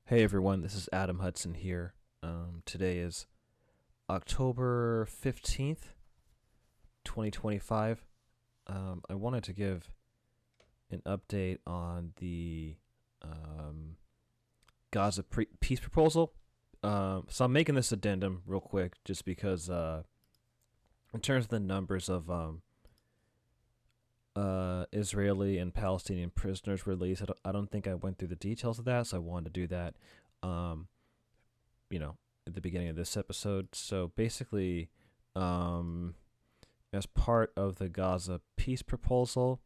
Hey everyone, this is Adam Hudson here. Today is October 15th, 2025. I wanted to give an update on the Gaza peace proposal. So I'm making this addendum real quick just because, in terms of the numbers of Israeli and Palestinian prisoners released. I don't think I went through the details of that, so I wanted to do that, um, at the beginning of this episode. So basically, as part of the Gaza peace proposal,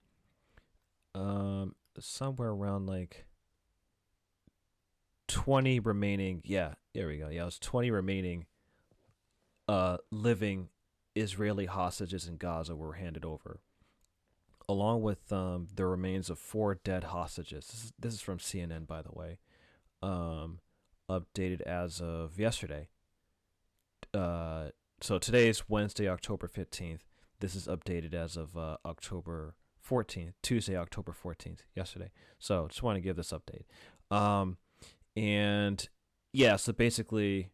somewhere around like 20 remaining. Yeah, there we go. Yeah, it was 20 remaining living Israeli hostages in Gaza were handed over, along with the remains of four dead hostages. This is from CNN, by the way, updated as of yesterday. So today is Wednesday, October 15th. This is updated as of October 14th, Tuesday, October 14th, yesterday. So just want to give this update. And yeah, so basically,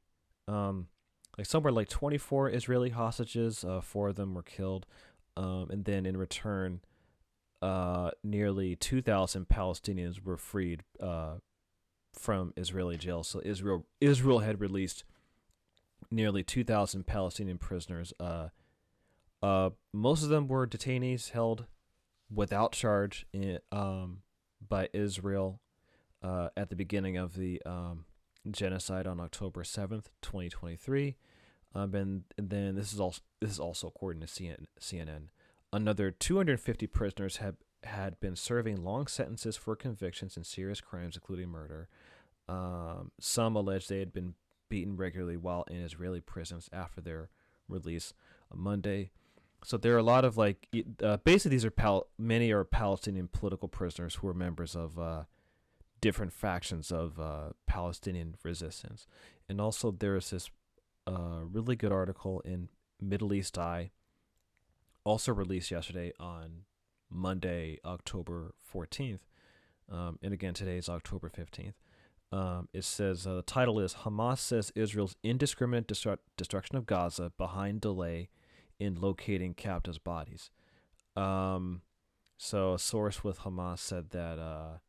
like somewhere like 24 Israeli hostages, four of them were killed. And then in return, nearly 2,000 Palestinians were freed from Israeli jails. So Israel had released nearly 2,000 Palestinian prisoners. Most of them were detainees held without charge by Israel at the beginning of the genocide on October 7th, 2023. And then this is also according to CNN. Another 250 prisoners had been serving long sentences for convictions in serious crimes, including murder. Some alleged they had been beaten regularly while in Israeli prisons after their release on Monday. So there are a lot of basically these are many are Palestinian political prisoners who are members of different factions of Palestinian resistance. And also there is this really good article in Middle East Eye, also released yesterday on Monday, October 14th. And again, today is October 15th. It says, the title is Hamas says Israel's indiscriminate destruction of Gaza behind delay in locating captives' bodies. So a source with Hamas said that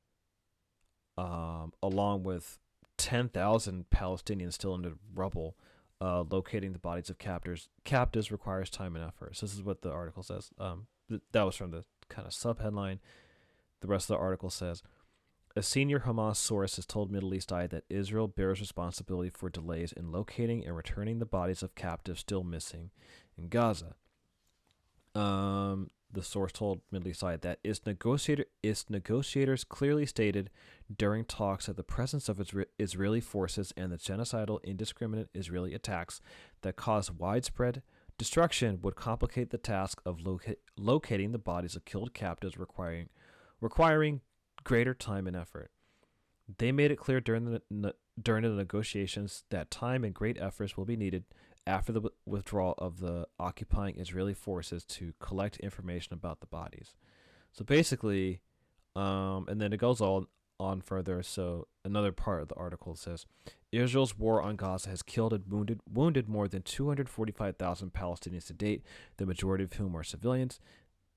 along with 10,000 Palestinians still in the rubble, locating the bodies of captives requires time and effort. So this is what the article says. That was from the kind of subheadline. The rest of the article says, a senior Hamas source has told Middle East Eye that Israel bears responsibility for delays in locating and returning the bodies of captives still missing in Gaza. The source told Middle East Eye that its negotiators clearly stated during talks that the presence of Israeli forces and the genocidal, indiscriminate Israeli attacks that caused widespread destruction would complicate the task of locating the bodies of killed captives, requiring greater time and effort. They made it clear during the negotiations that time and great efforts will be needed after the withdrawal of the occupying Israeli forces to collect information about the bodies. So basically, and then it goes on further. So another part of the article says, Israel's war on Gaza has killed and wounded more than 245,000 Palestinians to date, the majority of whom are civilians.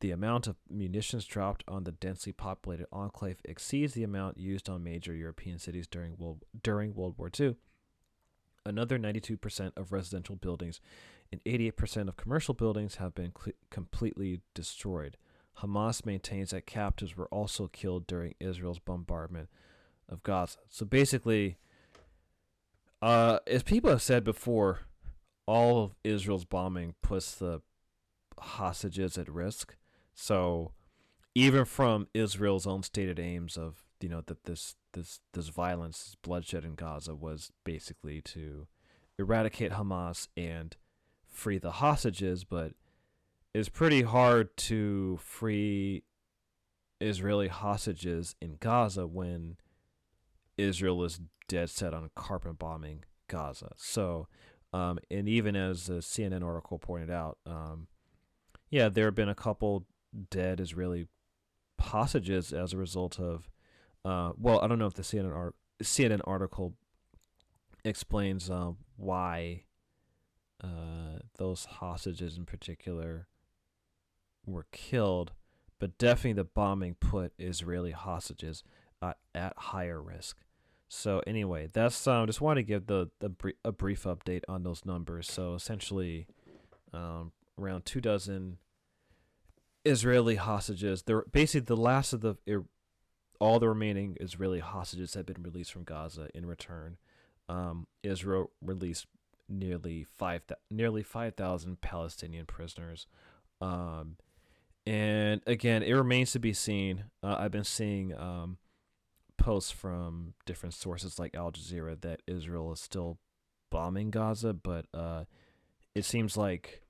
The amount of munitions dropped on the densely populated enclave exceeds the amount used on major European cities during World War II. Another 92% of residential buildings and 88% of commercial buildings have been completely destroyed. Hamas maintains that captives were also killed during Israel's bombardment of Gaza. So basically, as people have said before, all of Israel's bombing puts the hostages at risk. So even from Israel's own stated aims of, that this violence, this bloodshed in Gaza was basically to eradicate Hamas and free the hostages, but it's pretty hard to free Israeli hostages in Gaza when Israel is dead set on carpet bombing Gaza. So, and even as the CNN article pointed out, yeah, there have been a couple dead Israeli hostages as a result of, well, I don't know if the CNN article explains why those hostages in particular were killed, but definitely the bombing put Israeli hostages at higher risk. So anyway, that's just want to give a brief update on those numbers. So essentially, around 24 Israeli hostages. They're basically the last of all the remaining Israeli hostages have been released from Gaza. In return, Israel released nearly 5,000 Palestinian prisoners. And again, it remains to be seen. I've been seeing posts from different sources like Al Jazeera that Israel is still bombing Gaza, but it seems like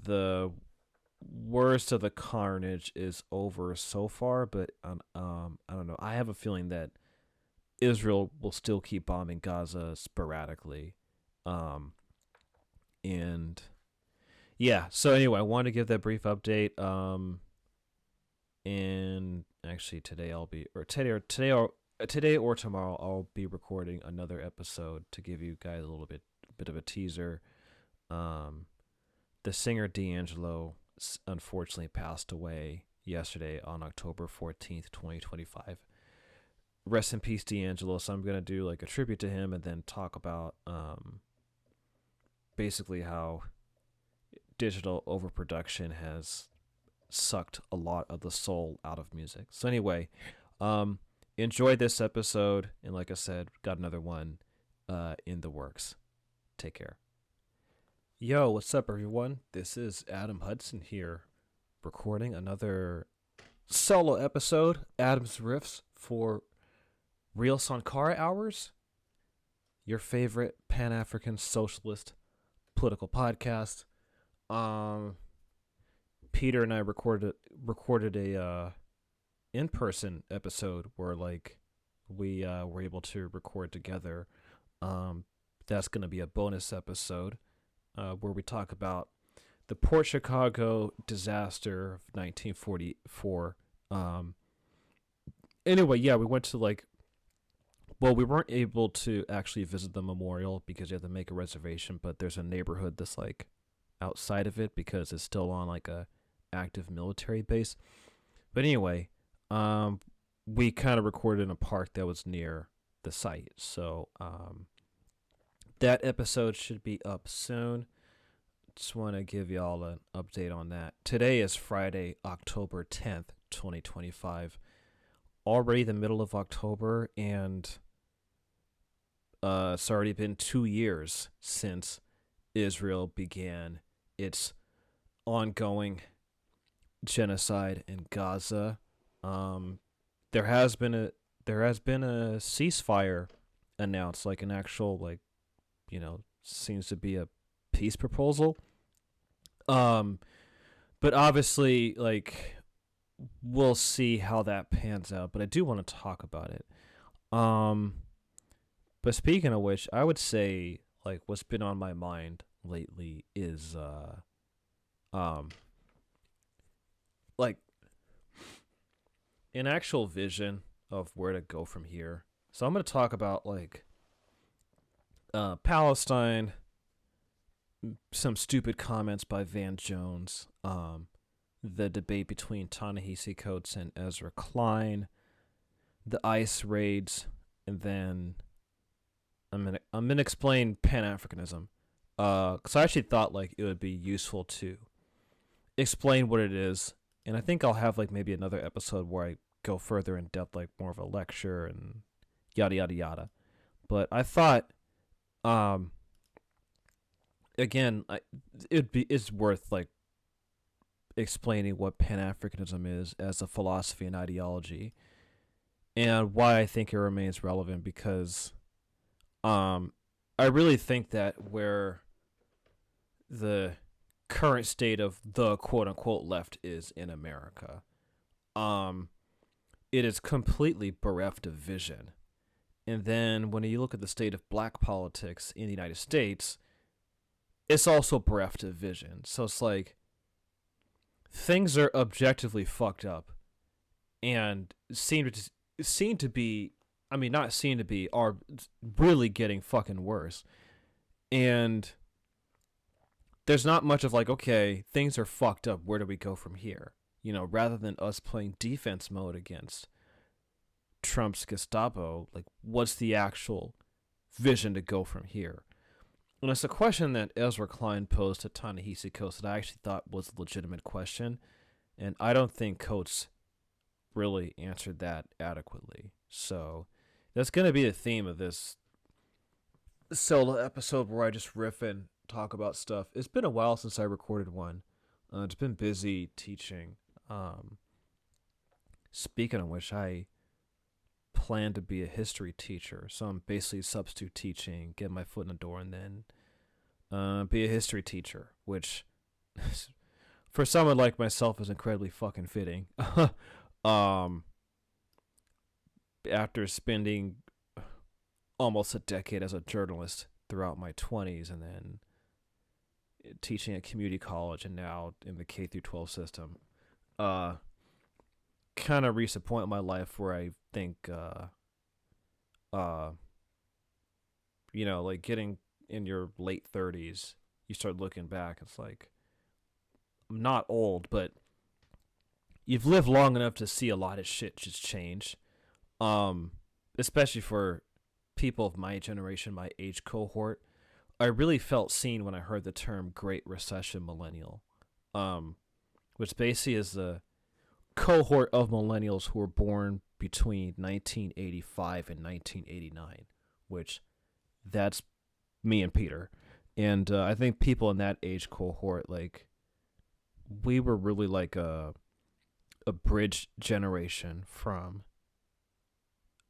the worst of the carnage is over so far. But I don't know. I have a feeling that Israel will still keep bombing Gaza sporadically. And yeah, so anyway, I wanted to give that brief update. And actually today or tomorrow I'll be recording another episode to give you guys a little bit of a teaser. The singer D'Angelo unfortunately passed away yesterday on October 14th, 2025. Rest in peace, D'Angelo. So I'm going to do like a tribute to him and then talk about basically how digital overproduction has sucked a lot of the soul out of music. So anyway, enjoy this episode, and like I said, got another one in the works. Take care. Yo, what's up, everyone? This is Adam Hudson here, recording another solo episode, Adam's Riffs, for Real Sankara Hours, your favorite Pan-African socialist political podcast. Peter and I recorded a in-person episode where like we were able to record together. That's going to be a bonus episode where we talk about the Port Chicago disaster of 1944. Anyway, yeah, we went to we weren't able to actually visit the memorial because you have to make a reservation, but there's a neighborhood that's like outside of it because it's still on like a active military base. But anyway, we kind of recorded in a park that was near the site. So that episode should be up soon. Just want to give y'all an update on that. Today is Friday, October 10th, 2025. Already the middle of October, and it's already been 2 years since Israel began its ongoing genocide in Gaza. There has been a ceasefire announced, like an actual seems to be a peace proposal. But obviously, we'll see how that pans out. But I do want to talk about it. But speaking of which, I would say what's been on my mind lately is an actual vision of where to go from here. So I'm going to talk about Palestine, some stupid comments by Van Jones, the debate between Ta-Nehisi Coates and Ezra Klein, the ICE raids, and then I'm gonna explain Pan-Africanism. Because I actually thought it would be useful to explain what it is, and I think I'll have maybe another episode where I go further in depth, more of a lecture and yada yada yada. But I thought, again, it's worth explaining what Pan-Africanism is as a philosophy and ideology, and why I think it remains relevant. Because I really think that where the current state of the quote-unquote left is in America, it is completely bereft of vision. And then when you look at the state of black politics in the United States, it's also bereft of vision. So it's things are objectively fucked up and seem to be I mean, not seem to be, are really getting fucking worse. And there's not much of like, okay, things are fucked up. Where do we go from here? You know, rather than us playing defense mode against Trump's Gestapo, like, what's the actual vision to go from here? And it's a question that Ezra Klein posed to Ta-Nehisi Coates that I actually thought was a legitimate question. And I don't think Coates really answered that adequately. So that's going to be the theme of this solo episode where I just riff and talk about stuff. It's been a while since I recorded one. It's been busy teaching. Speaking of which, I plan to be a history teacher. So I'm basically substitute teaching, get my foot in the door, and then be a history teacher, which for someone like myself is incredibly fucking fitting. After spending almost a decade as a journalist throughout my 20s and then teaching at community college and now in the K through 12 system, kind of reached a point in my life where I think, you know, like getting in your late 30s, you start looking back. It's like, I'm not old, but you've lived long enough to see a lot of shit just change. Especially for people of my generation, my age cohort. I really felt seen when I heard the term Great Recession Millennial, which basically is the cohort of millennials who were born between 1985 and 1989, which that's me and Peter. And I think people in that age cohort, like, we were really like a bridge generation from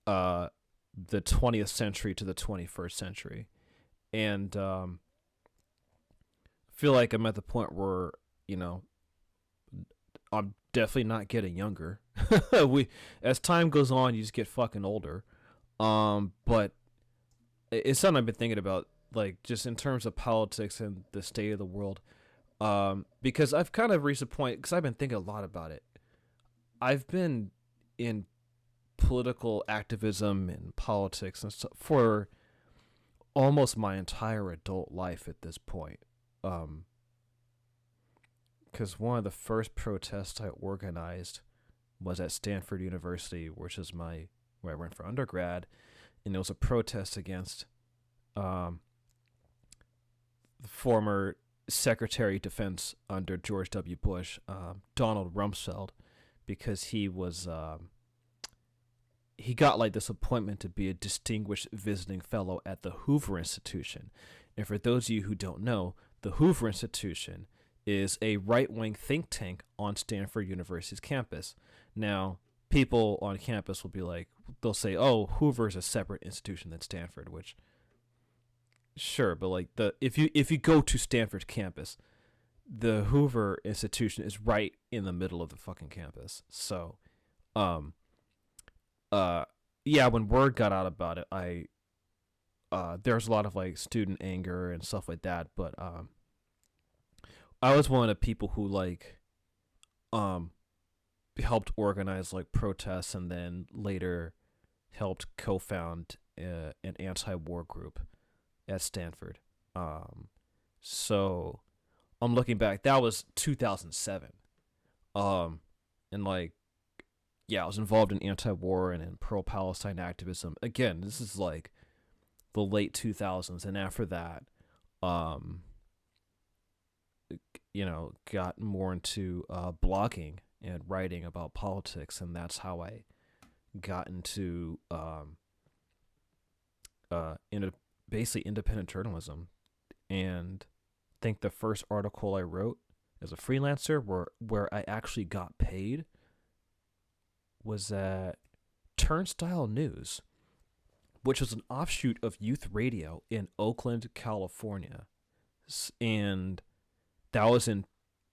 the 20th century to the 21st century. And I feel like I'm at the point where, you know, I'm definitely not getting younger. As time goes on, you just get fucking older. But it's something I've been thinking about, like, just in terms of politics and the state of the world. Because I've kind of reached a point, because I've been thinking a lot about it. I've been in political activism and politics and stuff for almost my entire adult life at this point. Because one of the first protests I organized was at Stanford University, which is where I went for undergrad, and it was a protest against the former Secretary of Defense under George W. Bush, Donald Rumsfeld, because he was he got like this appointment to be a distinguished visiting fellow at the Hoover Institution. And for those of you who don't know, the Hoover Institution is a right-wing think tank on Stanford University's campus. Now, people on campus will be like, they'll say, oh, Hoover is a separate institution than Stanford, which, sure, but like if you go to Stanford's campus, the Hoover Institution is right in the middle of the fucking campus. So, yeah, when word got out about it, there's a lot of like student anger and stuff like that, but I was one of the people who like helped organize like protests and then later helped co-found an anti-war group at Stanford. So I'm looking back, that was 2007. And like, yeah, I was involved in anti-war and in pro-Palestine activism. Again, this is like the late 2000s, and after that, you know, got more into blogging and writing about politics, and that's how I got into basically independent journalism. And I think the first article I wrote as a freelancer where I actually got paid was at Turnstile News, which was an offshoot of youth radio in Oakland, California. And that was in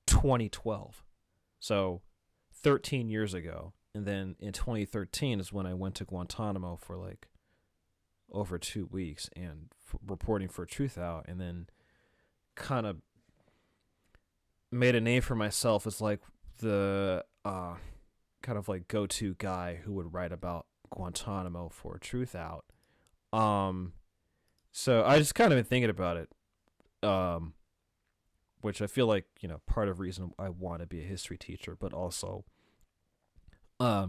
2012. So 13 years ago. And then in 2013 is when I went to Guantanamo for like over 2 weeks and reporting for Truth Out, and then kind of made a name for myself as like the kind of like go-to guy who would write about Guantanamo for Truth Out. So I just kind of been thinking about it, which I feel like, part of the reason I want to be a history teacher, but also, I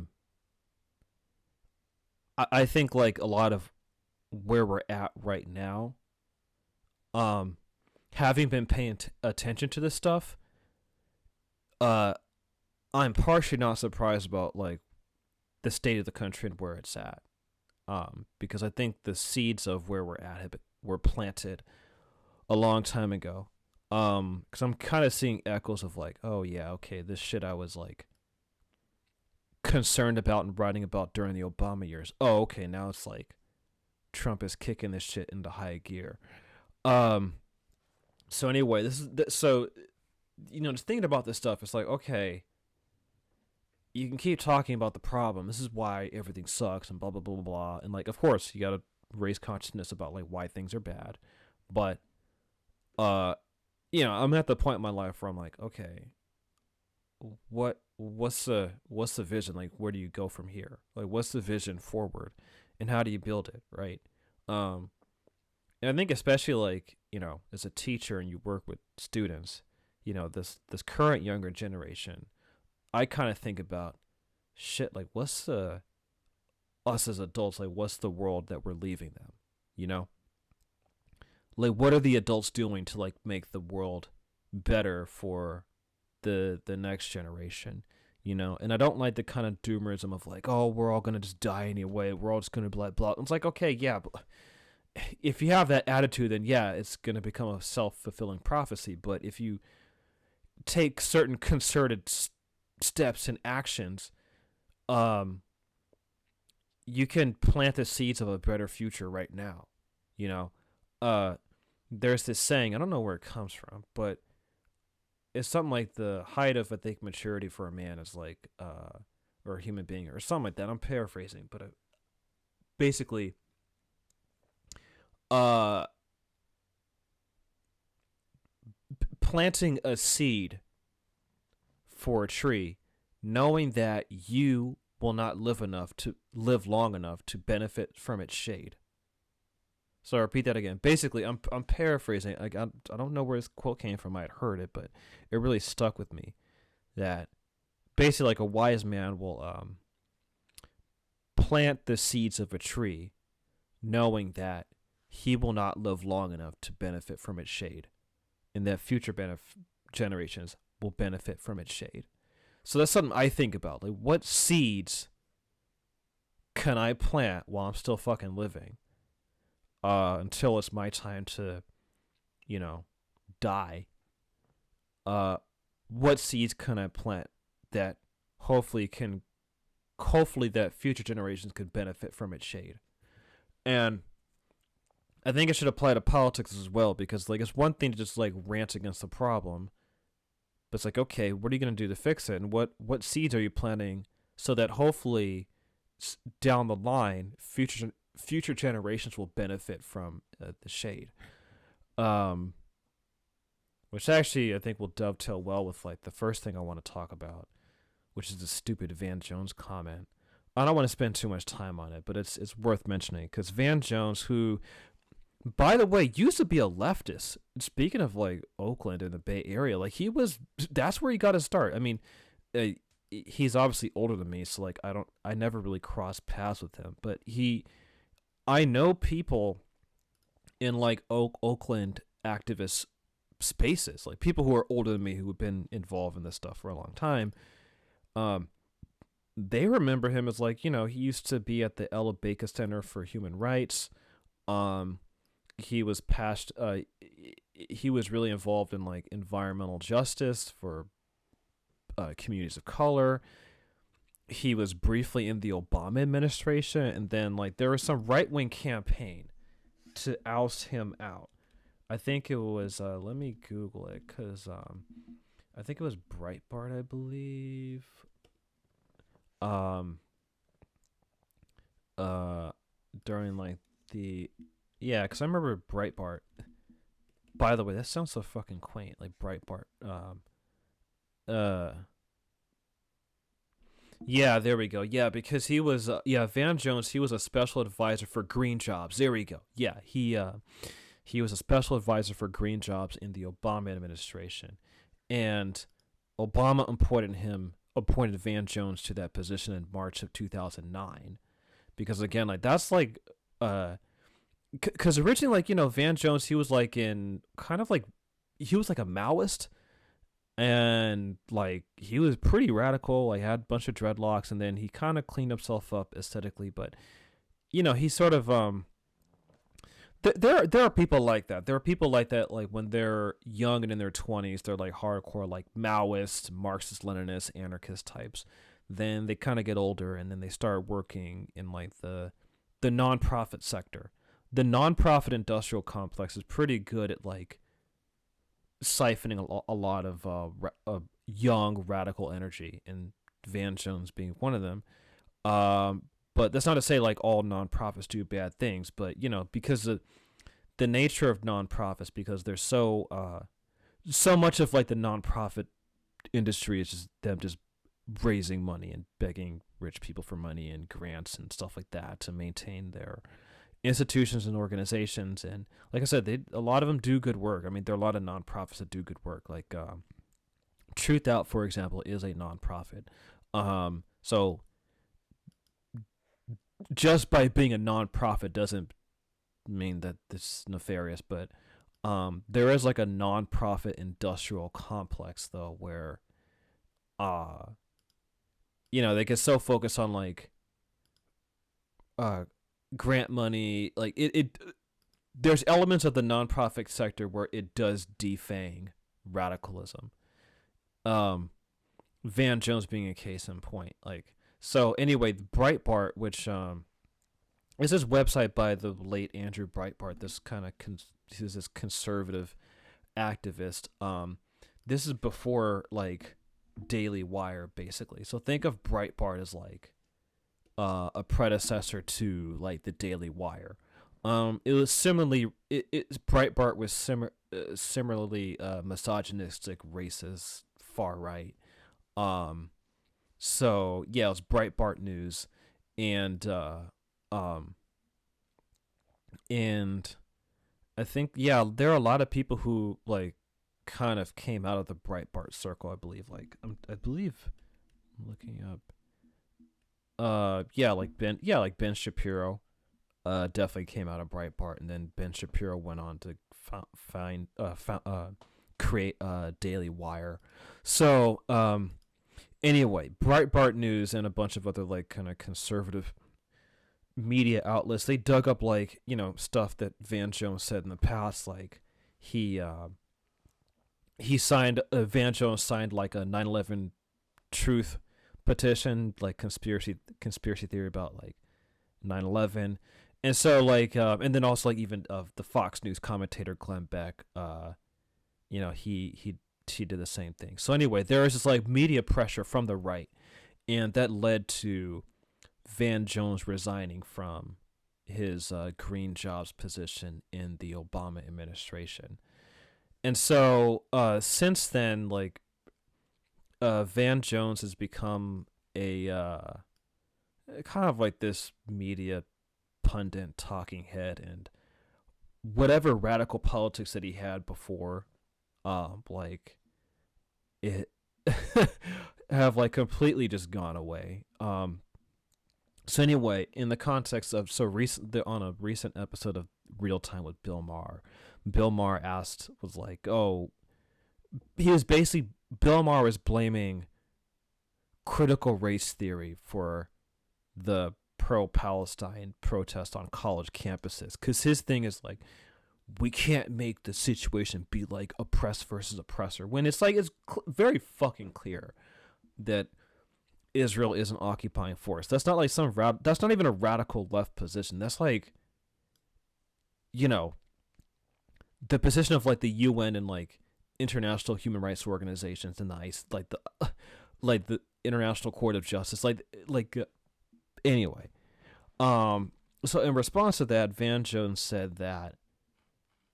think like a lot of where we're at right now, having been paying attention to this stuff, I'm partially not surprised about like the state of the country and where it's at. Because I think the seeds of where we're at were planted a long time ago. Because I'm kind of seeing echoes of like, oh yeah, okay, this shit I was like concerned about and writing about during the Obama years. Oh, okay, now it's like Trump is kicking this shit into high gear. So anyway, so just thinking about this stuff, it's like, okay, you can keep talking about the problem. This is why everything sucks and blah, blah, blah, blah, blah. And, like, of course, you got to raise consciousness about, like, why things are bad. But, I'm at the point in my life where I'm like, okay, what's the vision? Like, where do you go from here? Like, what's the vision forward? And how do you build it, right? And I think especially, like, as a teacher and you work with students, this current younger generation, I kind of think about shit like what's us as adults, like what's the world that we're leaving them, like what are the adults doing to like make the world better for the next generation, and I don't like the kind of doomerism of like, oh, we're all gonna just die anyway, we're all just gonna blah blah. It's like, okay, yeah, but if you have that attitude, then yeah, it's gonna become a self-fulfilling prophecy. But if you take certain concerted steps and actions, you can plant the seeds of a better future right now. There's this saying, I don't know where it comes from, but it's something like the height of, I think, maturity for a man is like, or a human being, or something like that. I'm paraphrasing, but basically, planting a seed for a tree, knowing that you will not live long enough to benefit from its shade. So I repeat that again. Basically, I'm paraphrasing. I don't know where this quote came from. I had heard it, but it really stuck with me. That basically, like a wise man will plant the seeds of a tree, knowing that he will not live long enough to benefit from its shade, and that future generations will benefit from its shade. So that's something I think about. Like, what seeds can I plant while I'm still fucking living? Until it's my time to, die. What seeds can I plant that hopefully that future generations could benefit from its shade? And I think it should apply to politics as well, because like it's one thing to just like rant against the problem, but it's like, okay, what are you going to do to fix it? And what seeds are you planting so that hopefully down the line, future generations will benefit from the shade? Which actually I think will dovetail well with like the first thing I want to talk about, which is the stupid Van Jones comment. I don't want to spend too much time on it, but it's worth mentioning because Van Jones, who, by the way, used to be a leftist. Speaking of like Oakland and the Bay Area, like that's where he got his start. I mean, he's obviously older than me, so like I never really crossed paths with him, but I know people in like Oakland activist spaces, like people who are older than me who have been involved in this stuff for a long time. They remember him as like, he used to be at the Ella Baker Center for Human Rights. He was he was really involved in like environmental justice for communities of color. He was briefly in the Obama administration, and then like there was some right-wing campaign to oust him out. I think it was let me Google it, because I think it was Breitbart, I believe. During like because I remember Breitbart. By the way, that sounds so fucking quaint, like Breitbart. Yeah, there we go. Yeah, because he was Van Jones. He was a special advisor for green jobs. There we go. Yeah, he was a special advisor for green jobs in the Obama administration, and Obama appointed Van Jones to that position in March of 2009. Because again, like that's like because originally, like, Van Jones, he was like in kind of like he was like a Maoist, and like he was pretty radical. Like had a bunch of dreadlocks, and then he kind of cleaned himself up aesthetically. But he sort of there are people like that. There are people like that. Like when they're young and in their 20s, they're like hardcore, like Maoist, Marxist, Leninist, anarchist types. Then they kind of get older, and then they start working in like the nonprofit sector. The nonprofit industrial complex is pretty good at like siphoning a lot of young radical energy, and Van Jones being one of them. But that's not to say like all nonprofits do bad things, but because the nature of nonprofits, because there's so much of like the nonprofit industry is just them just raising money and begging rich people for money and grants and stuff like that to maintain their institutions and organizations. And like I said, a lot of them do good work. I mean, there are a lot of nonprofits that do good work. Like Truth Out, for example, is a nonprofit. So just by being a nonprofit doesn't mean that it's nefarious, but there is like a nonprofit industrial complex though, where they get so focused on like grant money, like it there's elements of the nonprofit sector where it does defang radicalism. Van Jones being a case in point. Like, so anyway, Breitbart, which is this website by the late Andrew Breitbart, this kind of he's this conservative activist. This is before like Daily Wire, basically. So think of Breitbart as like a predecessor to like the Daily Wire. It was similarly, Breitbart was similarly misogynistic, racist, far right. So yeah, it was Breitbart News, and and I think there are a lot of people who like kind of came out of the Breitbart circle. I believe, like I'm looking up. Like Ben Shapiro, definitely came out of Breitbart, and then Ben Shapiro went on to create Daily Wire. So anyway, Breitbart News and a bunch of other like kind of conservative media outlets, they dug up like stuff that Van Jones said in the past, like Van Jones signed like a 9/11 truth petition, like conspiracy theory about like 9/11. And so like and then also like even the Fox News commentator Glenn Beck, he did the same thing. So anyway, there was just like media pressure from the right, and that led to Van Jones resigning from his green jobs position in the Obama administration. And so since then, like Van Jones has become a kind of like this media pundit, talking head, and whatever radical politics that he had before, like it have like completely just gone away. So anyway, in the context of on a recent episode of Real Time with Bill Maher, Bill Maher was like, Bill Maher was blaming critical race theory for the pro-Palestine protest on college campuses, because his thing is like, we can't make the situation be like oppressed versus oppressor, when it's like very fucking clear that Israel is an occupying force. That's not like that's not even a radical left position. That's like, the position of like the UN and like international human rights organizations and the International Court of Justice. Anyway. So in response to that, Van Jones said that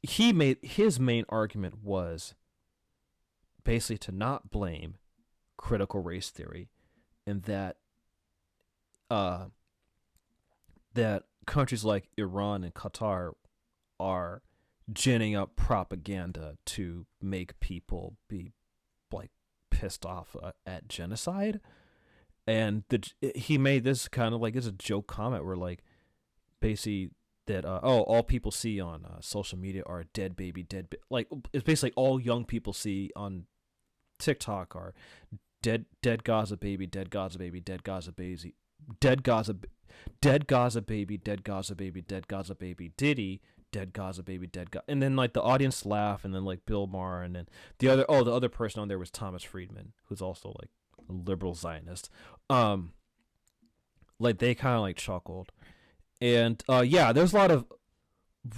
his main argument was basically to not blame critical race theory, and that uh, that countries like Iran and Qatar are ginning up propaganda to make people be like pissed off at genocide. And he made this kind of like it's a joke comment where like basically that all people see on social media are dead baby, like it's basically all young people see on TikTok are dead Gaza baby, dead Gaza baby, dead Gaza baby, dead Gaza, dead Gaza baby, dead Gaza baby, dead Gaza baby, Diddy, dead Gaza baby, dead Gaza, and then like the audience laugh, and then like Bill Maher, and then the other person on there was Thomas Friedman, who's also like a liberal Zionist. Like they kind of like chuckled, and yeah, there's a lot of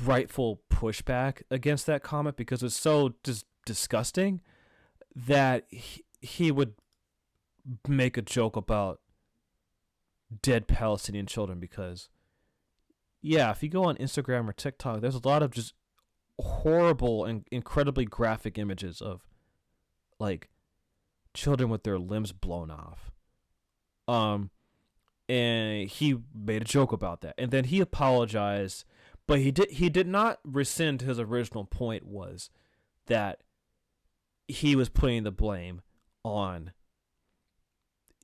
rightful pushback against that comment because it's so just disgusting that he would make a joke about dead Palestinian children because, yeah, if you go on Instagram or TikTok, there's a lot of just horrible and incredibly graphic images of like children with their limbs blown off. And he made a joke about that, and then he apologized, but he did not rescind his original point was that he was putting the blame on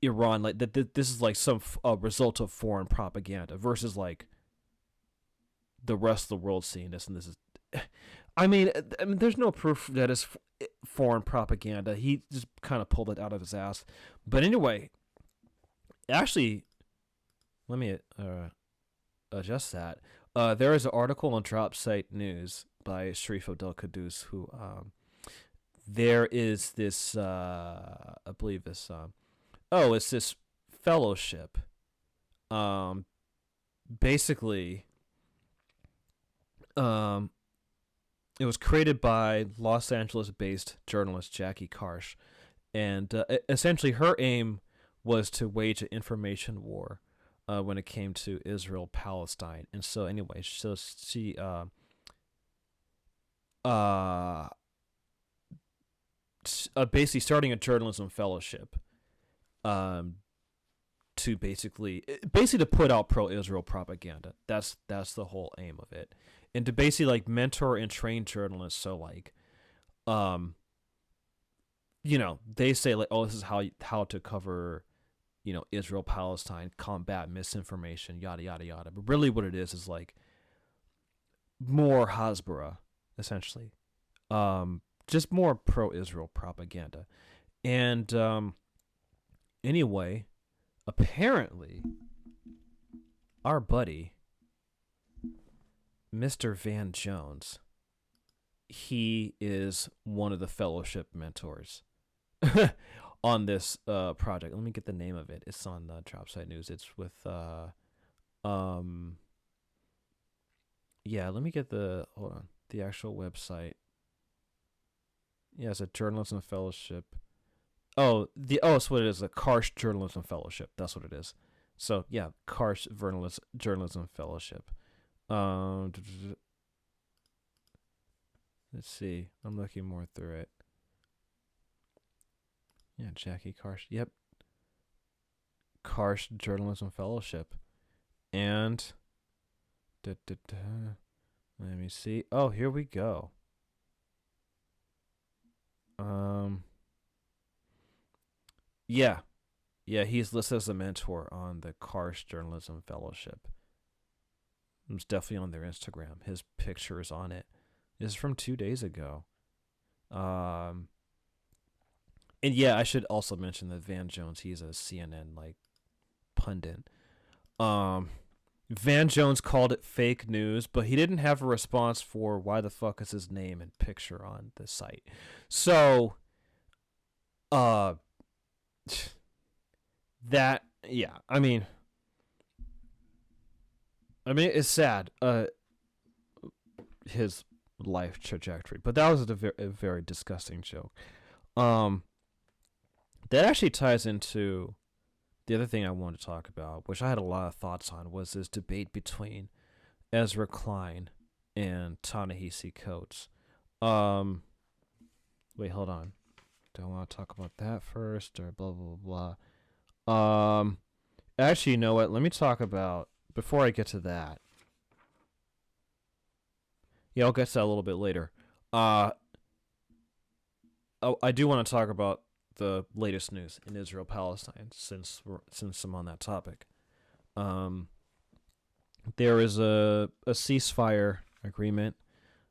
Iran, like that this is like some result of foreign propaganda versus like the rest of the world seeing this, and this is, I mean, there's no proof that it's foreign propaganda. He just kind of pulled it out of his ass. But anyway, actually, let me adjust that. There is an article on Drop Site News by Sharif Abdel Qaddus who there is this I believe this it's this fellowship. Basically, it was created by Los Angeles-based journalist Jackie Karsh, and essentially her aim was to wage an information war when it came to Israel-Palestine. And so anyway, so she basically starting a journalism fellowship to basically to put out pro-Israel propaganda. That's the whole aim of it. And to basically like mentor and train journalists, so like they say like, oh, this is how to cover, Israel Palestine, combat misinformation, yada yada yada. But really what it is like more Hasbara, essentially. Just more pro-Israel propaganda. And anyway, apparently our buddy Mr. Van Jones, he is one of the fellowship mentors on this project. Let me get the name of it. It's on Drop Site News. It's with let me get the actual website. Yeah, it's a journalism fellowship. It's what it is, a Karsh Journalism Fellowship. That's what it is. So yeah, Karsh Journalism Fellowship. Let's see. I'm looking more through it. Yeah, Jackie Karsh. Yep. Karsh Journalism Fellowship. And let me see. Oh, here we go. Yeah, he's listed as a mentor on the Karsh Journalism Fellowship. It's definitely on their Instagram. His picture is on it. This is from 2 days ago. And yeah, I should also mention that Van Jones, he's a CNN like pundit. Van Jones called it fake news, but he didn't have a response for why the fuck is his name and picture on the site. So, that, yeah, I mean, it's sad, his life trajectory, but that was a very disgusting joke. That actually ties into the other thing I wanted to talk about, which I had a lot of thoughts on, was this debate between Ezra Klein and Ta-Nehisi Coates. Wait, hold on. Do I want to talk about that first or blah, blah, blah, blah? Actually, you know what? Let me talk about, before I get to that. Yeah, I'll get to that a little bit later. Uh, I do want to talk about the latest news in Israel Palestine since I'm on that topic. Um, there is a ceasefire agreement.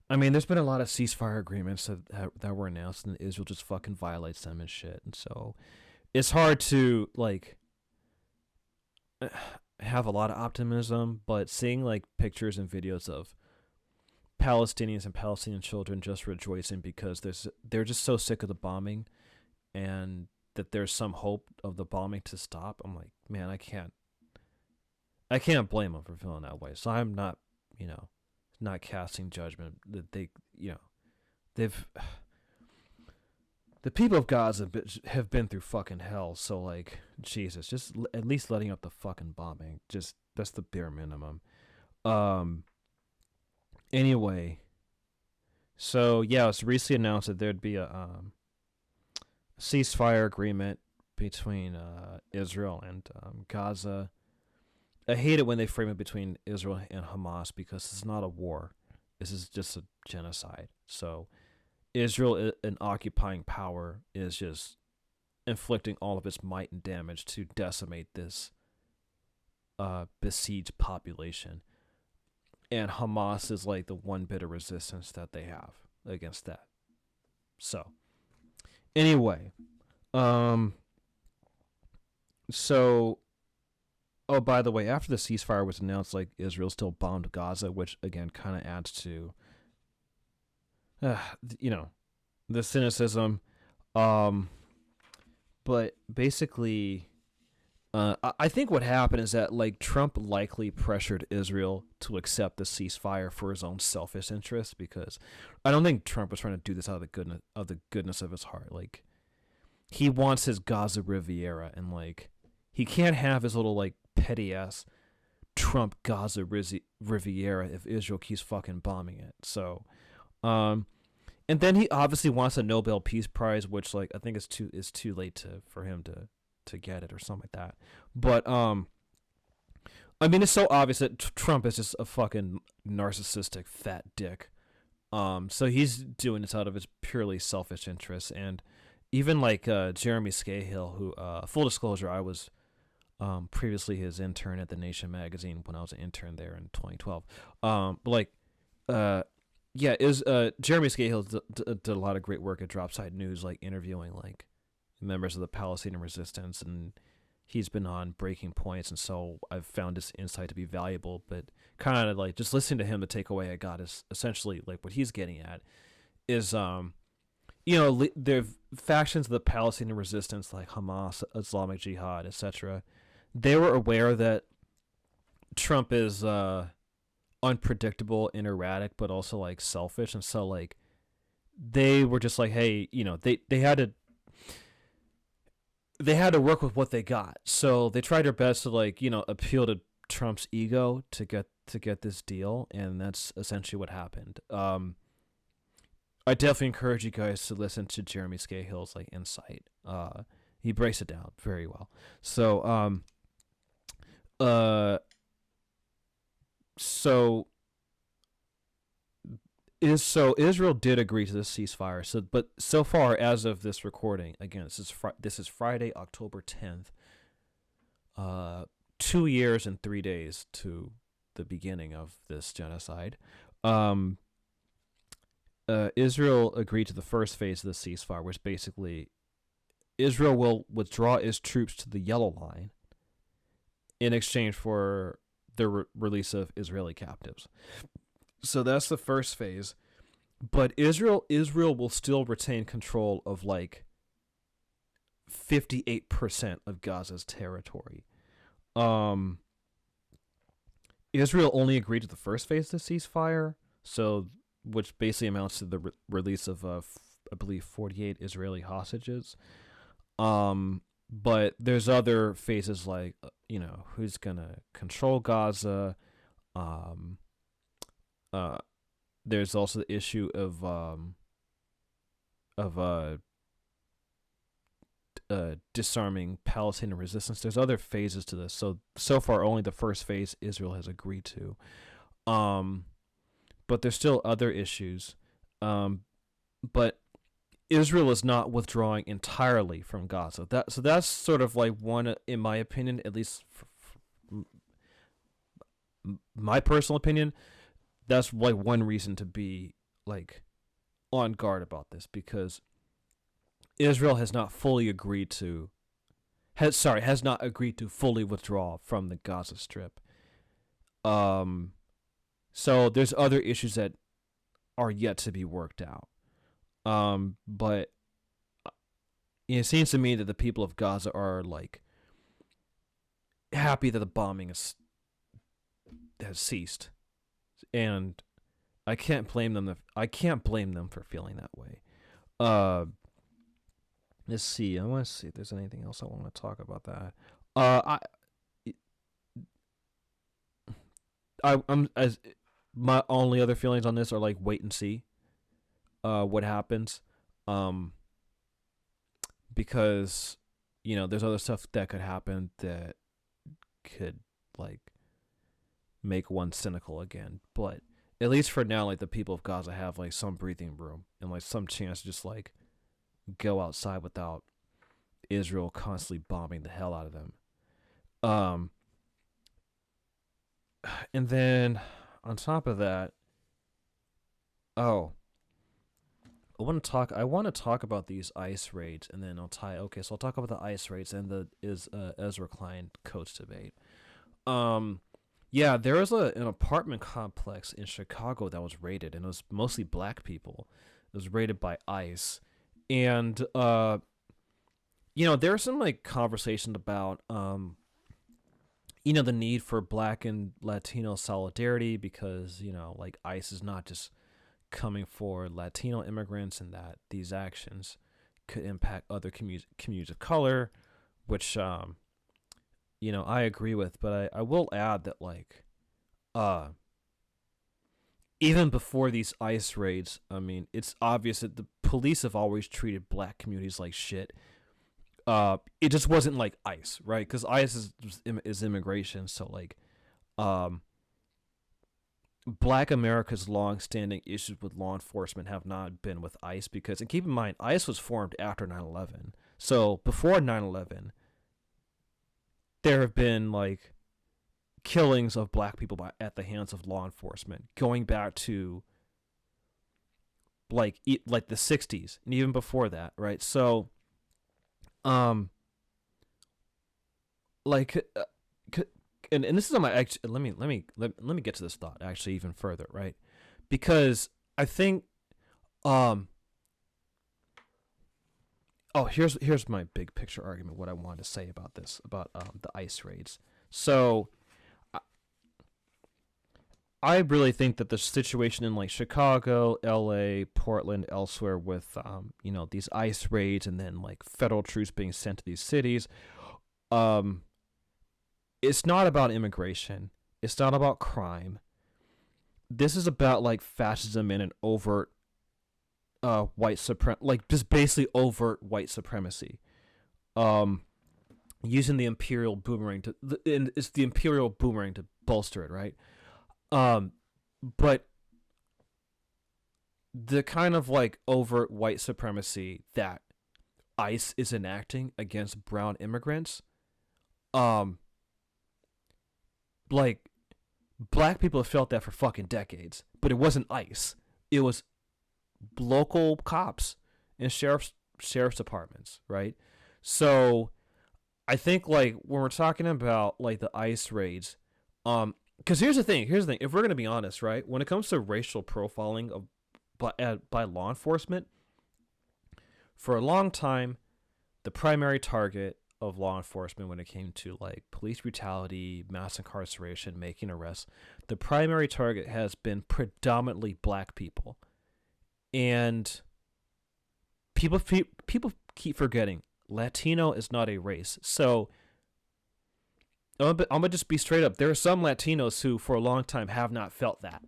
I mean, there's been a lot of ceasefire agreements that were announced, and Israel just fucking violates them and shit. And so it's hard to like have a lot of optimism, but seeing like pictures and videos of Palestinians and Palestinian children just rejoicing because they're just so sick of the bombing, and that there's some hope of the bombing to stop. I'm like, man, I can't blame them for feeling that way. So I'm not, not casting judgment that they've the people of Gaza have been through fucking hell. So like, Jesus, just at least letting up the fucking bombing. Just that's the bare minimum. Anyway, so yeah, it was recently announced that there'd be a ceasefire agreement between Israel and Gaza. I hate it when they frame it between Israel and Hamas because it's not a war. This is just a genocide. So Israel, an occupying power, is just inflicting all of its might and damage to decimate this besieged population. And Hamas is like the one bit of resistance that they have against that. So, anyway, oh, by the way, after the ceasefire was announced, like, Israel still bombed Gaza, which again kind of adds to, the cynicism. But basically, I think what happened is that like Trump likely pressured Israel to accept the ceasefire for his own selfish interests, because I don't think Trump was trying to do this out of the goodness of his heart. Like, he wants his Gaza Riviera, and like he can't have his little like petty ass Trump Gaza Riviera if Israel keeps fucking bombing it. So, and then he obviously wants a Nobel Peace Prize, which like I think it's too late for him to get it or something like that. But I mean, it's so obvious that Trump is just a fucking narcissistic fat dick. So he's doing this out of his purely selfish interests. And even like Jeremy Scahill, who full disclosure, I was previously his intern at The Nation magazine when I was an intern there in 2012. But like Jeremy Scahill did a lot of great work at Dropside News, like interviewing like members of the Palestinian resistance, and he's been on Breaking Points, and so I've found this insight to be valuable. But kind of like just listening to him, the takeaway I got is essentially like what he's getting at is there factions of the Palestinian resistance like Hamas, Islamic Jihad, etc. They were aware that Trump is unpredictable and erratic, but also like selfish, and so like they were just like, hey, they had to work with what they got. So they tried their best to like, appeal to Trump's ego to get this deal, and that's essentially what happened. I definitely encourage you guys to listen to Jeremy Scahill's like insight. He breaks it down very well. So Israel did agree to this ceasefire. But so far as of this recording, again, this is Friday, October 10th. 2 years and 3 days to the beginning of this genocide. Israel agreed to the first phase of the ceasefire, which basically Israel will withdraw its troops to the Yellow Line in exchange for the release of Israeli captives. So that's the first phase, but Israel will still retain control of like 58% of Gaza's territory. Israel only agreed to the first phase of the ceasefire, so which basically amounts to the release of I believe 48 Israeli hostages. But there's other phases like who's gonna control Gaza. There's also the issue of disarming Palestinian resistance. There's other phases to this. So far, only the first phase Israel has agreed to. But there's still other issues. But Israel is not withdrawing entirely from Gaza. That's sort of like one, in my opinion, at least my personal opinion, that's like one reason to be like on guard about this, because Israel has not agreed to fully withdraw from the Gaza Strip. So there's other issues that are yet to be worked out. But it seems to me that the people of Gaza are like happy that the bombing has ceased, and I can't blame them. For feeling that way. Let's see. I want to see if there's anything else I want to talk about that. I'm as my only other feelings on this are like wait and see what happens, because there's other stuff that could happen that could like make one cynical again. But at least for now, like the people of Gaza have like some breathing room and like some chance to just like go outside without Israel constantly bombing the hell out of them. And then on top of that, I want to talk about these ICE raids, and then I'll talk about the ICE raids and the Ezra Klein coach debate. Yeah, there was an apartment complex in Chicago that was raided, and it was mostly black people. It was raided by ICE, and there's some like conversation about the need for black and Latino solidarity, because like ICE is not just coming for Latino immigrants, and that these actions could impact other communities of color, which I agree with. But I will add that like even before these ICE raids, I mean, it's obvious that the police have always treated black communities like shit. It just wasn't like ICE, right? Because ICE is immigration, so like Black America's long-standing issues with law enforcement have not been with ICE, because, and keep in mind, ICE was formed after 9/11. So before 9/11, there have been like killings of black people at the hands of law enforcement, going back to like the 60s and even before that, right? So, and this is on my let me get to this thought actually even further, right? Because I think here's my big picture argument, what I wanted to say about this, about the ICE raids. So I really think that the situation in like Chicago, LA, Portland, elsewhere with these ICE raids and then like federal troops being sent to these cities, it's not about immigration. It's not about crime. This is about like fascism and an overt just basically overt white supremacy. Using the imperial boomerang it's the imperial boomerang to bolster it, right? But the kind of like overt white supremacy that ICE is enacting against brown immigrants, like black people have felt that for fucking decades, but it wasn't ICE. It was local cops and sheriff's departments, right? So I think like when we're talking about like the ICE raids, because here's the thing, if we're going to be honest, right, when it comes to racial profiling by law enforcement, for a long time, the primary target of law enforcement when it came to like police brutality, mass incarceration, making arrests, the primary target has been predominantly black people. And people keep forgetting Latino is not a race. So I'm gonna just be straight up. There are some Latinos who for a long time have not felt that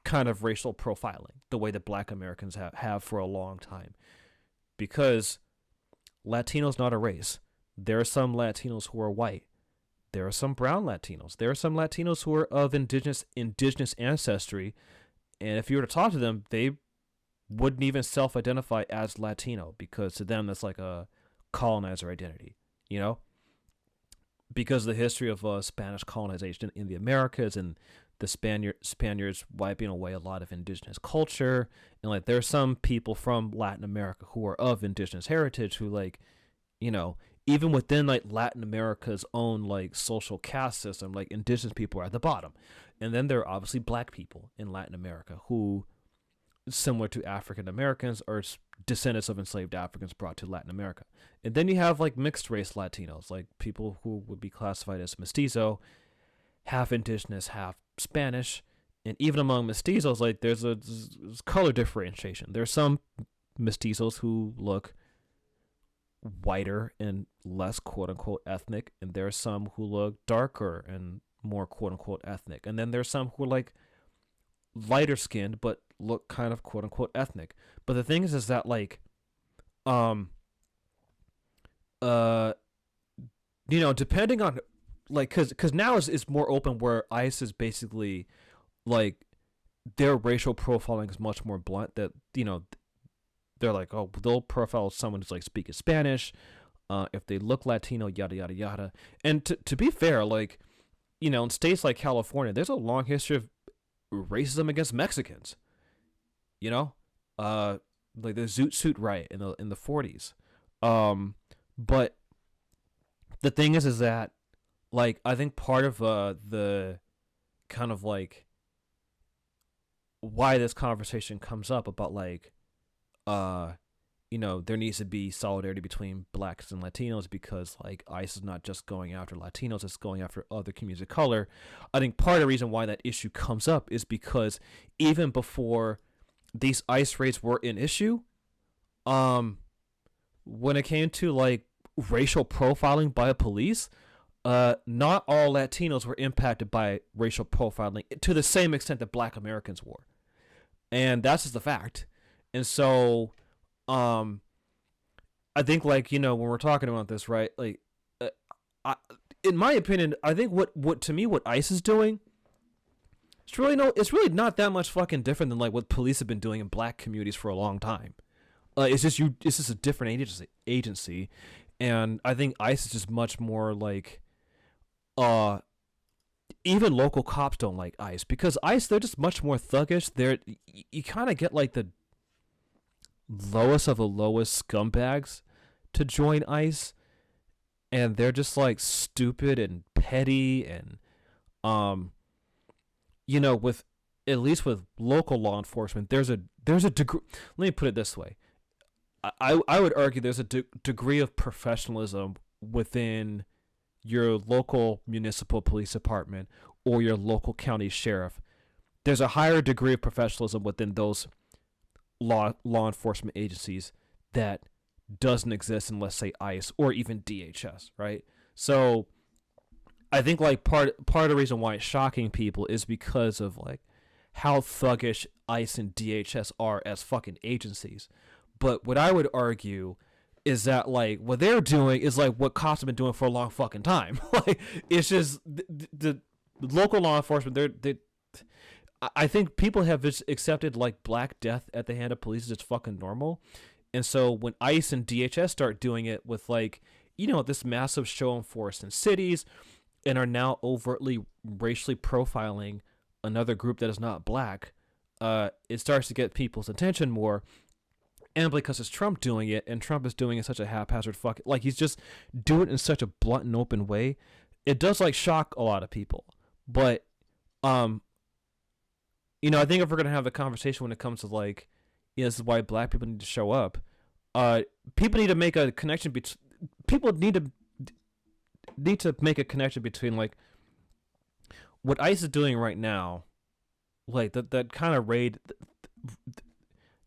kind of racial profiling the way that black Americans have for a long time, because Latino's not a race. There are some Latinos who are white. There are some brown Latinos. There are some Latinos who are of indigenous ancestry, and if you were to talk to them, they wouldn't even self-identify as Latino, because to them that's like a colonizer identity, you know? Because of the history of Spanish colonization in the Americas, and the Spaniards wiping away a lot of indigenous culture, and like there's some people from Latin America who are of indigenous heritage who, like, you know, even within like Latin America's own like social caste system, like indigenous people are at the bottom. And then there are obviously black people in Latin America who, similar to African Americans, are descendants of enslaved Africans brought to Latin America. And then you have like mixed race Latinos, like people who would be classified as mestizo, half indigenous, half Spanish. And even among mestizos, like there's a color differentiation. There's some mestizos who look whiter and less quote unquote ethnic, and there are some who look darker and more quote unquote ethnic. And then there's some who are like lighter skinned but look kind of quote unquote ethnic. But the thing is that like you know, depending on like, cause now it's more open, where ICE is basically like their racial profiling is much more blunt, that, you know, they're like, oh, they'll profile someone who's like speaking Spanish, if they look Latino, yada yada yada. And to be fair, like, you know, in states like California, there's a long history of racism against Mexicans. You know, like the Zoot Suit riot in the 40s. But the thing is that, like, I think part of the kind of like why this conversation comes up about like, you know, there needs to be solidarity between blacks and Latinos, because like ICE is not just going after Latinos, it's going after other communities of color. I think part of the reason why that issue comes up is because even before these ICE raids were an issue, when it came to like racial profiling by police, not all Latinos were impacted by racial profiling to the same extent that Black Americans were. And that's just the fact. And so, I think, like, you know, when we're talking about this, right, like, in my opinion, I think what to me, what ICE is doing, it's really not that much fucking different than like what police have been doing in black communities for a long time. It's just a different agency, and I think ICE is just much more like, even local cops don't like ICE, because ICE, they're just much more thuggish. You kind of get like the lowest of the lowest scumbags to join ICE, and they're just like stupid and petty, and you know, with at least with local law enforcement, there's a degree. Let me put it this way. I would argue there's a degree of professionalism within your local municipal police department or your local county sheriff. There's a higher degree of professionalism within those law enforcement agencies that doesn't exist in, let's say, ICE or even DHS, right? So I think like part of the reason why it's shocking people is because of like how thuggish ICE and DHS are as fucking agencies. But what I would argue is that like what they're doing is like what cops have been doing for a long fucking time. Like, it's just the local law enforcement. I think people have just accepted like Black Death at the hand of police is just fucking normal. And so when ICE and DHS start doing it with like, you know, this massive show and force in cities, and are now overtly racially profiling another group that is not black, it starts to get people's attention more. And because it's Trump doing it, and Trump is doing it in such a haphazard like he's just doing it in such a blunt and open way, it does like shock a lot of people. But you know, I think if we're gonna have a conversation when it comes to like, you know, this is why black people need to show up, people need to make a connection people need to make a connection between like what ICE is doing right now, like that kind of raid.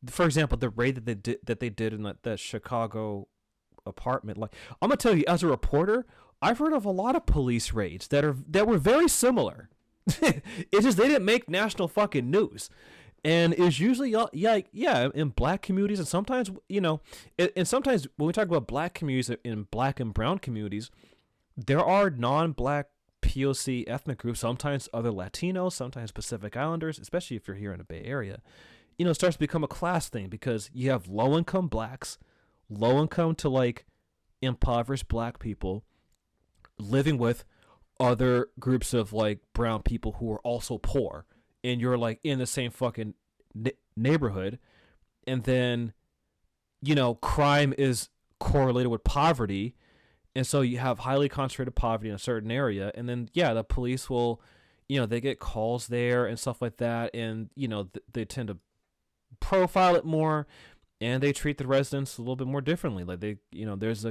For example, the raid that they did in that Chicago apartment. Like, I'm gonna tell you, as a reporter, I've heard of a lot of police raids that were very similar. It's just they didn't make national fucking news, and is usually in black communities, and sometimes and sometimes when we talk about black communities in black and brown communities, there are non-black POC ethnic groups, sometimes other Latinos, sometimes Pacific Islanders, especially if you're here in the Bay Area. It starts to become a class thing because you have low-income blacks, low-income to like impoverished black people living with other groups of like brown people who are also poor, and you're like in the same fucking neighborhood, and then crime is correlated with poverty, and so you have highly concentrated poverty in a certain area, and then the police will they get calls there and stuff like that, and they tend to profile it more, and they treat the residents a little bit more differently. Like there is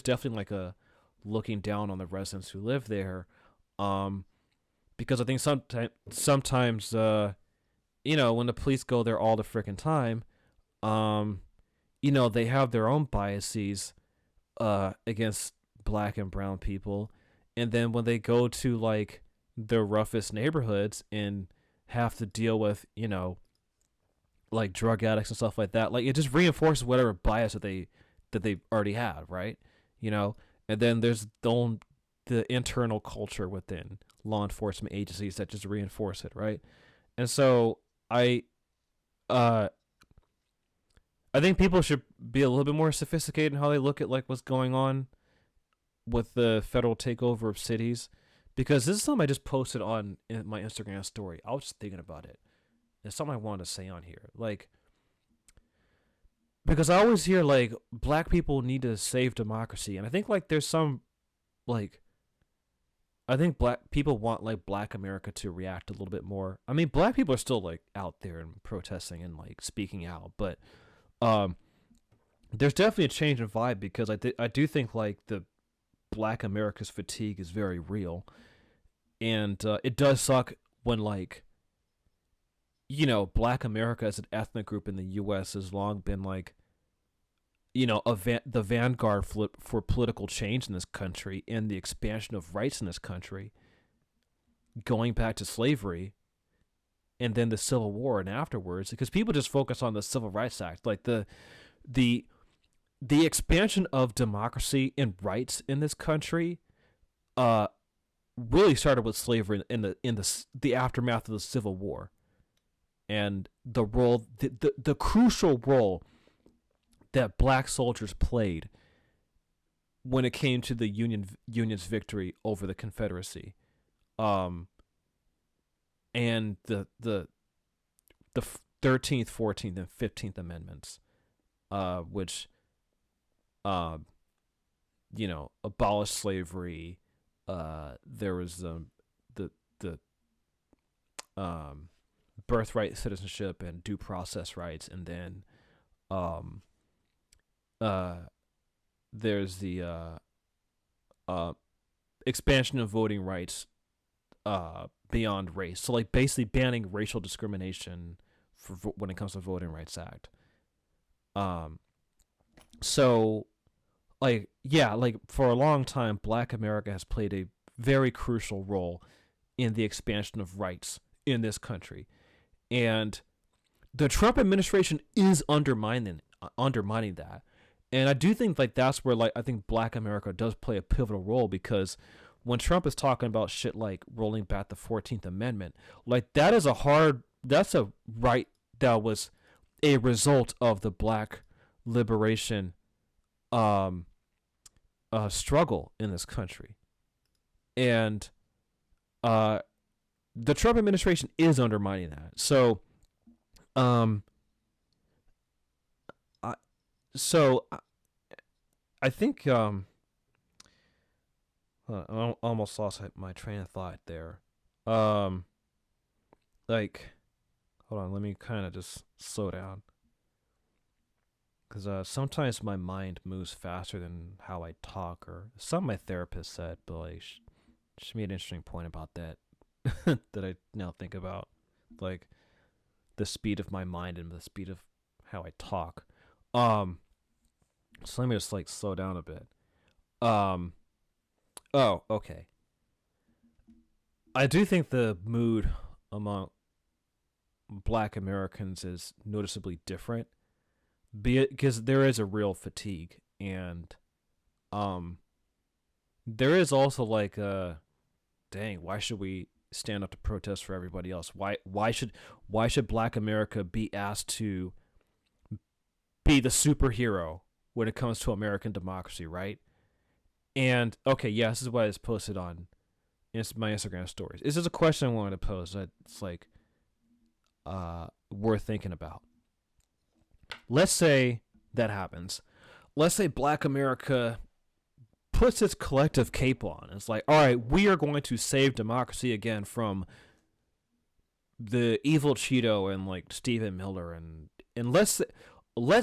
definitely like a looking down on the residents who live there, because I think sometimes when the police go there all the freaking time, they have their own biases against black and brown people, and then when they go to like the roughest neighborhoods and have to deal with like drug addicts and stuff like that, like it just reinforces whatever bias that they already have, right? And then there's the internal culture within law enforcement agencies that just reinforce it, right? And so I think people should be a little bit more sophisticated in how they look at like what's going on with the federal takeover of cities, because this is something I just posted on my Instagram story. I was just thinking about it. It's something I wanted to say on here, like, because I always hear like black people need to save democracy, and I think like there's some like, I think black people want like black America to react a little bit more. I mean, black people are still like out there and protesting and like speaking out, but there's definitely a change in vibe, because I do think like the black America's fatigue is very real, and it does suck when like black America as an ethnic group in the U.S. has long been like the vanguard for political change in this country and the expansion of rights in this country, going back to slavery and then the Civil War and afterwards, because people just focus on the Civil Rights Act, like the expansion of democracy and rights in this country really started with slavery in the aftermath of the Civil War, and the role the crucial role that black soldiers played when it came to the Union's victory over the Confederacy, and the 13th, 14th, and 15th Amendments, which abolished slavery. There was the birthright citizenship and due process rights, and then there's the expansion of voting rights beyond race. So like basically banning racial discrimination when it comes to Voting Rights Act. So like for a long time, black America has played a very crucial role in the expansion of rights in this country, and the Trump administration is undermining that. And I do think like that's where like I think black America does play a pivotal role, because when Trump is talking about shit like rolling back the 14th Amendment, like that's a right that was a result of the black liberation struggle in this country. And the Trump administration is undermining that. So I think I almost lost my train of thought there. Like, hold on, let me kind of just slow down, because sometimes my mind moves faster than how I talk, or some of my therapist said, but like she made an interesting point about that that I now think about, like the speed of my mind and the speed of how I talk. So let me just like slow down a bit. Oh, okay. I do think the mood among Black Americans is noticeably different, because there is a real fatigue, and there is also like dang, why should we stand up to protest for everybody else? Why should Black America be asked to be the superhero when it comes to American democracy, right? And okay, yeah, this is what I just posted on my Instagram stories. This is a question I wanted to pose that's like worth thinking about. Let's say that happens. Let's say Black America puts its collective cape on. It's like, all right, we are going to save democracy again from the evil Cheeto and like Stephen Miller, and let's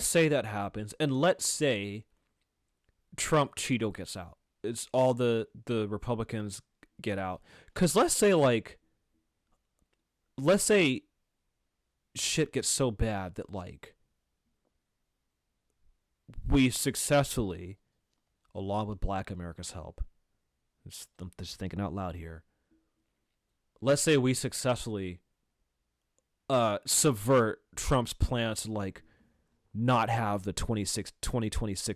say that happens, and let's say Trump Cheeto gets out. It's all the Republicans get out. Cause let's say shit gets so bad that like we successfully, along with Black America's help, I'm just thinking out loud here. Let's say we successfully subvert Trump's plans to like not have the 2026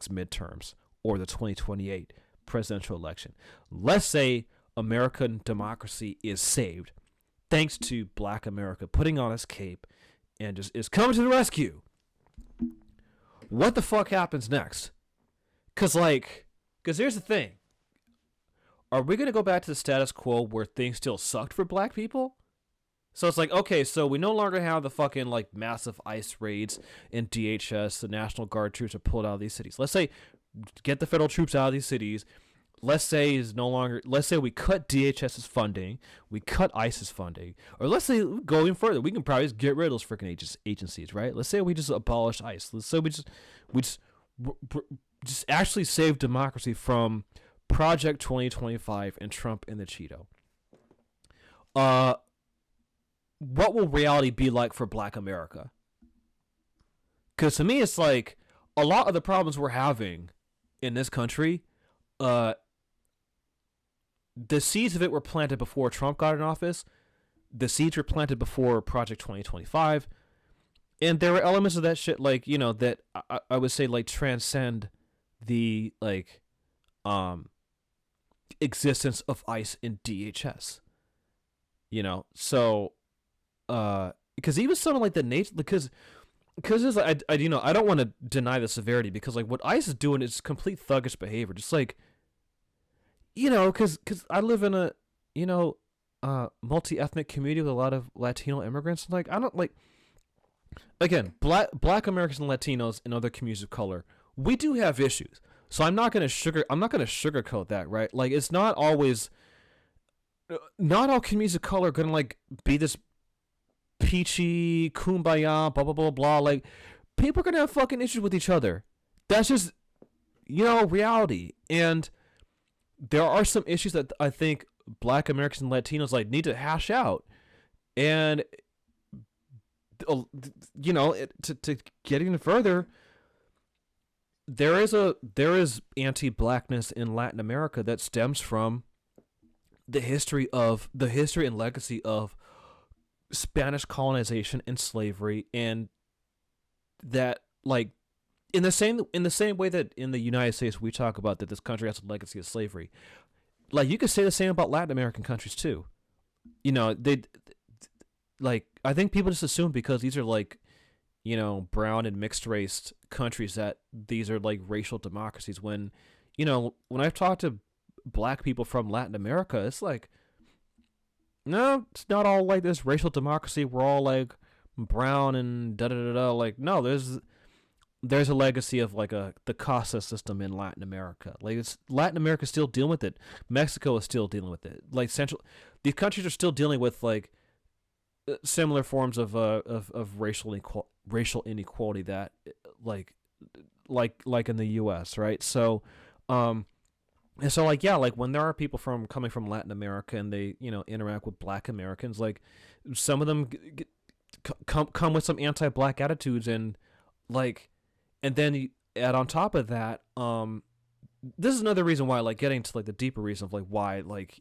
midterms or the 2028 presidential election. Let's say American democracy is saved thanks to Black America putting on its cape and just is coming to the rescue. What the fuck happens next? Cause here's the thing. Are we gonna go back to the status quo where things still sucked for Black people? So it's like, okay, so we no longer have the fucking like massive ICE raids and DHS, the National Guard troops are pulled out of these cities. Let's say get the federal troops out of these cities. Let's say we cut DHS's funding, we cut ICE's funding, or let's say going further, we can probably just get rid of those freaking agencies, right? Let's say we just abolish ICE. Let's say we just actually save democracy from Project 2025 and Trump and the Cheeto. What will reality be like for Black America? Because to me, it's like a lot of the problems we're having in this country, the seeds of it were planted before Trump got in office. The seeds were planted before Project 2025. And there were elements of that shit, like, you know, that I would say, like, transcend the, like, existence of ICE and DHS. You know, so, because even something like the nature, because it's like, I don't want to deny the severity, because, like, what ICE is doing is complete thuggish behavior. Just, like, you know, because I live in a, you know, multi-ethnic community with a lot of Latino immigrants. Like, I don't, like, again, black Americans and Latinos and other communities of color, we do have issues. So I'm not gonna sugarcoat that, right? Like, it's not always, not all communities of color are gonna like be this peachy kumbaya, blah blah blah blah. Like, people are gonna have fucking issues with each other. That's just, you know, reality. And there are some issues that I think Black Americans and Latinos like need to hash out. And you know, to get even further, there is anti-blackness in Latin America that stems from the history and legacy of Spanish colonization and slavery, and that, like, in the same way that in the United States we talk about that this country has a legacy of slavery, like, you could say the same about Latin American countries too. You know, like, I think people just assume because these are, like, you know, brown and mixed race countries that these are like racial democracies, when, you know, when I've talked to Black people from Latin America, it's like, no, it's not all like this racial democracy. We're all like brown and da da da da. Like, no, there's a legacy of like the CASA system in Latin America. Like, Latin America is still dealing with it. Mexico is still dealing with it. Like, these countries are still dealing with like similar forms of racial inequality that like in the U.S., right? So, and so, like, yeah, like, when there are people coming from Latin America and they, you know, interact with Black Americans, like, some of them come with some anti-Black attitudes, and like, and then you add on top of that, this is another reason why, like, getting to like the deeper reason of like why, like,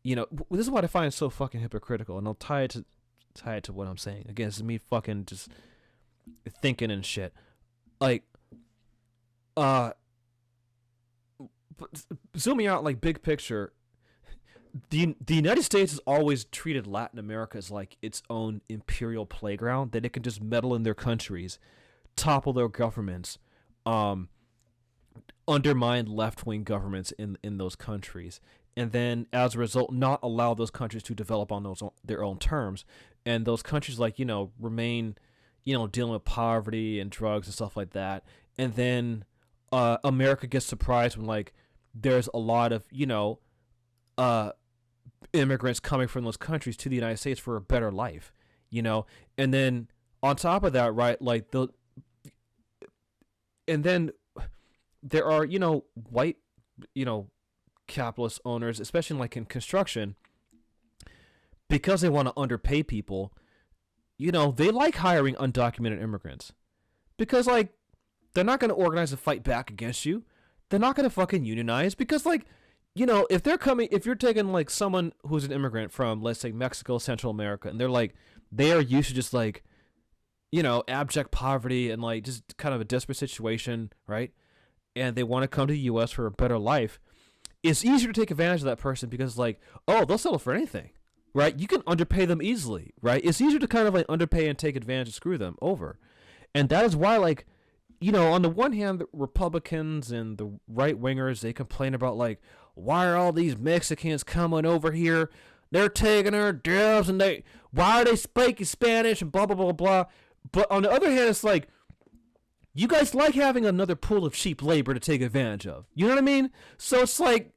you know, this is what I find so fucking hypocritical, and I'll tie it to tie it to what I'm saying. Again, it's me fucking just thinking and shit. Like, zooming out, like, big picture, the United States has always treated Latin America as like its own imperial playground that it can just meddle in their countries, topple their governments, undermine left-wing governments in those countries, and then as a result not allow those countries to develop on their own terms, and those countries, like, remain, dealing with poverty and drugs and stuff like that. And then America gets surprised when, like, there's a lot of immigrants coming from those countries to the United States for a better life, and then on top of that, right, like, and then there are, white, capitalist owners, especially like in construction, because they want to underpay people, they like hiring undocumented immigrants because, like, they're not going to organize a fight back against you. They're not going to fucking unionize because, like, if you're taking, like, someone who's an immigrant from, let's say, Mexico, Central America, and they are used to just, like, abject poverty and, like, just kind of a desperate situation, right? And they want to come to the U.S. for a better life. It's easier to take advantage of that person because, like, oh, they'll settle for anything, right? You can underpay them easily, right? It's easier to kind of, like, underpay and take advantage and screw them over. And that is why, like, on the one hand, the Republicans and the right-wingers, they complain about, like, why are all these Mexicans coming over here? They're taking our jobs, and why are they speaking Spanish and blah, blah, blah, blah. But on the other hand, it's like, you guys like having another pool of cheap labor to take advantage of. You know what I mean? So it's like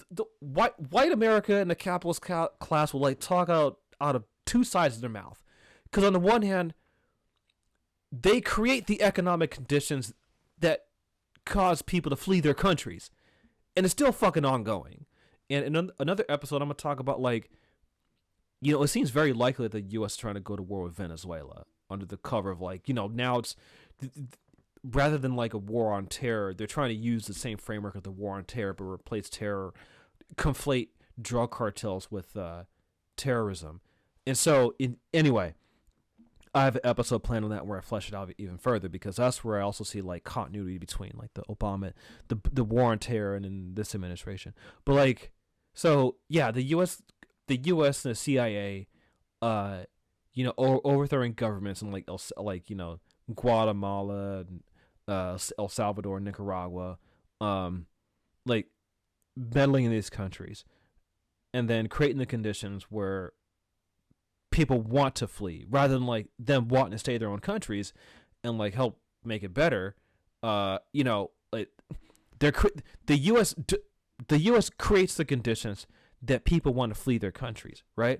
the white America and the capitalist class will, like, talk out of two sides of their mouth. Because on the one hand, they create the economic conditions that cause people to flee their countries. And it's still fucking ongoing. And in another episode, I'm going to talk about, like, it seems very likely that the U.S. is trying to go to war with Venezuela under the cover of, like, now it's, rather than, like, a war on terror, they're trying to use the same framework of the war on terror, but replace terror, conflate drug cartels with terrorism. And so, anyway, I have an episode planned on that where I flesh it out even further, because that's where I also see, like, continuity between, like, the Obama, the war on terror, and in this administration. But, like, so yeah, the U.S. and the CIA, overthrowing governments in, like, Guatemala, El Salvador, Nicaragua, like, meddling in these countries, and then creating the conditions where people want to flee rather than, like, them wanting to stay in their own countries and, like, help make it better. Like, the U.S. creates the conditions that people want to flee their countries, right?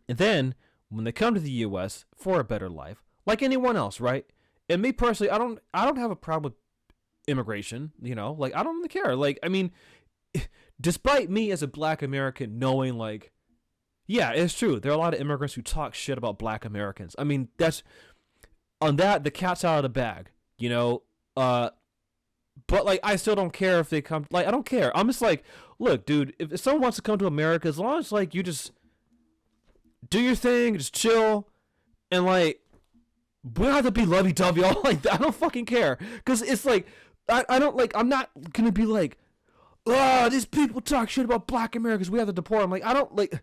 And then when they come to the U.S. for a better life, like anyone else, right? And me personally, I don't have a problem with immigration, like, I don't really care. Like, I mean, despite me as a black American knowing, like, yeah, it's true, there are a lot of immigrants who talk shit about black Americans. I mean, the cat's out of the bag, but, like, I still don't care if they come, like, I don't care. I'm just like, look, dude, if someone wants to come to America, as long as, like, you just do your thing, just chill, and, like, we don't have to be lovey-dovey all like that. I don't fucking care. Because it's like, I don't, like, I'm not going to be like, oh, these people talk shit about black Americans, we have to deport them. Like, I don't, like,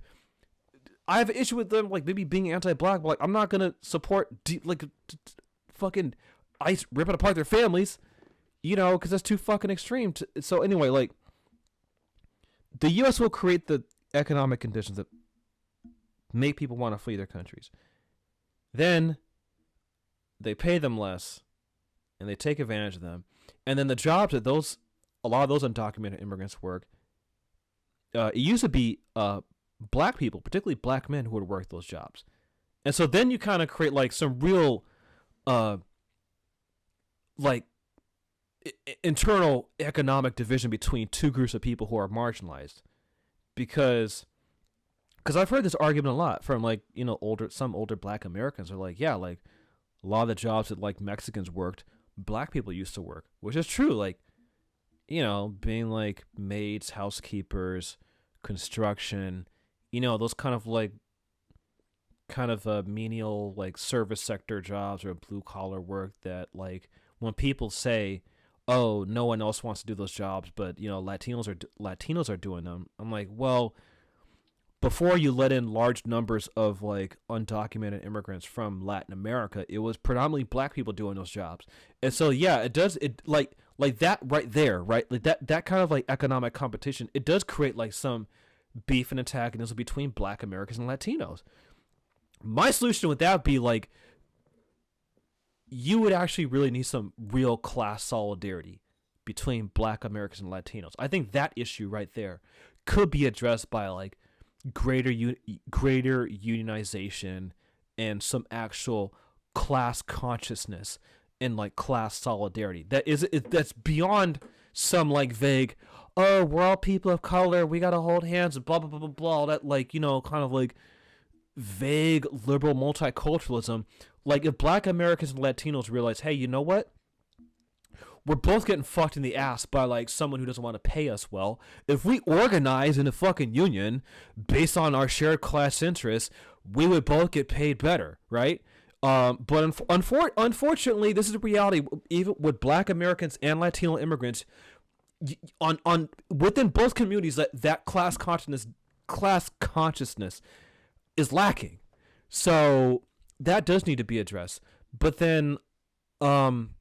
I have an issue with them, like, maybe being anti-black, but, like, I'm not going to support, fucking ICE ripping apart their families, because that's too fucking extreme. So anyway, like, the U.S. will create the economic conditions that make people want to flee their countries. Then they pay them less, and they take advantage of them. And then the jobs that a lot of those undocumented immigrants work, it used to be black people, particularly black men, who would work those jobs. And so then you kind of create, like, some real, like, internal economic division between two groups of people who are marginalized. Because I've heard this argument a lot from, like, some older black Americans are like, yeah, like, a lot of the jobs that, like, Mexicans worked, black people used to work, which is true. Like, being, like, maids, housekeepers, construction, those kind of, like, kind of menial like service sector jobs or blue collar work that like when people say, "Oh, no one else wants to do those jobs, but Latinos are doing them." I'm like, well, before you let in large numbers of like undocumented immigrants from Latin America, it was predominantly black people doing those jobs. And so yeah, it like that right there, right? Like that kind of like economic competition, it does create like some beef and antagonism between black Americans and Latinos. My solution with that would be like, you would actually really need some real class solidarity between black Americans and Latinos. I think that issue right there could be addressed by like greater unionization and some actual class consciousness and like class solidarity. That's beyond some like vague, oh, we're all people of color, we gotta hold hands and blah blah blah blah blah. That like, you know, kind of like vague liberal multiculturalism. Like if black Americans and Latinos realize, hey, you know what? We're both getting fucked in the ass by like someone who doesn't want to pay us well. If we organize in a fucking union based on our shared class interests, we would both get paid better, right? But unfortunately, this is the reality. Even with black Americans and Latino immigrants, on within both communities, that class consciousness is lacking. So that does need to be addressed. But then, on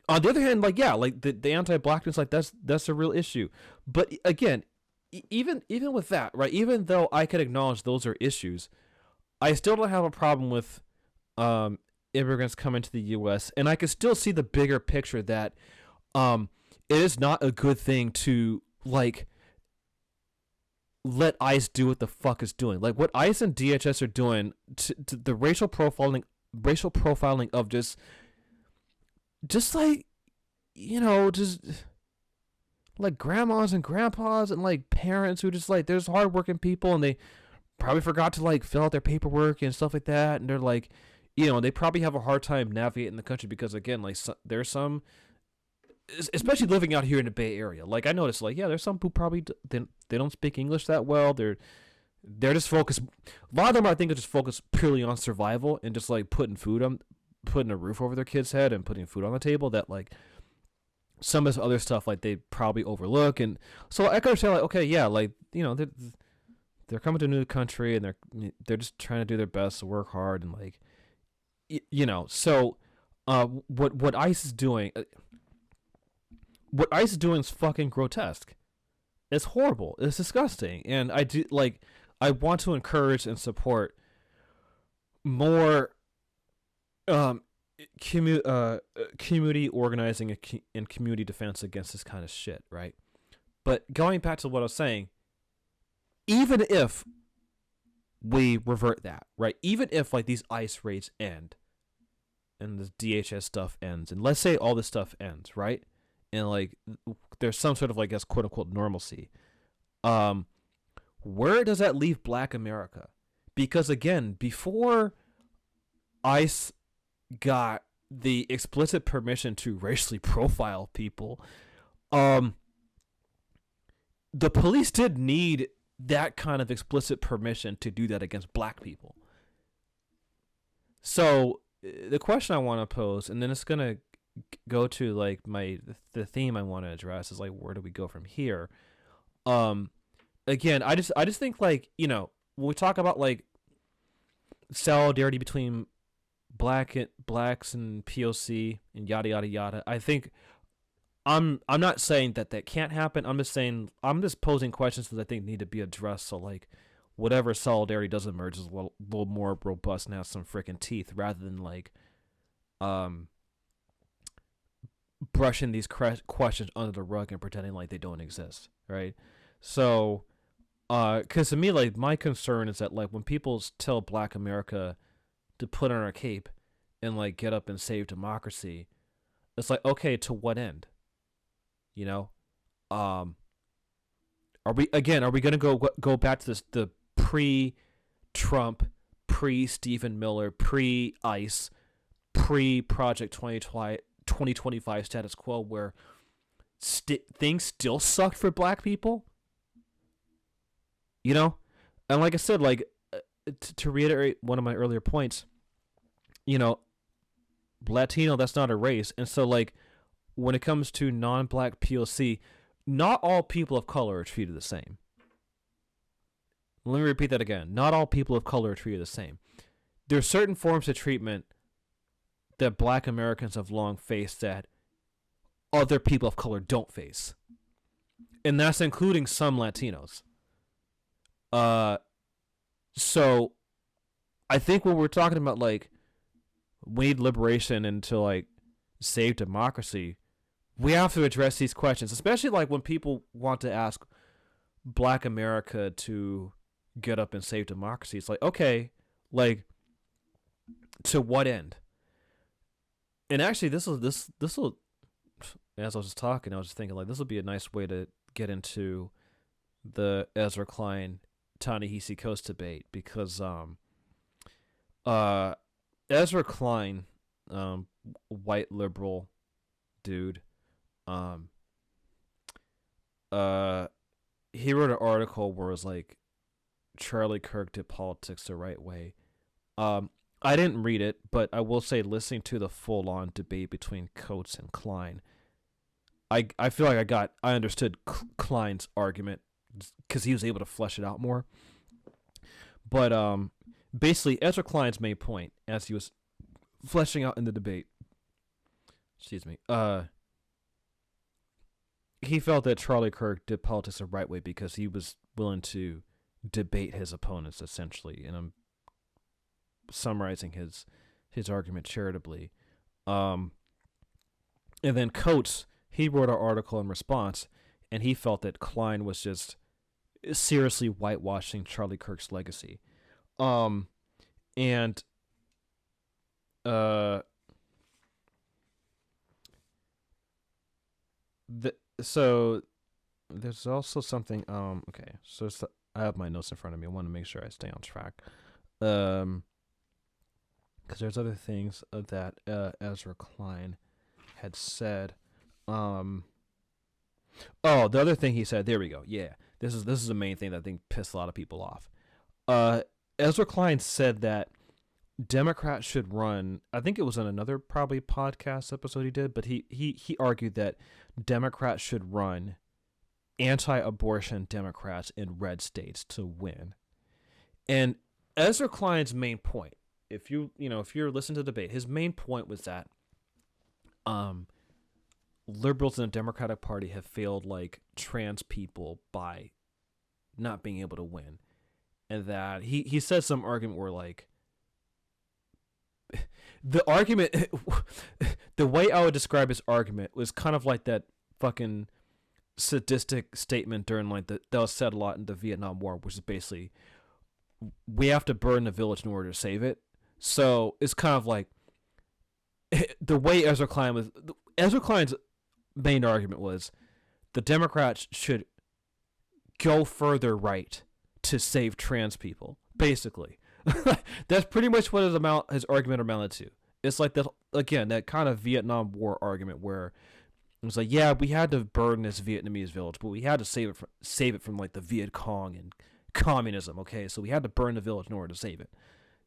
the other hand, like, yeah, like the anti-blackness, like that's a real issue. But again, even with that, right? Even though I could acknowledge those are issues, I still don't have a problem with immigrants coming to the U.S. And I can still see the bigger picture that it is not a good thing to like let ICE do what the fuck it's doing. Like what ICE and DHS are doing to the racial profiling of just like, you know, just like grandmas and grandpas and like parents who just like, there's hardworking people and they probably forgot to like fill out their paperwork and stuff like that, and they're like, you know, they probably have a hard time navigating the country because again, like there's some, especially living out here in the Bay Area, like I noticed, like, yeah, there's some who probably they don't speak English that well. They're just focused. A lot of them, I think, are just focused purely on survival and just like putting a roof over their kid's head and putting food on the table. That like some of this other stuff, like they probably overlook. And so I can understand, like, okay, yeah, like, you know, they're coming to a new country and they're just trying to do their best to work hard and like, you know. So what ICE is doing. What ICE is doing is fucking grotesque. It's horrible. It's disgusting. And I want to encourage and support more community organizing and community defense against this kind of shit, right? But going back to what I was saying, even if we revert that, right? Even if like these ICE raids end and the DHS stuff ends, and let's say all this stuff ends, right? And like there's some sort of, like, I guess, quote unquote normalcy. Where does that leave Black America? Because again, before ICE got the explicit permission to racially profile people, the police did need that kind of explicit permission to do that against Black people. So the question I want to pose, and then it's gonna go to like the theme I want to address, is like, where do we go from here? Again, I just think, like, you know, when we talk about like solidarity between blacks and POC and yada yada yada, I think I'm not saying that can't happen. I'm just posing questions that I think need to be addressed. So like, whatever solidarity does emerge is a little more robust and has some freaking teeth, rather than like brushing these questions under the rug and pretending like they don't exist, right? So, because to me, like, my concern is that, like, when people tell Black America to put on our cape and like get up and save democracy, it's like, okay, to what end? You know, are we gonna go back to this, the pre-Trump, pre-Stephen Miller, pre-ICE, pre-Project 2025 status quo, where things still sucked for Black people? You know? And like I said, like, to reiterate one of my earlier points, you know, Latino, that's not a race. And so, like, when it comes to non-black POC, not all people of color are treated the same. Let me repeat that again. Not all people of color are treated the same. There are certain forms of treatment that black Americans have long faced that other people of color don't face. And that's including some Latinos. So I think when we're talking about, like, we need liberation and to, like, save democracy, we have to address these questions, especially, like, when people want to ask black America to get up and save democracy. It's like, okay, like, to what end? And actually, this will, as I was just talking, I was just thinking, like, this will be a nice way to get into the Ezra Klein Ta-Nehisi Coast debate, because Ezra Klein, white liberal dude, he wrote an article where it was like, Charlie Kirk did politics the right way. I didn't read it, but I will say, listening to the full-on debate between Coates and Klein, I feel like I understood Klein's argument because he was able to flesh it out more. But basically, Ezra Klein's main point, as he was fleshing out in the debate, he felt that Charlie Kirk did politics the right way because he was willing to debate his opponents, essentially. And I'm summarizing his argument charitably. And then Coates, he wrote an article in response, and he felt that Klein was just seriously whitewashing Charlie Kirk's legacy. So there's also something, okay, so I have my notes in front of me. I want to make sure I stay on track. Because there's other things that Ezra Klein had said. The other thing he said, there we go. Yeah, this is the main thing that I think pissed a lot of people off. Ezra Klein said that Democrats should run, I think it was on another probably podcast episode he did, but he argued that Democrats should run anti-abortion Democrats in red states to win. And Ezra Klein's main point, if you're listening to the debate, his main point was that liberals in the Democratic Party have failed, like, trans people by not being able to win. And that he said some argument where, like, the argument, the way I would describe his argument was kind of like that fucking sadistic statement during, like, that was said a lot in the Vietnam War, which is basically, we have to burn the village in order to save it. So it's kind of like the way Ezra Klein's main argument was the Democrats should go further right to save trans people, basically. That's pretty much what his argument amounted to. It's like that, again, that kind of Vietnam War argument where it was like, yeah, we had to burn this Vietnamese village, but we had to save it from like the Viet Cong and communism. Okay, so we had to burn the village in order to save it.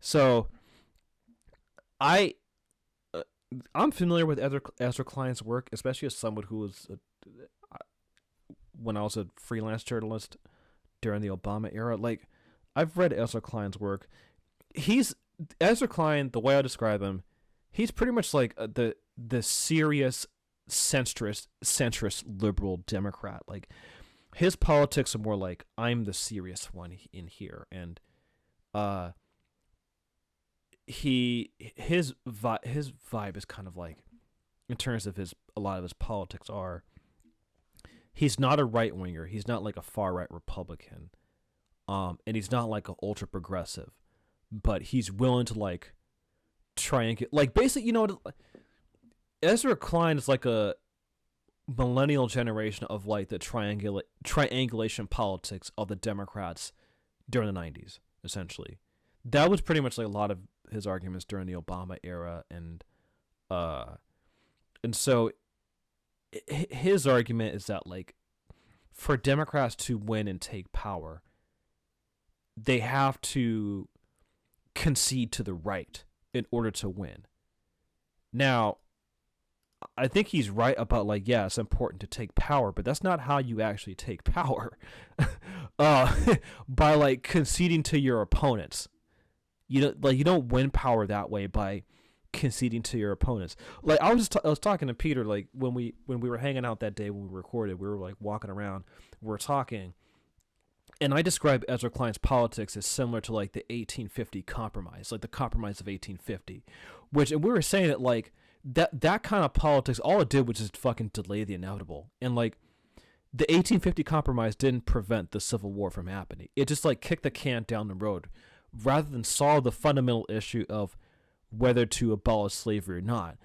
So I'm familiar with Ezra Klein's work, especially as someone who was when I was a freelance journalist during the Obama era. Like, I've read Ezra Klein's work. Ezra Klein, the way I describe him, he's pretty much like the serious centrist liberal Democrat. Like, his politics are more like, I'm the serious one in here, and his vibe is kind of like, in terms of a lot of his politics are, he's not a right winger, he's not like a far right Republican, and he's not like an ultra progressive, but he's willing to, like, like, basically, Ezra Klein is like a millennial generation of, like, the triangulation politics of the Democrats during the 90s, essentially. That was pretty much like a lot of his arguments during the Obama era, and so his argument is that, like, for Democrats to win and take power, they have to concede to the right in order to win. Now, I think he's right about like, yeah, it's important to take power, but that's not how you actually take power. By like conceding to your opponents. You don't win power that way by conceding to your opponents. Like I was talking to Peter like when we were hanging out that day when we recorded, we were like walking around, we were talking, and I described Ezra Klein's politics as similar to like the 1850 compromise, like the compromise of 1850, and we were saying that like that kind of politics, all it did was just fucking delay the inevitable. And like the 1850 compromise didn't prevent the Civil War from happening. It just like kicked the can down the road rather than solve the fundamental issue of whether to abolish slavery or not.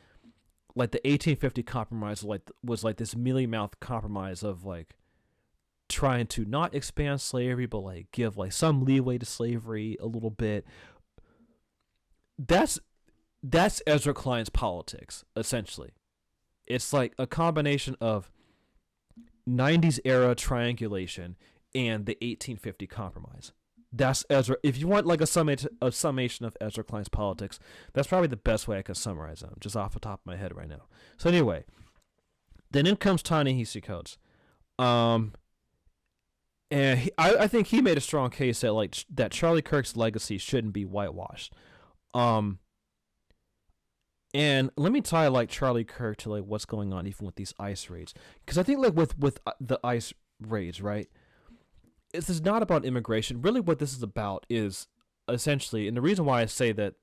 Like the 1850 compromise was like this mealy-mouthed compromise of like trying to not expand slavery but like give like some leeway to slavery a little bit. That's Ezra Klein's politics, essentially. It's like a combination of 90s era triangulation and the 1850 compromise. That's Ezra. If you want like a summation of Ezra Klein's politics, that's probably the best way I can summarize them, just off the top of my head right now. So anyway, then in comes Ta-Nehisi Coates. And I think he made a strong case that that Charlie Kirk's legacy shouldn't be whitewashed. And let me tie like Charlie Kirk to like what's going on even with these ICE raids, because I think like with the ICE raids, right? This is not about immigration. Really, what this is about is essentially, and the reason why I say that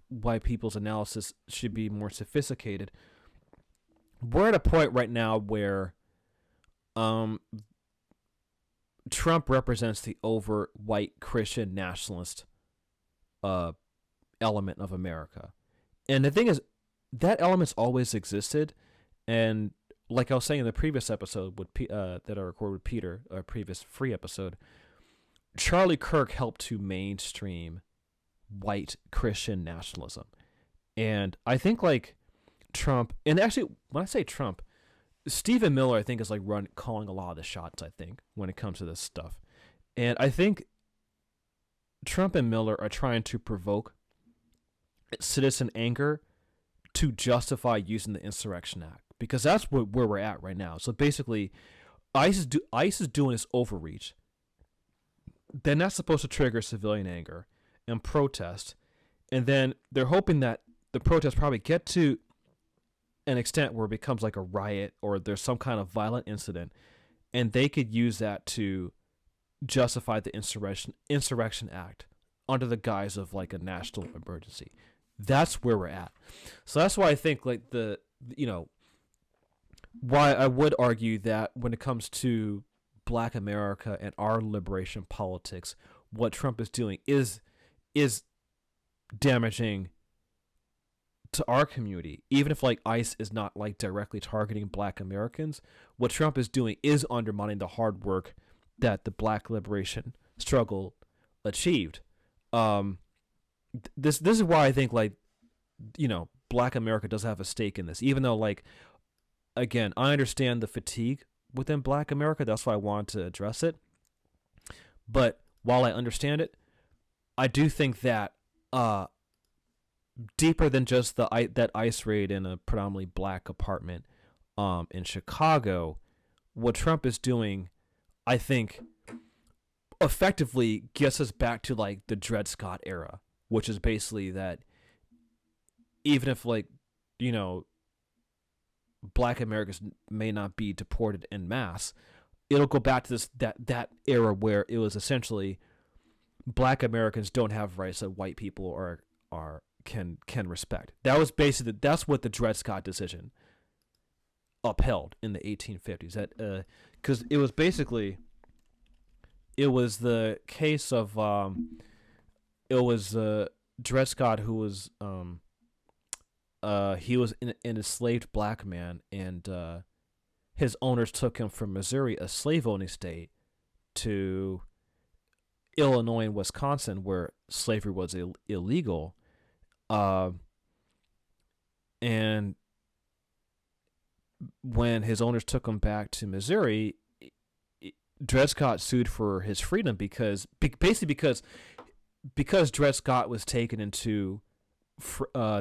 why people's analysis should be more sophisticated. We're at a point right now where, Trump represents the overt white Christian nationalist, element of America. And the thing is, that element's always existed, and like I was saying in the previous episode with that I recorded with Peter, a previous free episode, Charlie Kirk helped to mainstream white Christian nationalism. And I think like Trump, and actually when I say Trump, Stephen Miller I think is like calling a lot of the shots, I think, when it comes to this stuff. And I think Trump and Miller are trying to provoke citizen anger to justify using the Insurrection Act, because that's where we're at right now. So basically, ICE is doing this overreach. Then that's supposed to trigger civilian anger and protest, and then they're hoping that the protests probably get to an extent where it becomes like a riot or there's some kind of violent incident, and they could use that to justify the Insurrection Act under the guise of like a national emergency. That's where we're at. So that's why I think like why I would argue that when it comes to Black America and our liberation politics, what Trump is doing is damaging to our community. Even if like ICE is not like directly targeting Black Americans, what Trump is doing is undermining the hard work that the Black liberation struggle achieved. This is why I think like, Black America does have a stake in this, even though like, again, I understand the fatigue within Black America. That's why I wanted to address it. But while I understand it, I do think that deeper than just that ICE raid in a predominantly Black apartment in Chicago, what Trump is doing, I think, effectively gets us back to like the Dred Scott era, which is basically that even if like, Black Americans may not be deported en masse, it'll go back to that era where it was essentially Black Americans don't have rights that white people can respect. That's what the Dred Scott decision upheld in the 1850s. That because it was the case of Dred Scott, who was he was an enslaved Black man, and his owners took him from Missouri, a slave-owning state, to Illinois and Wisconsin, where slavery was illegal. And when his owners took him back to Missouri, Dred Scott sued for his freedom because because Dred Scott was taken into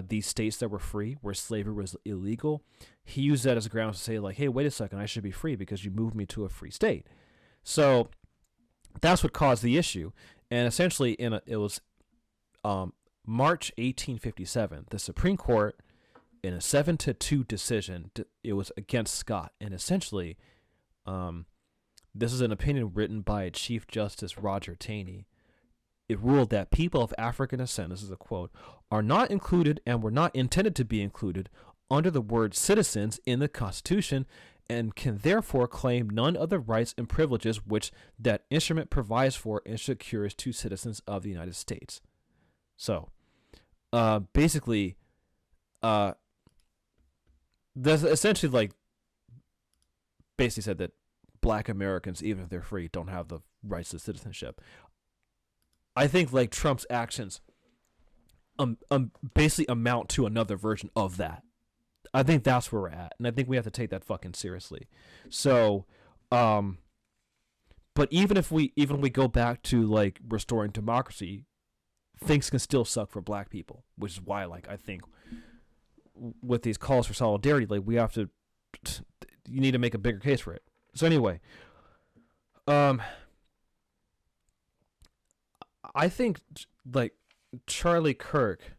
these states that were free, where slavery was illegal, he used that as a ground to say, like, hey, wait a second, I should be free because you moved me to a free state. So that's what caused the issue. And essentially, it was March 1857, the Supreme Court, in a 7-2 decision, it was against Scott. And essentially, this is an opinion written by Chief Justice Roger Taney. It ruled that people of African descent, this is a quote, are not included and were not intended to be included under the word citizens in the Constitution, and can therefore claim none of the rights and privileges which that instrument provides for and secures to citizens of the United States. So, basically, that's essentially like basically said that Black Americans, even if they're free, don't have the rights to citizenship. I think like Trump's actions basically amount to another version of that. I think that's where we're at, and I think we have to take that fucking seriously. So, but even if we go back to like restoring democracy, things can still suck for Black people, which is why, like, I think with these calls for solidarity, like, we have to, you need to make a bigger case for it. So anyway, I think like Charlie Kirk,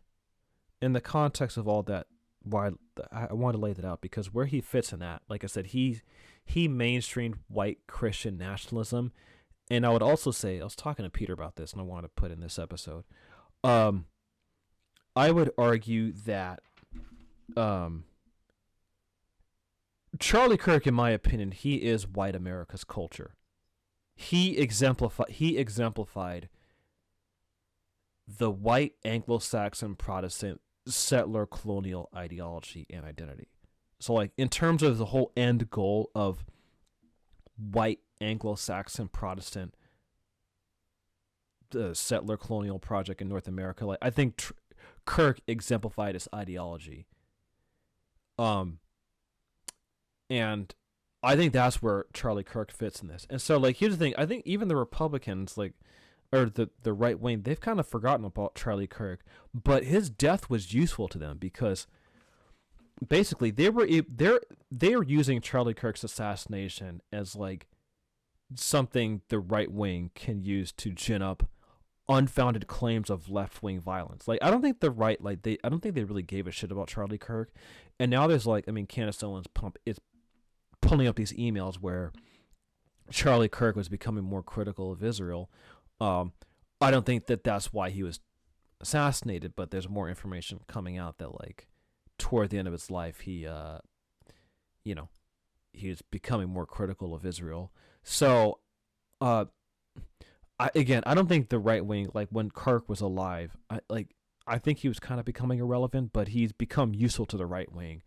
in the context of all that, why I want to lay that out, because where he fits in that, like I said, he mainstreamed white Christian nationalism. And I would also say, I was talking to Peter about this, and I want to put in this episode. I would argue that Charlie Kirk, in my opinion, he is white America's culture. He exemplified the white Anglo-Saxon Protestant settler colonial ideology and identity. So, like, in terms of the whole end goal of white Anglo-Saxon Protestant, the settler colonial project in North America, like, I think Kirk exemplified his ideology. And I think that's where Charlie Kirk fits in this. And so, like, here's the thing. I think even the Republicans, like, or the right wing, they've kind of forgotten about Charlie Kirk, but his death was useful to them because basically they're using Charlie Kirk's assassination as like something the right wing can use to gin up unfounded claims of left wing violence. Like, I don't think the right, like, I don't think they really gave a shit about Charlie Kirk. And now there's like, I mean, Candace Owens is pulling up these emails where Charlie Kirk was becoming more critical of Israel. I don't think that that's why he was assassinated, but there's more information coming out that, like, toward the end of his life, he was becoming more critical of Israel. So, I don't think the right wing, like, when Kirk was alive, I think he was kind of becoming irrelevant, but he's become useful to the right wing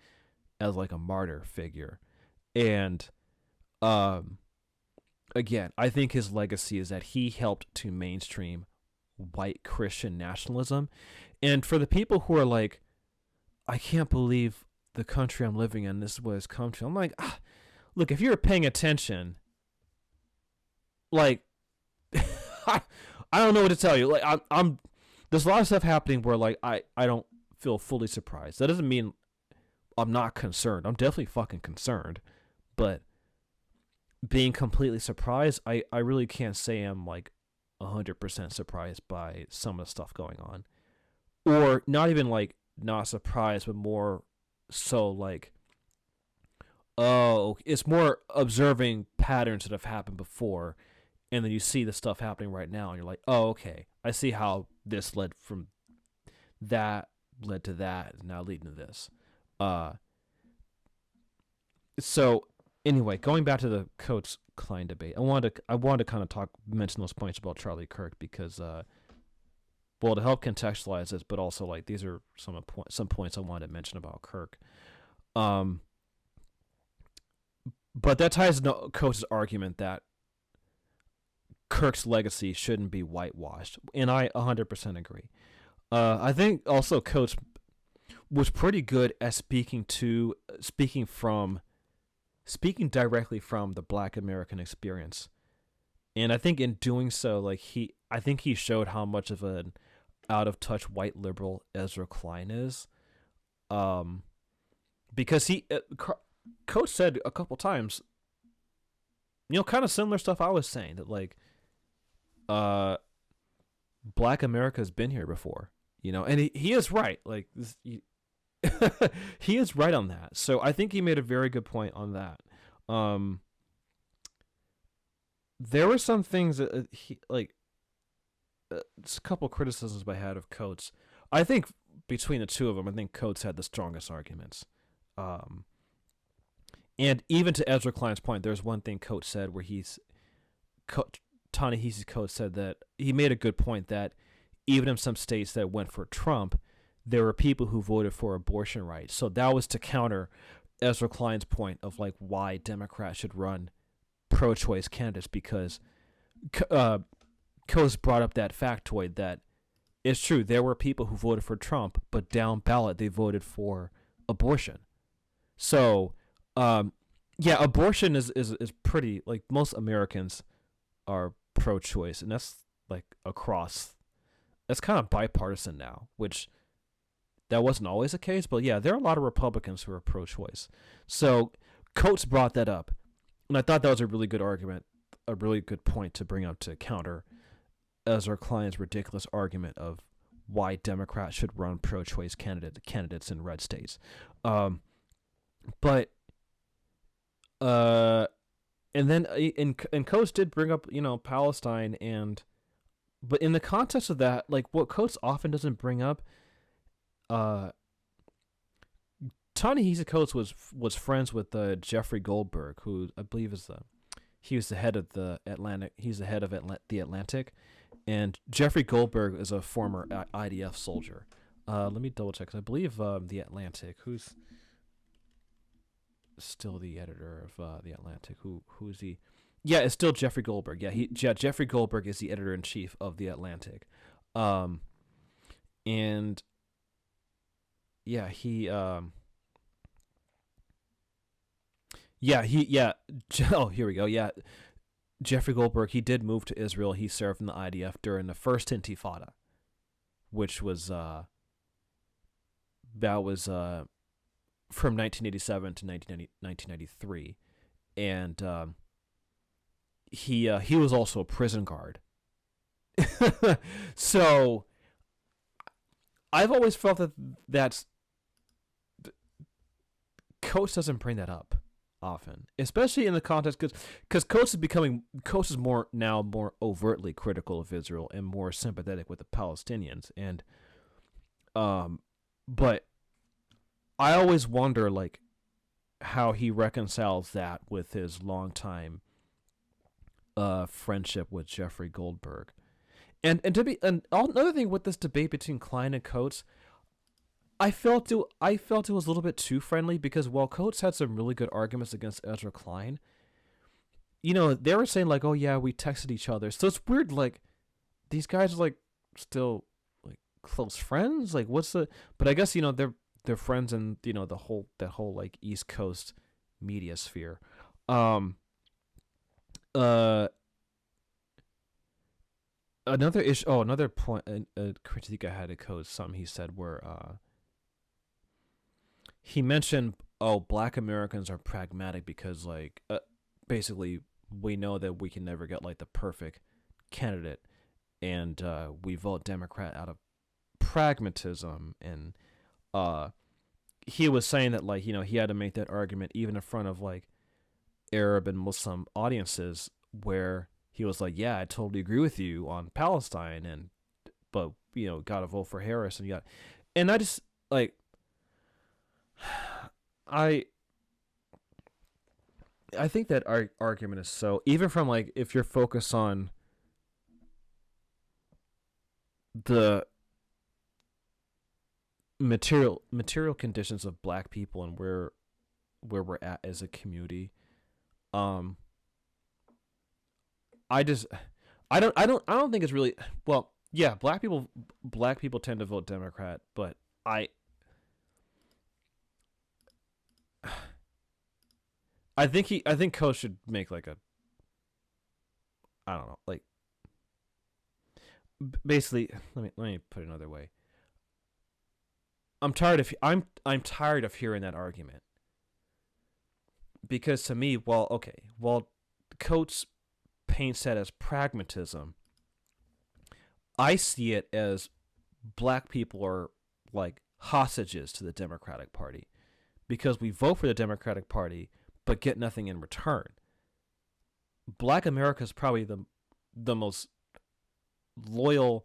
as like a martyr figure. And, again, I think his legacy is that he helped to mainstream white Christian nationalism. And for the people who are like, I can't believe the country I'm living in, this is what it's come to. I'm like, look, if you're paying attention, like, I don't know what to tell you. Like, there's a lot of stuff happening where, like, I don't feel fully surprised. That doesn't mean I'm not concerned. I'm definitely fucking concerned. But being completely surprised, I really can't say I'm like 100% surprised by some of the stuff going on. Or not even like not surprised, but more so like, oh, it's more observing patterns that have happened before. And then you see the stuff happening right now, and you're like, oh, okay, I see how this led from that, led to that, and now leading to this. So anyway, going back to the Coates Klein debate, I wanted to kind of mention those points about Charlie Kirk because, well, to help contextualize this, but also like these are some points I wanted to mention about Kirk. But that ties into Coates' argument that Kirk's legacy shouldn't be whitewashed, and I 100% agree. I think also Coates was pretty good at speaking directly from the Black American experience, and I think in doing so, like I think he showed how much of an out of touch white liberal Ezra Klein is. Because Coach said a couple times, kind of similar stuff I was saying, that like Black America has been here before, and he is right. Like this, he is right on that. So I think he made a very good point on that. There were some things that just a couple criticisms I had of Coates. I think between the two of them, I think Coates had the strongest arguments. And even to Ezra Klein's point, there's one thing Coates said where Ta-Nehisi Coates said that he made a good point that even in some states that went for Trump, there were people who voted for abortion rights. So that was to counter Ezra Klein's point of like why Democrats should run pro-choice candidates, because Coates brought up that factoid that it's true, there were people who voted for Trump, but down ballot they voted for abortion. So, abortion is pretty, like, most Americans are pro-choice, and that's like across, that's kind of bipartisan now, which that wasn't always the case, but yeah, there are a lot of Republicans who are pro-choice. So Coates brought that up, and I thought that was a really good argument, a really good point to bring up to counter Ezra Klein's ridiculous argument of why Democrats should run pro-choice candidates in red states. And then Coates did bring up, Palestine, but in the context of that, like what Coates often doesn't bring up, Ta-Nehisi Coates was friends with Jeffrey Goldberg, who I believe he was the head of the Atlantic. He's the head of the Atlantic, and Jeffrey Goldberg is a former IDF soldier. Let me double check, because I believe the Atlantic, who's still the editor of the Atlantic, who's he? Yeah, it's still Jeffrey Goldberg. Yeah, Jeffrey Goldberg is the editor in chief of the Atlantic, and yeah, oh, here we go. Yeah, Jeffrey Goldberg, he did move to Israel. He served in the IDF during the first Intifada, which was from 1987 to 1993, and he was also a prison guard. So I've always felt that Coates doesn't bring that up often, especially in the context, because Coates is more overtly critical of Israel and more sympathetic with the Palestinians, and but I always wonder like how he reconciles that with his longtime friendship with Jeffrey Goldberg, and another thing with this debate between Klein and Coates, I felt it was a little bit too friendly, because while Coates had some really good arguments against Ezra Klein, they were saying like, oh yeah, we texted each other. So it's weird, like these guys are like still like close friends. Like but I guess they're friends in that whole like East Coast media sphere. Another issue. Oh, another point. A critique I had of Coates. Something he said where he mentioned, Black Americans are pragmatic because like basically we know that we can never get like the perfect candidate, and we vote Democrat out of pragmatism. And he was saying that like he had to make that argument even in front of like Arab and Muslim audiences, where he was like, yeah, I totally agree with you on Palestine, but gotta vote for Harris, and I just like I think that argument is so, even from like if you're focused on the material conditions of Black people and where we're at as a community, I don't think it's really, well, yeah, Black people tend to vote Democrat, but I think Coach should make like I don't know, like basically, let me put it another way. I'm tired of hearing that argument, because to me, Coates paints that as pragmatism. I see it as black people are like hostages to the Democratic Party because we vote for the Democratic Party but get nothing in return. Black America is probably the most loyal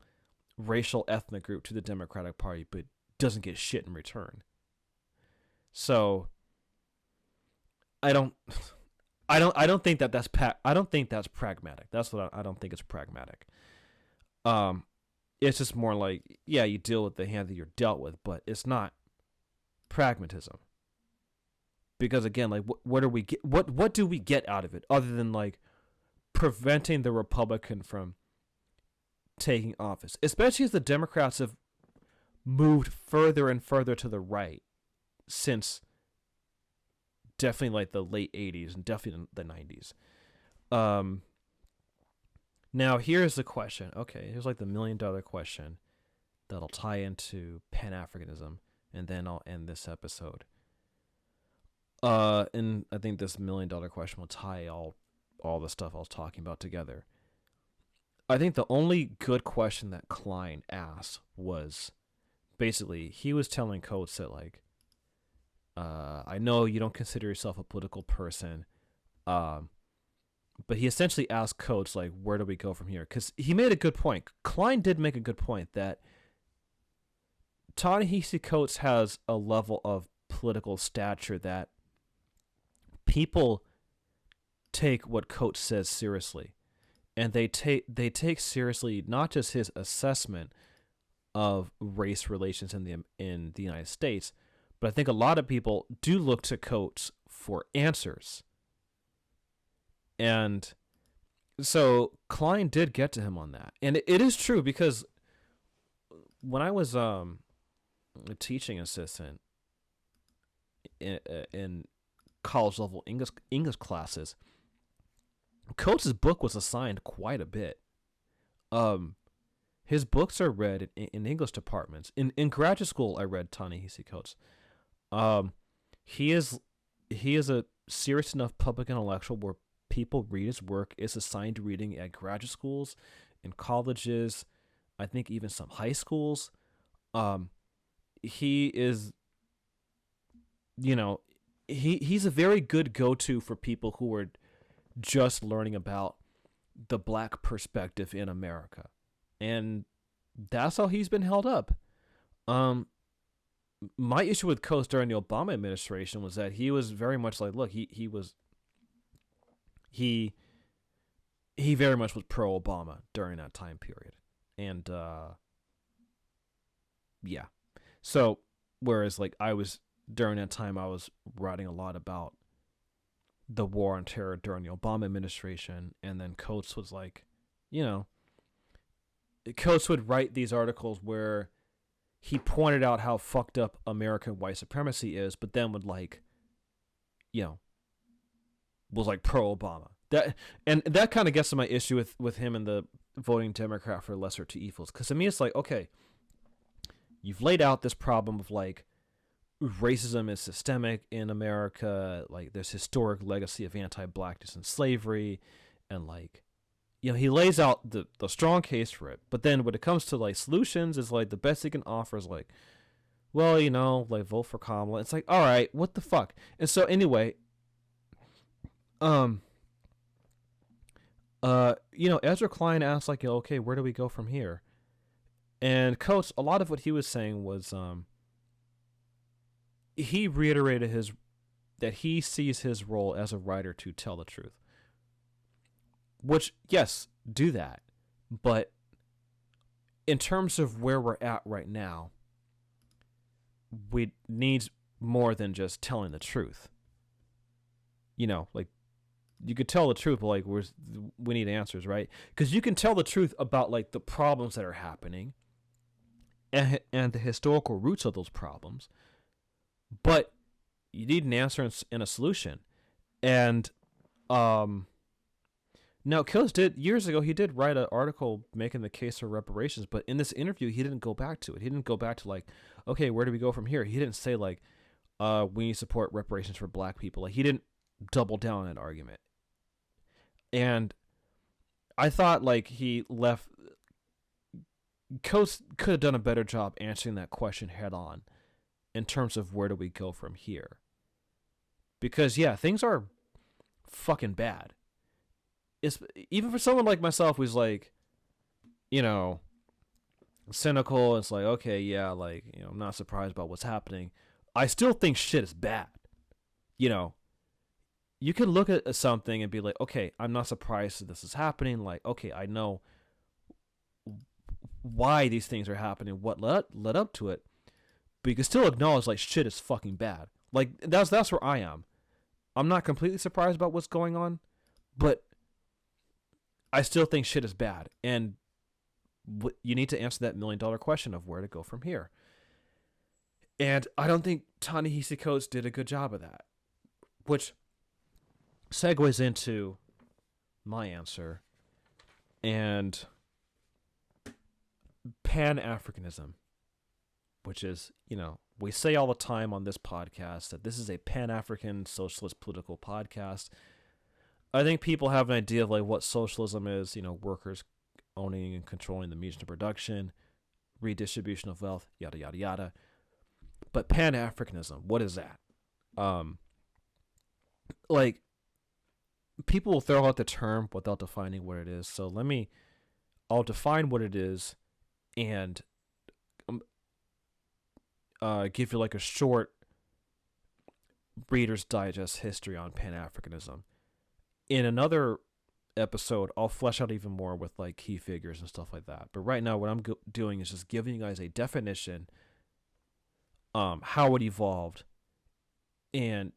racial ethnic group to the Democratic Party, but doesn't get shit in return. So I don't think that's pragmatic. That's what I don't think it's pragmatic. It's just more like, yeah, you deal with the hand that you're dealt with, but it's not pragmatism. Because again, like, what do we get out of it other than like preventing the Republican from taking office, especially as the Democrats have moved further and further to the right since definitely like the late 80s and definitely the 90s. Now here's the question. Okay, here's like the $1 million question that'll tie into Pan-Africanism, and then I'll end this episode. And I think this $1 million question will tie all the stuff I was talking about together. I think the only good question that Klein asked was basically, he was telling Coates that like, I know you don't consider yourself a political person, but he essentially asked Coates like, where do we go from here? Because he made a good point. Klein did make a good point that Ta-Nehisi Coates has a level of political stature that people take what Coates says seriously, and they take seriously not just his assessment of race relations in the United States, but I think a lot of people do look to Coates for answers. And so Klein did get to him on that, and it is true, because when I was a teaching assistant in college level English classes, Coates' book was assigned quite a bit. His books are read in English departments. In graduate school, I read Ta-Nehisi Coates. He is a serious enough public intellectual where people read his work. It's assigned reading at graduate schools, in colleges, I think even some high schools. He is, he's a very good go-to for people who are just learning about the black perspective in America. And that's how he's been held up. My issue with Coates during the Obama administration was that he was very much like, look, he very much was pro-Obama during that time period. And yeah. So whereas like during that time I was writing a lot about the war on terror during the Obama administration, and then Coates was like, Coates would write these articles where he pointed out how fucked up American white supremacy is, but then would like, was like pro-Obama. That kind of gets to my issue with him and the voting Democrat for lesser two evils. Because to me, it's like, okay, you've laid out this problem of like racism is systemic in America, like there's historic legacy of anti-blackness and slavery, and like, he lays out the strong case for it. But then when it comes to like solutions, is like the best he can offer is like, well, like vote for Kamala. It's like, all right, what the fuck? And so anyway, Ezra Klein asked like, okay, where do we go from here? And Coates, a lot of what he was saying was, he reiterated that he sees his role as a writer to tell the truth. Which, yes, do that. But in terms of where we're at right now, we need more than just telling the truth. Like, you could tell the truth, but like we need answers, right? Because you can tell the truth about like the problems that are happening and the historical roots of those problems, but you need an answer and a solution. And Now, Coates did years ago. He did write an article making the case for reparations, but in this interview, he didn't go back to it. He didn't go back to like, okay, where do we go from here? He didn't say like, we need to support reparations for black people. Like he didn't double down on that argument. And I thought like he left. Coates could have done a better job answering that question head on, in terms of where do we go from here. Because yeah, things are fucking bad. It's, even for someone like myself who's like, you know, cynical, it's like, okay, yeah, like, you know, I'm not surprised about what's happening. I still think shit is bad. You know, you can look at something and be like, okay, I'm not surprised that this is happening. Like, okay, I know why these things are happening, what led up to it. But you can still acknowledge, like, shit is fucking bad. Like, that's where I am. I'm not completely surprised about what's going on, but I still think shit is bad. And you need to answer that $1 million question of where to go from here. And I don't think Ta-Nehisi Coates did a good job of that. Which segues into my answer. And Pan-Africanism. Which is, you know, we say all the time on this podcast that this is a Pan-African socialist political podcast. I think people have an idea of like what socialism is, you know, workers owning and controlling the means of production, redistribution of wealth, yada, yada, yada. But Pan-Africanism, what is that? Like, people will throw out the term without defining what it is. So I'll define what it is and give you like a short Reader's Digest history on Pan-Africanism. In another episode, I'll flesh out even more with like key figures and stuff like that. But right now, what I'm doing is just giving you guys a definition, how it evolved, and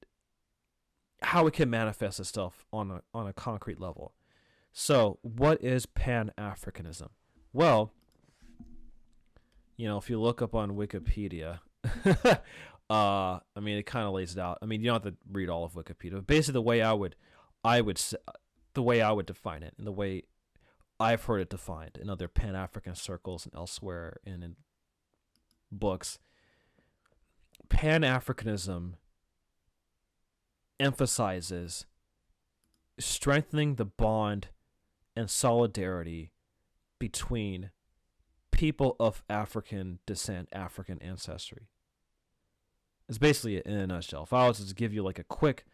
how it can manifest itself on a concrete level. So, what is Pan-Africanism? Well, you know, if you look up on Wikipedia, I mean, it kind of lays it out. I mean, you don't have to read all of Wikipedia. But basically, the way the way I would define it, and the way I've heard it defined in other Pan-African circles and elsewhere, and in books, Pan-Africanism emphasizes strengthening the bond and solidarity between people of African descent, African ancestry. It's basically it in a nutshell. If I was to give you like a quick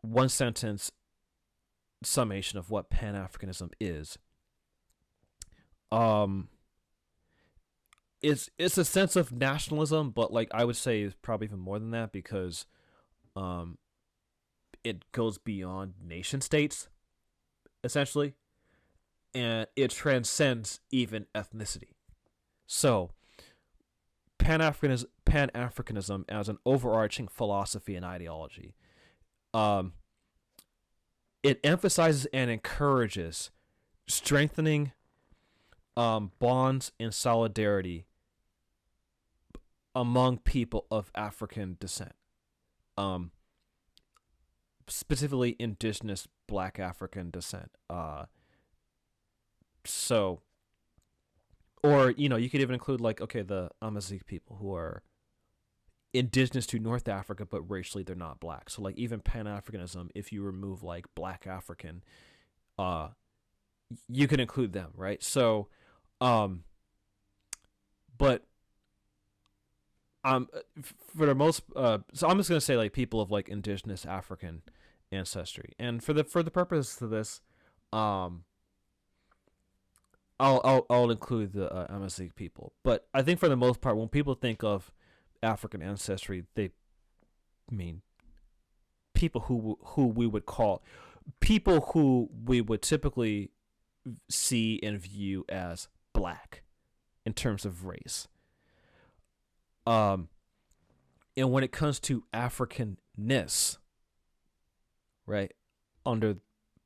one sentence summation of what Pan-Africanism is, it's a sense of nationalism, but like I would say it's probably even more than that, because it goes beyond nation states, essentially, and it transcends even ethnicity. So Pan-Africanism as an overarching philosophy and ideology, it emphasizes and encourages strengthening bonds and solidarity among people of African descent, specifically indigenous Black African descent. So, or, you know, you could even include like, okay, the Amazigh people who are indigenous to North Africa, but racially they're not Black. So like even Pan-Africanism, if you remove like Black African, you can include them, right? So, but for the most, so I'm just gonna say like people of like indigenous African ancestry, and for the purpose of this, I'll include the Amazigh people. But I think for the most part, when people think of African ancestry, they mean people who we would call people who we would typically see and view as Black in terms of race. And when it comes to Africanness, right, under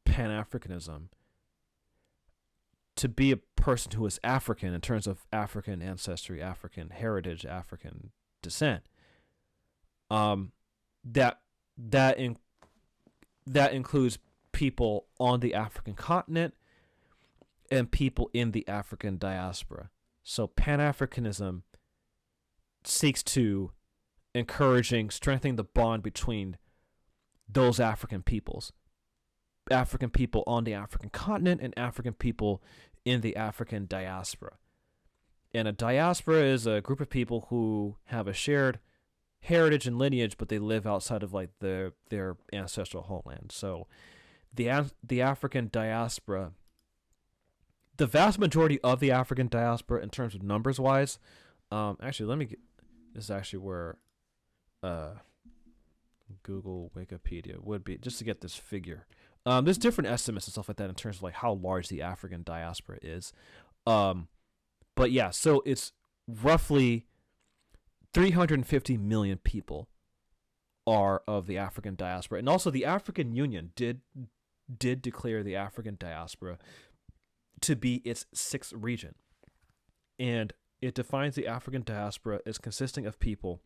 Pan-Africanism, to be a person who is African in terms of African ancestry, African heritage, African descent, that includes people on the African continent and people in the African diaspora. So Pan-Africanism seeks to strengthening the bond between those African peoples on the African continent and African people in the African diaspora. And a diaspora is a group of people who have a shared heritage and lineage, but they live outside of like their ancestral homeland. So the African diaspora, the vast majority of the African diaspora in terms of numbers wise, actually let me get this is actually where Google Wikipedia would be, just to get this figure. There's different estimates and stuff like that in terms of like how large the African diaspora is. But yeah, so it's roughly 350 million people are of the African diaspora. And also the African Union did declare the African diaspora to be its sixth region. And it defines the African diaspora as consisting of people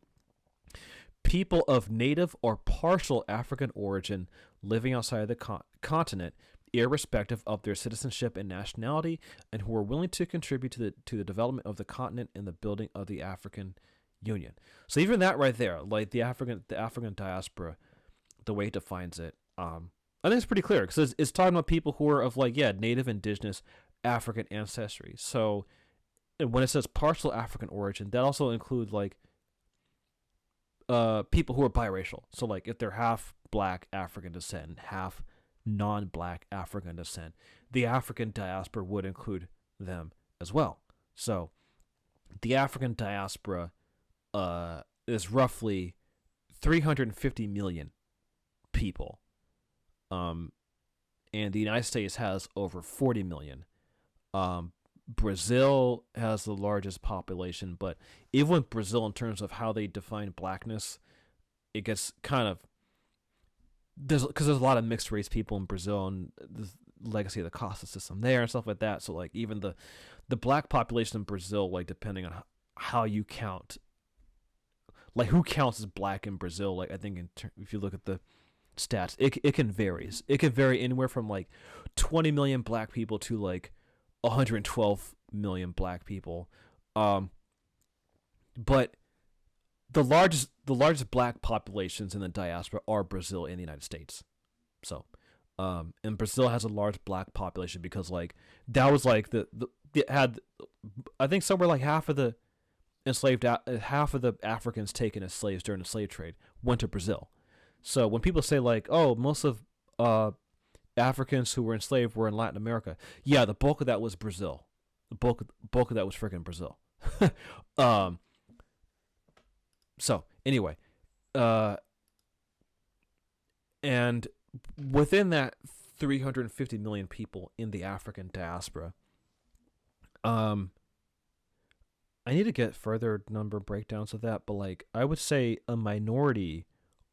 of native or partial African origin living outside the continent, irrespective of their citizenship and nationality, and who are willing to contribute to the development of the continent and the building of the African Union. So even that right there, like the African diaspora, the way it defines it, I think it's pretty clear because it's talking about people who are of native, indigenous, African ancestry. So when it says partial African origin, that also includes people who are biracial. So like if they're half black African descent, half non-black African descent, the African diaspora would include them as well. So the African diaspora is roughly 350 million people. And the United States has over 40 million. Brazil has the largest population, but even with Brazil, in terms of how they define blackness, it gets kind of because there's a lot of mixed race people in Brazil and the legacy of the caste system there and stuff like that. So like even the black population in Brazil, like depending on how you count, like who counts as black in Brazil, like I think if you look at the stats, it can vary. It can vary anywhere from like 20 million black people to like 112 million black people. But the largest black populations in the diaspora are Brazil and the United States. So, and Brazil has a large black population because like that was like it had, I think somewhere like half of the Africans taken as slaves during the slave trade went to Brazil. So when people say like, oh, most of Africans who were enslaved were in Latin America, yeah, the bulk of that was Brazil. The bulk of that was freaking Brazil. So anyway, and within that 350 million people in the African diaspora, I need to get further number breakdowns of that, but like I would say a minority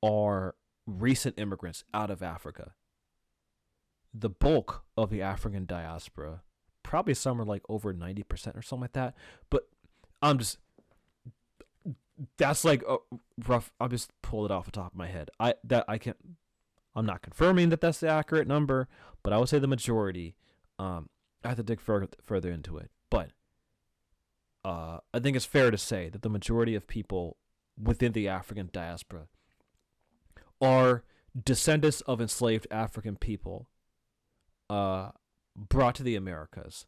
are recent immigrants out of Africa. The bulk of the African diaspora, probably somewhere like over 90% or something like that. But that's like a rough. I'll just pull it off the top of my head. I'm not confirming that that's the accurate number, but I would say the majority. I have to dig further into it, but I think it's fair to say that the majority of people within the African diaspora are descendants of enslaved African people brought to the Americas.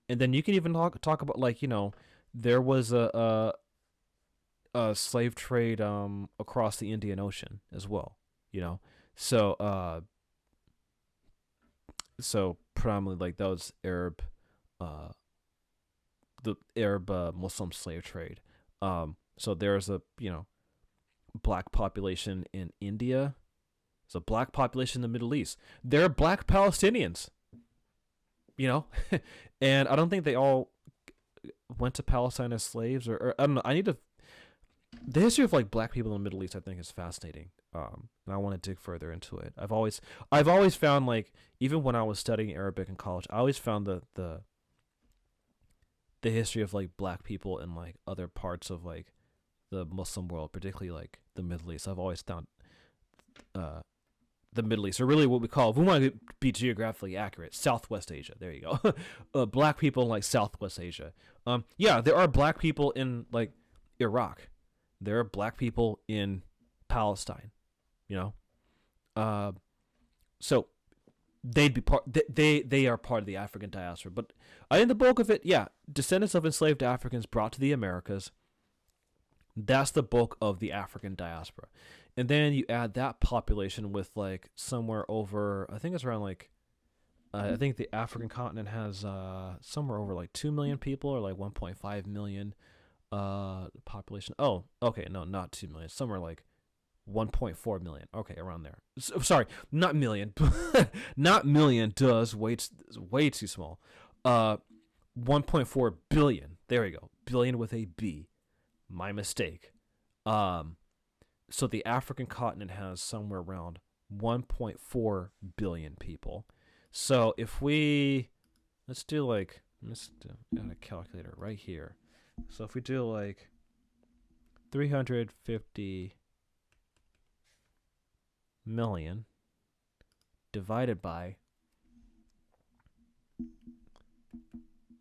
And then you can even talk about like, there was a slave trade across the Indian Ocean as well, so predominantly like those Arab Muslim slave trade. So there's a black population in India. There's a black population in the Middle East. There are black Palestinians, and I don't think they all went to Palestine as slaves, or I don't know. The history of like black people in the Middle East, I think, is fascinating. And I want to dig further into it. I've always found, like, even when I was studying Arabic in college, I always found the history of like black people in like other parts of like the Muslim world, particularly like the Middle East. I've always found the Middle East, or really what we call, if we want to be geographically accurate, Southwest Asia. There you go. Black people in like Southwest Asia. Yeah, there are black people in like Iraq. There are black people in Palestine. You know, so they'd be part. They are part of the African diaspora. But I think the bulk of it, yeah, descendants of enslaved Africans brought to the Americas. That's the bulk of the African diaspora. And then you add that population with like somewhere over, I think it's around like, I think the African continent has somewhere over like 2 million people, or like 1.5 million population. Oh, okay, no, not 2 million. Somewhere like 1.4 million. Okay, around there. Sorry, not million. Not million. Does way too small. 1.4 billion. There we go. Billion with a B. My mistake. So the African continent has somewhere around 1.4 billion people. So if let's got a calculator right here. So if we do like 350 million divided by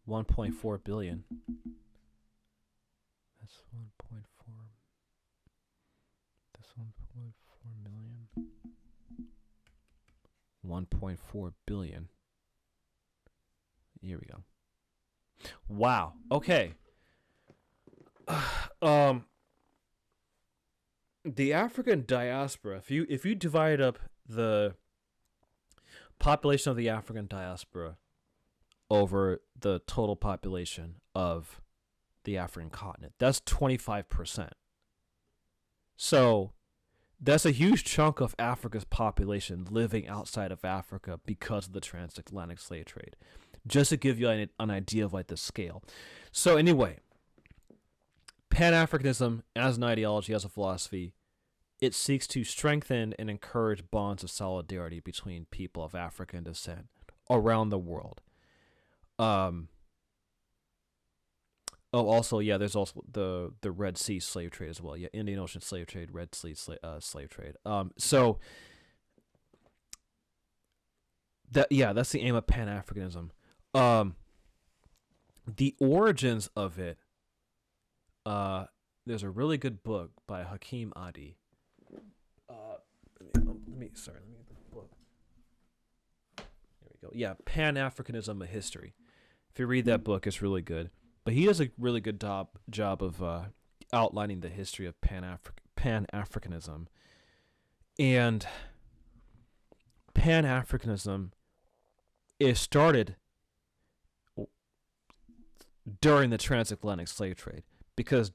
1.4 billion, that's 1.4. That's 1.4 million. 1.4 billion. Here we go. Wow. Okay. The African diaspora, if you divide up the population of the African diaspora over the total population of the African continent, that's 25%. So that's a huge chunk of Africa's population living outside of Africa because of the transatlantic slave trade. Just to give you an idea of like the scale. So anyway, Pan-Africanism as an ideology, as a philosophy, it seeks to strengthen and encourage bonds of solidarity between people of African descent around the world. Also, yeah, there's also the Red Sea slave trade as well. Yeah, Indian Ocean slave trade, Red Sea slave trade. So that's the aim of Pan-Africanism. The origins of it. There's a really good book by Hakim Adi. Let me get the book. There we go. Yeah, Pan-Africanism: A History. If you read that book, it's really good. But he does a really good job of outlining the history of Pan-Africanism. And Pan-Africanism is started during the transatlantic slave trade, because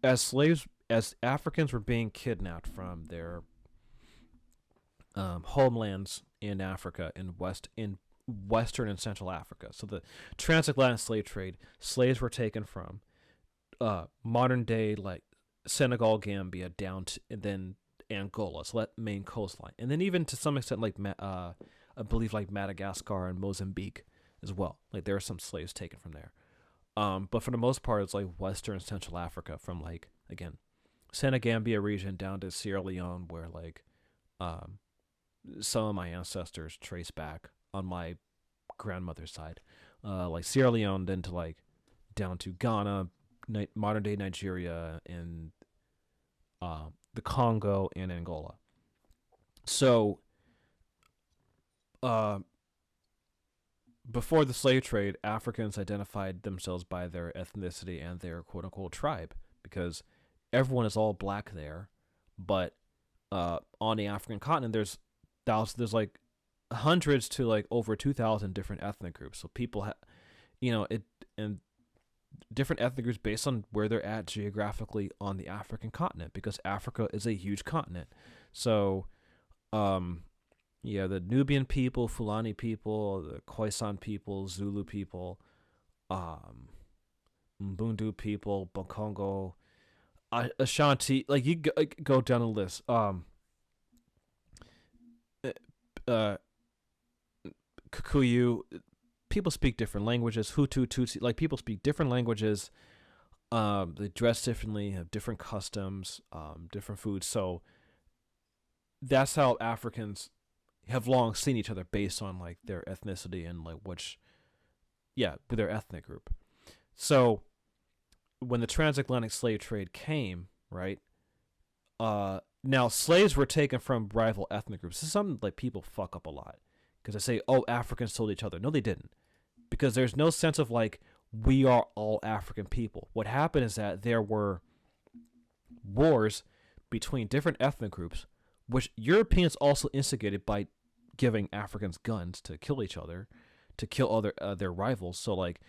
as Africans were being kidnapped from their homelands in Africa, in Western and Central Africa. So the transatlantic slave trade, slaves were taken from modern day like Senegal, Gambia, down to, and then Angola, so that main coastline, and then even to some extent like I believe like Madagascar and Mozambique as well. Like there are some slaves taken from there. But for the most part, it's like Western and Central Africa, from like, again, Senegambia region down to Sierra Leone, where like some of my ancestors trace back on my grandmother's side, like Sierra Leone, then to like down to Ghana, modern day Nigeria, and the Congo and Angola. So before the slave trade, Africans identified themselves by their ethnicity and their quote-unquote tribe, because everyone is all black there. But on the African continent, there's like hundreds to like over 2,000 different ethnic groups. So people and different ethnic groups based on where they're at geographically on the African continent, because Africa is a huge continent. So the Nubian people, Fulani people, the Khoisan people, Zulu people, Mbundu people, Bakongo, Ashanti, like you go down the list. Kikuyu, people speak different languages. Hutu, Tutsi, like people speak different languages. They dress differently, have different customs, different foods. So that's how Africans have long seen each other based on like their ethnicity and like their ethnic group. So when the transatlantic slave trade came, right? Now slaves were taken from rival ethnic groups. This is something like people fuck up a lot because they say, "Oh, Africans sold each other." No, they didn't, because there's no sense of like we are all African people. What happened is that there were wars between different ethnic groups, which Europeans also instigated by giving Africans guns to kill each other, to kill other their rivals. So like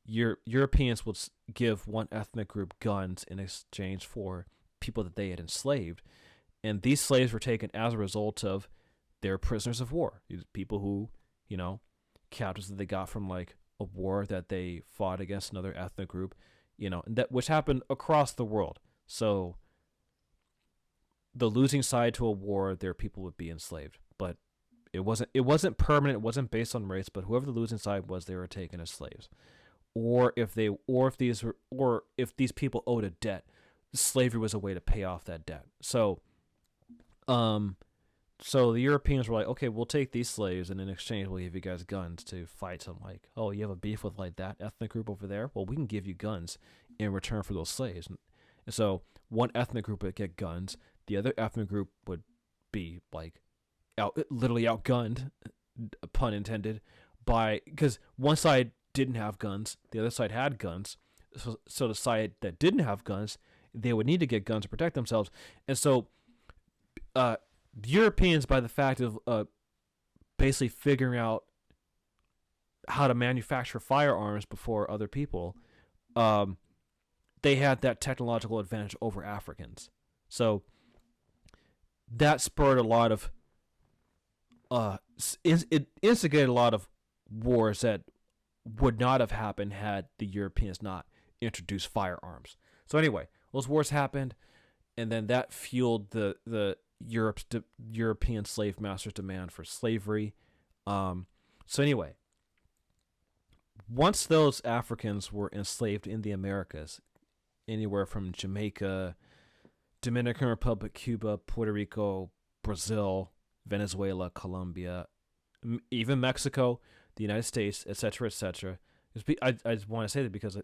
Europeans would give one ethnic group guns in exchange for people that they had enslaved, and these slaves were taken as a result of their prisoners of war. These people who, captives that they got from like a war that they fought against another ethnic group, and that which happened across the world. So the losing side to a war, their people would be enslaved, but it wasn't permanent. It wasn't based on race, but whoever the losing side was, they were taken as slaves. Or if these people owed a debt, slavery was a way to pay off that debt. So the Europeans were like, okay, we'll take these slaves, and in exchange, we'll give you guys guns to fight some, like, oh, you have a beef with like that ethnic group over there? Well, we can give you guns in return for those slaves. And so one ethnic group would get guns, the other ethnic group would be like literally outgunned, pun intended, because one side didn't have guns, the other side had guns. So the side that didn't have guns, they would need to get guns to protect themselves. And so the Europeans, by the fact of basically figuring out how to manufacture firearms before other people, they had that technological advantage over Africans. So that spurred a lot of it instigated a lot of wars that would not have happened had the Europeans not introduced firearms. So anyway, those wars happened, and then that fueled the European slave masters' demand for slavery. So anyway, once those Africans were enslaved in the Americas, anywhere from Jamaica, Dominican Republic, Cuba, Puerto Rico, Brazil, Venezuela, Colombia, even Mexico, the United States, etc., etc. I just want to say that because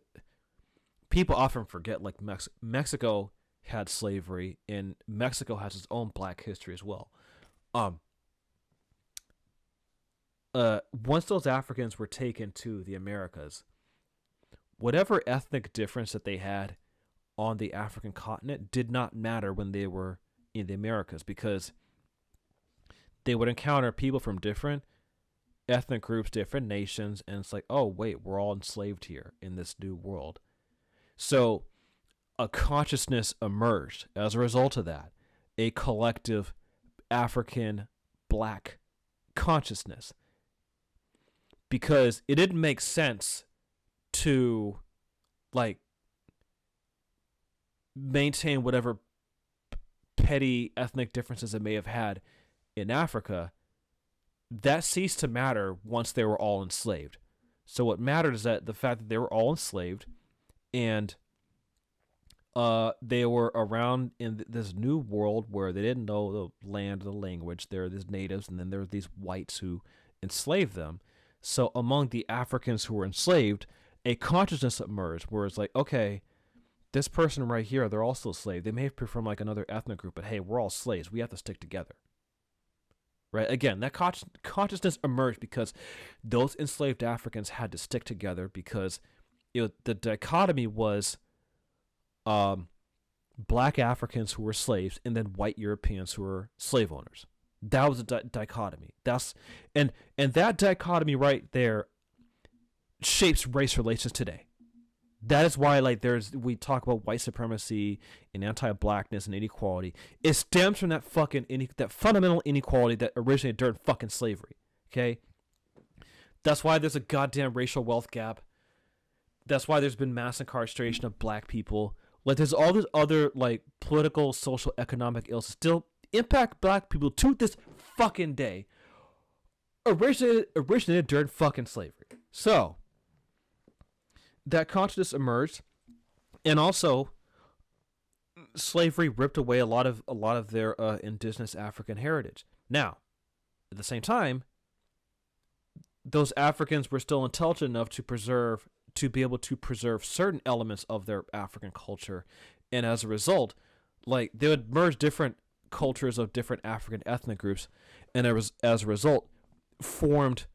people often forget, like Mexico had slavery, and Mexico has its own black history as well. Once those Africans were taken to the Americas, whatever ethnic difference that they had on the African continent did not matter when they were in the Americas, because they would encounter people from different ethnic groups, different nations, and it's like, oh, wait, we're all enslaved here in this new world. So a consciousness emerged as a result of that, a collective African black consciousness, because it didn't make sense to like maintain whatever petty ethnic differences it may have had in Africa. That ceased to matter once they were all enslaved. So what mattered is that the fact that they were all enslaved, and they were around in this new world where they didn't know the land, the language. There were these natives, and then there were these whites who enslaved them. So among the Africans who were enslaved, a consciousness emerged where it's like, okay, this person right here, they're also slaves. They may be from like another ethnic group, but hey, we're all slaves. We have to stick together. Right? Again, that consciousness emerged because those enslaved Africans had to stick together, because the dichotomy was black Africans who were slaves and then white Europeans who were slave owners. That was a dichotomy. And that dichotomy right there shapes race relations today. That is why, like, we talk about white supremacy and anti-blackness and inequality. It stems from that that fundamental inequality that originated during fucking slavery. Okay, that's why there's a goddamn racial wealth gap. That's why there's been mass incarceration of black people. Like, there's all this other like political, social, economic ills still impact black people to this fucking day. Originated during fucking slavery. So that consciousness emerged, and also slavery ripped away a lot of their indigenous African heritage. Now, at the same time, those Africans were still intelligent enough to be able to preserve certain elements of their African culture, and as a result, like they would merge different cultures of different African ethnic groups, and as a result, formed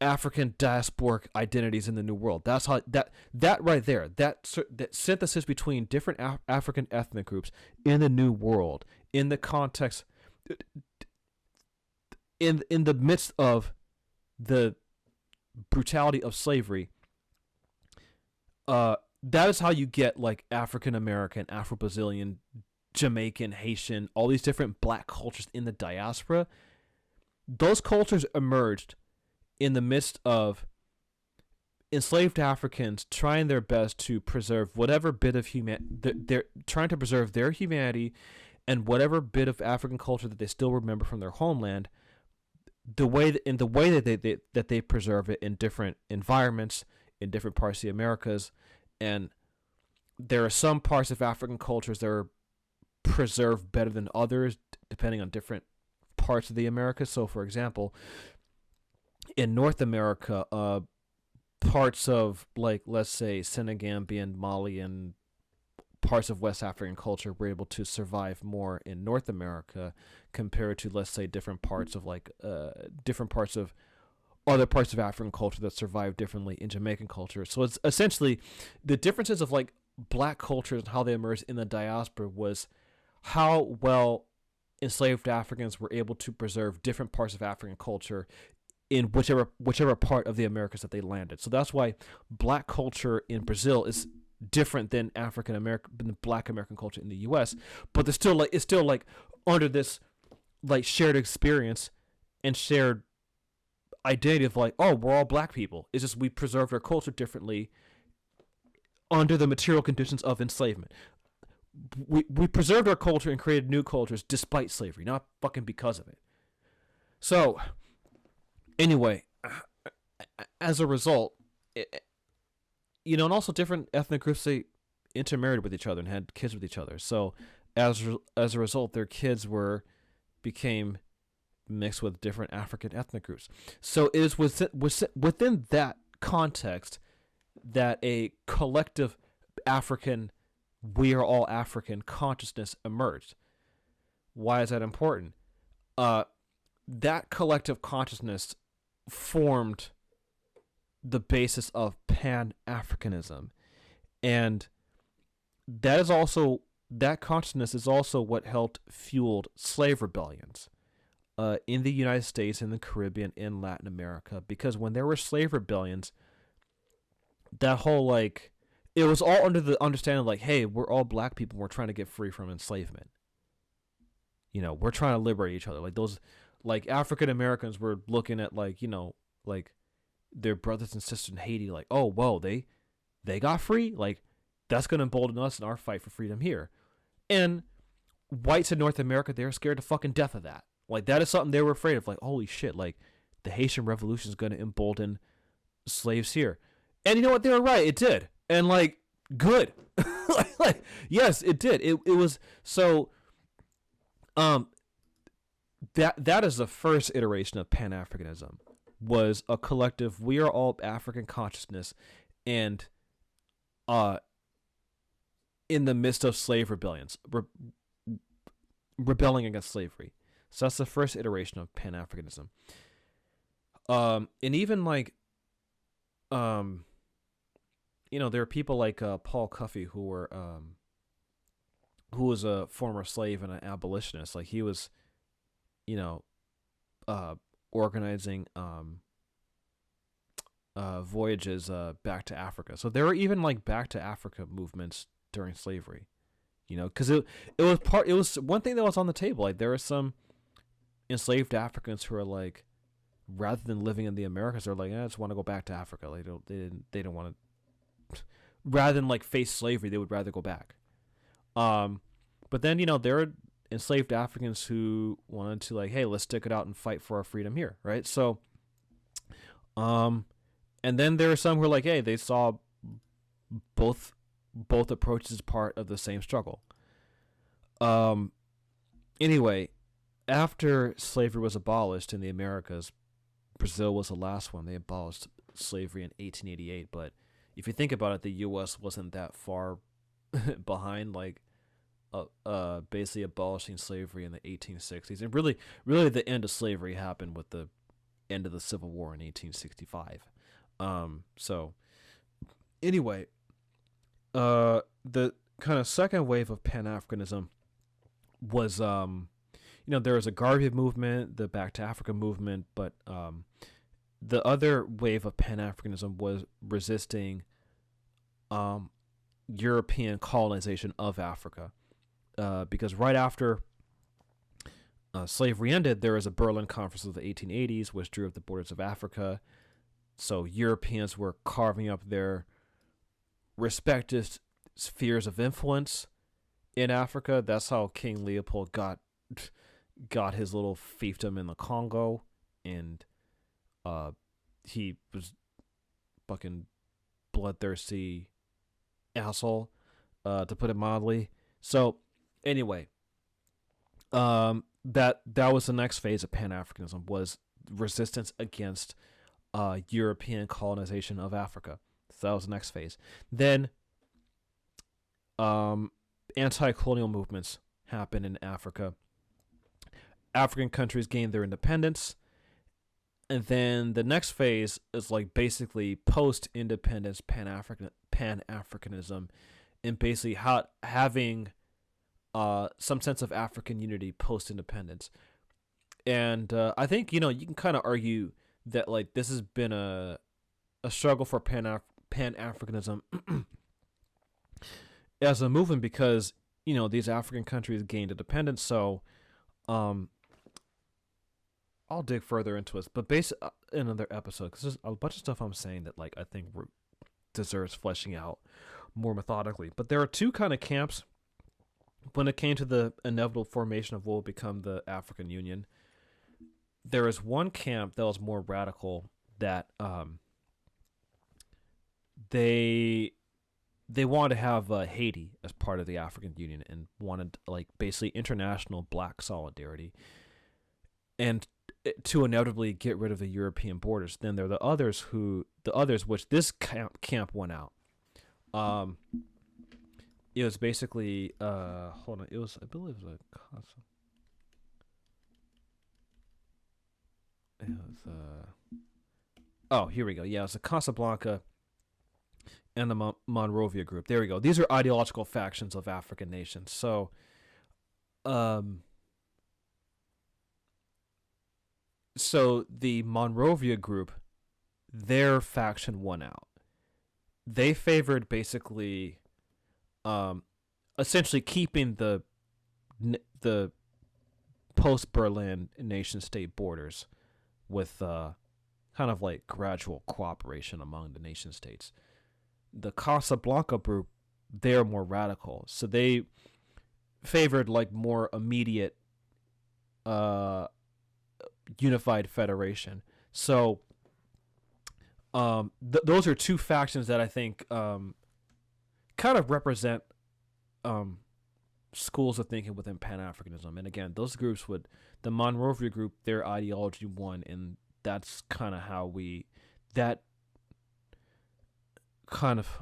African diasporic identities in the New World. That's how that right there, that synthesis between different African ethnic groups in the New World, in the context, in the midst of the brutality of slavery, that is how you get like African American, Afro-Brazilian, Jamaican, Haitian, all these different black cultures in the diaspora. Those cultures emerged in the midst of enslaved Africans trying their best to preserve whatever bit of they're trying to preserve their humanity and whatever bit of African culture that they still remember from their homeland. The way that they preserve it in different environments, in different parts of the Americas, and there are some parts of African cultures that are preserved better than others, depending on different parts of the Americas. So, for example, in North America, parts of, like, let's say, Senegambian, Malian, parts of West African culture were able to survive more in North America compared to, let's say, different parts of other parts of African culture that survive differently in Jamaican culture. So it's essentially the differences of like black cultures and how they emerged in the diaspora was how well enslaved Africans were able to preserve different parts of African culture in whichever part of the Americas that they landed. So that's why black culture in Brazil is different than African American, than Black American culture in the U.S. But it's still like under this like shared experience and shared identity of like, oh, we're all black people. It's just we preserved our culture differently under the material conditions of enslavement. We preserved our culture and created new cultures despite slavery, not fucking because of it. So, anyway, as a result, and also different ethnic groups, they intermarried with each other and had kids with each other. So, as a result, their kids became mixed with different African ethnic groups. So it is within that context that a collective African, we are all African consciousness emerged. Why is that important? That collective consciousness formed the basis of Pan-Africanism. And that consciousness is also what helped fueled slave rebellions in the United States, in the Caribbean, in Latin America. Because when there were slave rebellions, that whole like, it was all under the understanding like, hey, we're all black people, we're trying to get free from enslavement. We're trying to liberate each other. Like those, like African Americans were looking at like, like their brothers and sisters in Haiti, like, oh, whoa, they got free? Like, that's going to embolden us in our fight for freedom here. And whites in North America, they're scared to fucking death of that. Like, that is something they were afraid of. Like, holy shit, like, the Haitian Revolution is going to embolden slaves here. And you know what? They were right. It did. And, like, good. like, yes, it did. It was, so, that is the first iteration of Pan-Africanism, was a collective, we are all African consciousness, and, in the midst of slave rebellions, rebelling against slavery. So that's the first iteration of Pan-Africanism. And even like, there are people like Paul Cuffey who was a former slave and an abolitionist. Like he was, organizing voyages back to Africa. So there were even like back to Africa movements during slavery, because it was one thing that was on the table. Like there were some enslaved Africans who are like, rather than living in the Americas, they're like, I just want to go back to Africa. Like they don't want to, rather than like face slavery, they would rather go back. But then, there are enslaved Africans who wanted to like, hey, let's stick it out and fight for our freedom here. Right. So, and then there are some who are like, hey, they saw both both approaches is part of the same struggle. Um, anyway, after slavery was abolished in the Americas, Brazil was the last one. They abolished slavery in 1888. But if you think about it, the U.S. wasn't that far behind, like, basically abolishing slavery in the 1860s. And really, the end of slavery happened with the end of the Civil War in 1865. So, anyway, the kind of second wave of Pan-Africanism was, there was a Garvey movement, the Back to Africa movement, but the other wave of Pan-Africanism was resisting European colonization of Africa, because right after slavery ended, there was a Berlin Conference of the 1880s, which drew up the borders of Africa. So Europeans were carving up their respective spheres of influence in Africa. That's how King Leopold got his little fiefdom in the Congo, and he was fucking bloodthirsty asshole, to put it mildly. So anyway, that was the next phase of Pan-Africanism, was resistance against European colonization of Africa. So that was the next phase. Then anti-colonial movements happened in Africa. African countries gained their independence. And then the next phase is like basically post-independence Pan-Africanism, and basically having some sense of African unity post-independence. And I think, you can kind of argue that like this has been a struggle for Pan-Africanism as a movement, because these African countries gained independence. So I'll dig further into it, but in another episode, because there's a bunch of stuff I'm saying that like I think deserves fleshing out more methodically. But there are two kind of camps when it came to the inevitable formation of what will become the African Union. There is one camp that was more radical, that they wanted to have Haiti as part of the African Union, and wanted like basically international black solidarity, and to inevitably get rid of the European borders. Then there are the others which this camp went out. It was basically I believe it was a Casa. It was here we go. Yeah, it was the Casablanca and the Monrovia group. There we go. These are ideological factions of African nations. So so the Monrovia group, their faction won out. They favored basically essentially keeping the post-Berlin nation-state borders with kind of like gradual cooperation among the nation-states. The Casablanca group, they're more radical, so they favored like more immediate unified federation. So those are two factions that I think kind of represent schools of thinking within Pan-Africanism. And again, those groups the Monrovia group, their ideology won, and that's kind of how that kind of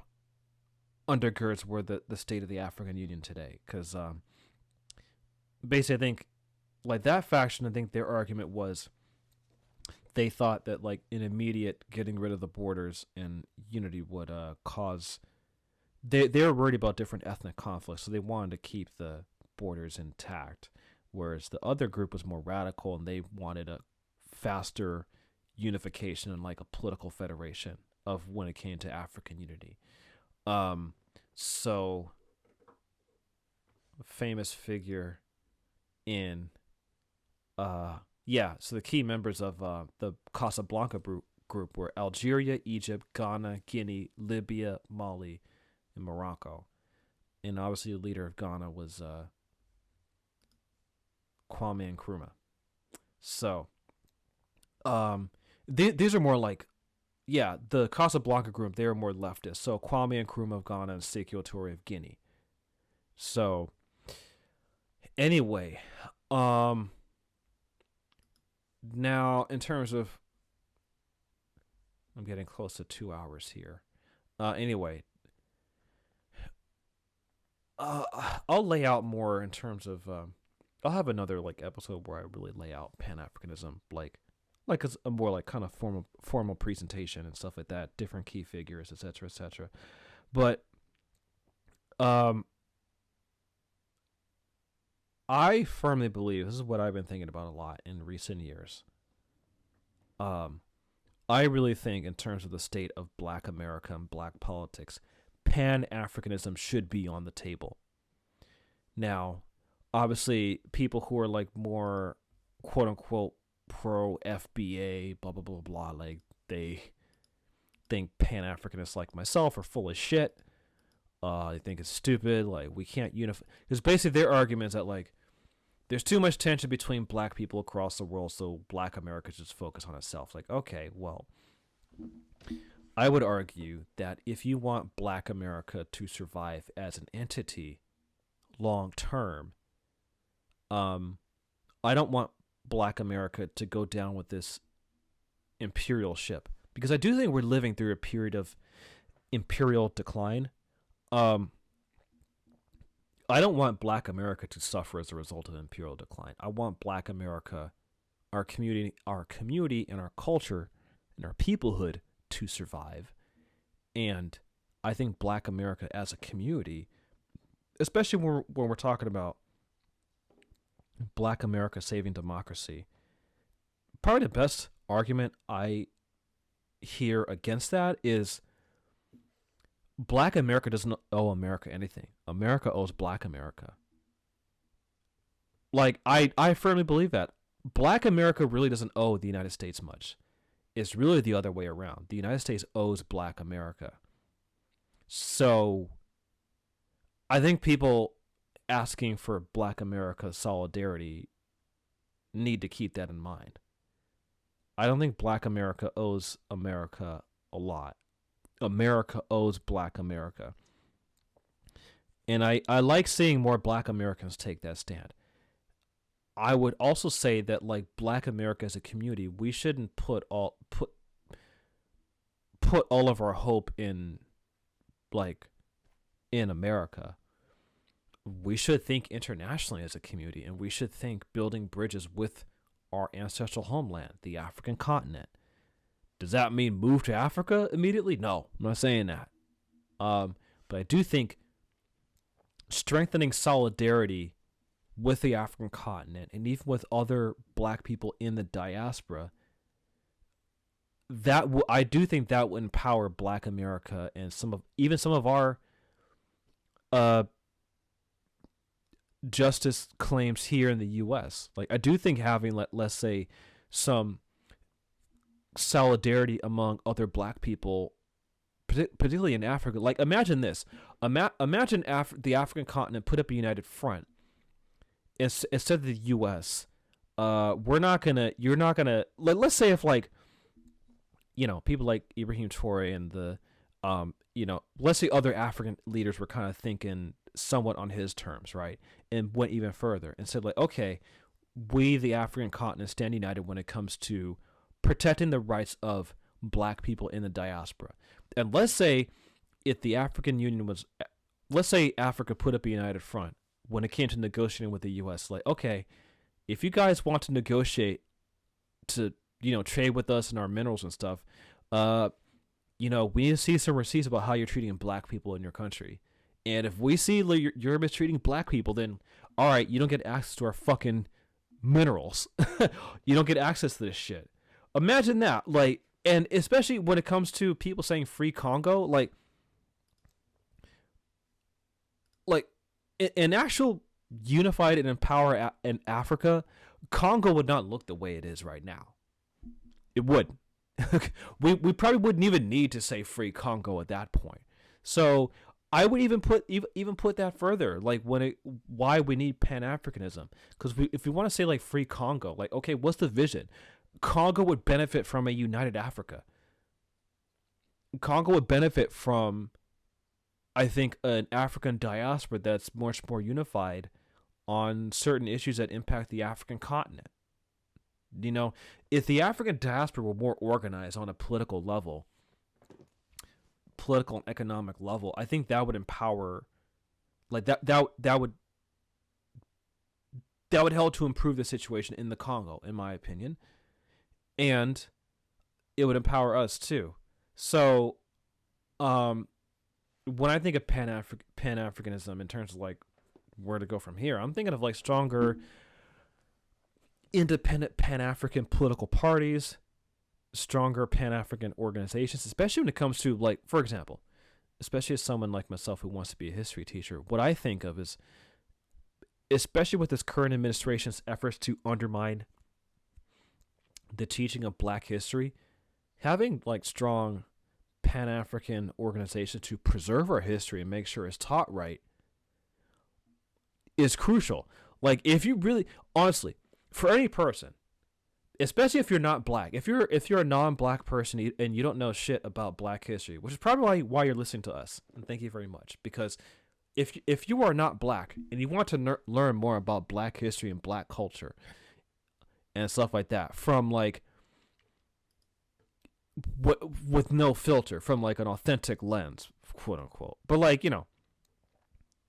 undergirds where the state of the African Union today. Because basically, I think like that faction, I think their argument was they thought that like an immediate getting rid of the borders and unity would cause. They were worried about different ethnic conflicts, so they wanted to keep the borders intact. Whereas the other group was more radical, and they wanted a faster unification and like a political federation of when it came to African unity. So a famous figure in so the key members of the Casablanca group were Algeria, Egypt, Ghana, Guinea, Libya, Mali, and Morocco. And obviously the leader of Ghana was Kwame Nkrumah. So these are more like yeah, the Casablanca group, they were more leftist. So Kwame Nkrumah of Ghana and Sekou Toure of Guinea. So anyway, now in terms of, I'm getting close to 2 hours here. Anyway, I'll lay out more in terms of, I'll have another like episode where I really lay out Pan-Africanism, like a more like kind of formal presentation and stuff like that, different key figures, etc., etc. But I firmly believe, this is what I've been thinking about a lot in recent years. I really think in terms of the state of Black America and Black politics, Pan-Africanism should be on the table. Now, obviously, people who are like more quote unquote pro FBA, blah blah blah blah, like they think Pan-Africanists like myself are full of shit. They think it's stupid. Like we can't unify, because basically their argument is that like there's too much tension between Black people across the world, so Black America should just focus on itself. Like, okay, well, I would argue that if you want Black America to survive as an entity long term, I don't want Black America to go down with this imperial ship, because I do think we're living through a period of imperial decline. I don't want Black America to suffer as a result of imperial decline. I want Black America, our community and our culture and our peoplehood to survive. And I think Black America as a community, especially when we're talking about Black America saving democracy, probably the best argument I hear against that is Black America doesn't owe America anything. America owes Black America. Like, I firmly believe that. Black America really doesn't owe the United States much. It's really the other way around. The United States owes Black America. So, I think people asking for Black America solidarity need to keep that in mind. I don't think Black America owes America a lot. America owes Black America. And I like seeing more Black Americans take that stand. I would also say that like Black America as a community, we shouldn't put all of our hope in America. We should think internationally as a community, and we should think building bridges with our ancestral homeland, the African continent. Does that mean move to Africa immediately? No, I'm not saying that. But I do think strengthening solidarity with the African continent and even with other Black people in the diaspora, I do think that will empower Black America and some of our justice claims here in the U.S. Like, I do think having, let's say, some solidarity among other Black people, particularly in Africa. Like, imagine this. Imagine the African continent put up a united front instead of the U.S. You're not gonna, let's say if, like, people like Ibrahim Traore and the, let's say other African leaders were kind of thinking somewhat on his terms, right? And went even further and said, like, okay, we, the African continent, stand united when it comes to protecting the rights of Black people in the diaspora. And let's say if the African Union let's say Africa put up a united front when it came to negotiating with the U.S., like, okay, if you guys want to negotiate to, trade with us and our minerals and stuff, we need to see some receipts about how you're treating Black people in your country. And if we see you're mistreating Black people, then, all right, you don't get access to our fucking minerals. You don't get access to this shit. Imagine that, like, and especially when it comes to people saying free Congo, like an actual unified and empowered in Africa, Congo would not look the way it is right now. It wouldn't. we probably wouldn't even need to say free Congo at that point. So I would even put that further, like why we need Pan-Africanism, because if we want to say like free Congo, like, okay, what's the vision? Congo would benefit from a united Africa. Congo would benefit from, I think, an African diaspora that's much more unified on certain issues that impact the African continent. You know, if the African diaspora were more organized on a political level, political and economic level, I think that would empower, like that would help to improve the situation in the Congo, in my opinion, and it would empower us too. So, when I think of Pan-Africanism in terms of like where to go from here, I'm thinking of like stronger, independent Pan-African political parties, stronger Pan-African organizations, especially when it comes to, like, for example, especially as someone like myself who wants to be a history teacher, what I think of is, especially with this current administration's efforts to undermine the teaching of Black history, having like strong Pan-African organizations to preserve our history and make sure it's taught right is crucial. Like, if you really, honestly, for any person, especially if you're not Black, if you're a non-Black person and you don't know shit about Black history, which is probably why you're listening to us, and thank you very much, because if you are not Black and you want to learn more about Black history and Black culture and stuff like that from like with no filter, from like an authentic lens, quote unquote, but like, you know,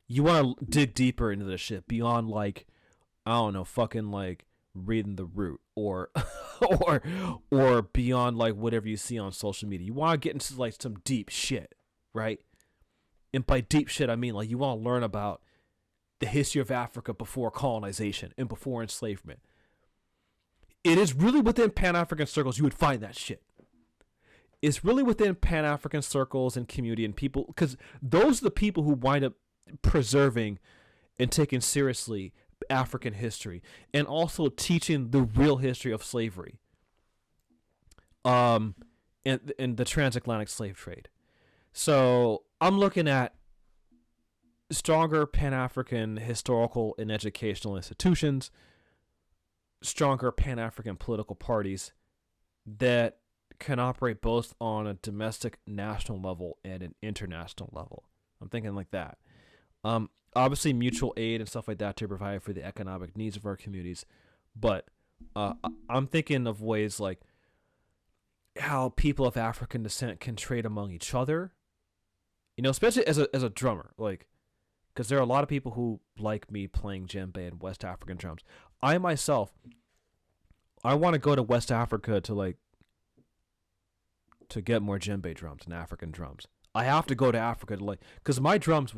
you want to dig deeper into this shit beyond like, I don't know, fucking like reading The Root or or beyond like whatever you see on social media. You want to get into like some deep shit, right? And by deep shit, I mean like you want to learn about the history of Africa before colonization and before enslavement. It is really within Pan-African circles you would find that shit. It's really within Pan-African circles and community and people, because those are the people who wind up preserving and taking seriously African history and also teaching the real history of slavery, and the transatlantic slave trade. So I'm looking at stronger Pan-African historical and educational institutions, stronger Pan-African political parties that can operate both on a domestic national level and an international level. I'm thinking like that. Obviously mutual aid and stuff like that to provide for the economic needs of our communities. But I'm thinking of ways like how people of African descent can trade among each other. You know, especially as a drummer, like, because there are a lot of people who like me playing djembe and West African drums. I myself, I want to go to West Africa to get more djembe drums and African drums. I have to go to Africa to because my drums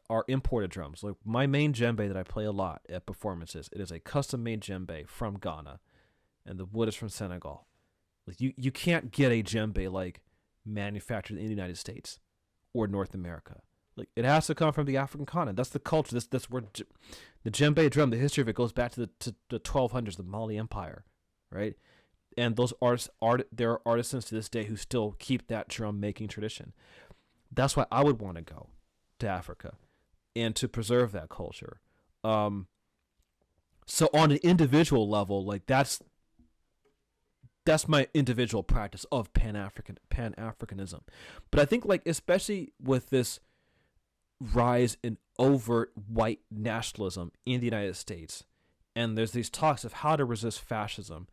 are imported drums. Like my main djembe that I play a lot at performances, it is a custom made djembe from Ghana, and the wood is from Senegal. Like you can't get a djembe like manufactured in the United States or North America. Like it has to come from the African continent. That's the culture. That's where the djembe drum, the history of it goes back to the 1200s, the Mali Empire, right? And those artists there are artisans to this day who still keep that drum making tradition. That's why I would want to go to Africa and to preserve that culture. So on an individual level, like that's my individual practice of Pan-Africanism. But I think like especially with this rise in overt white nationalism in the United States, and there's these talks of how to resist fascism,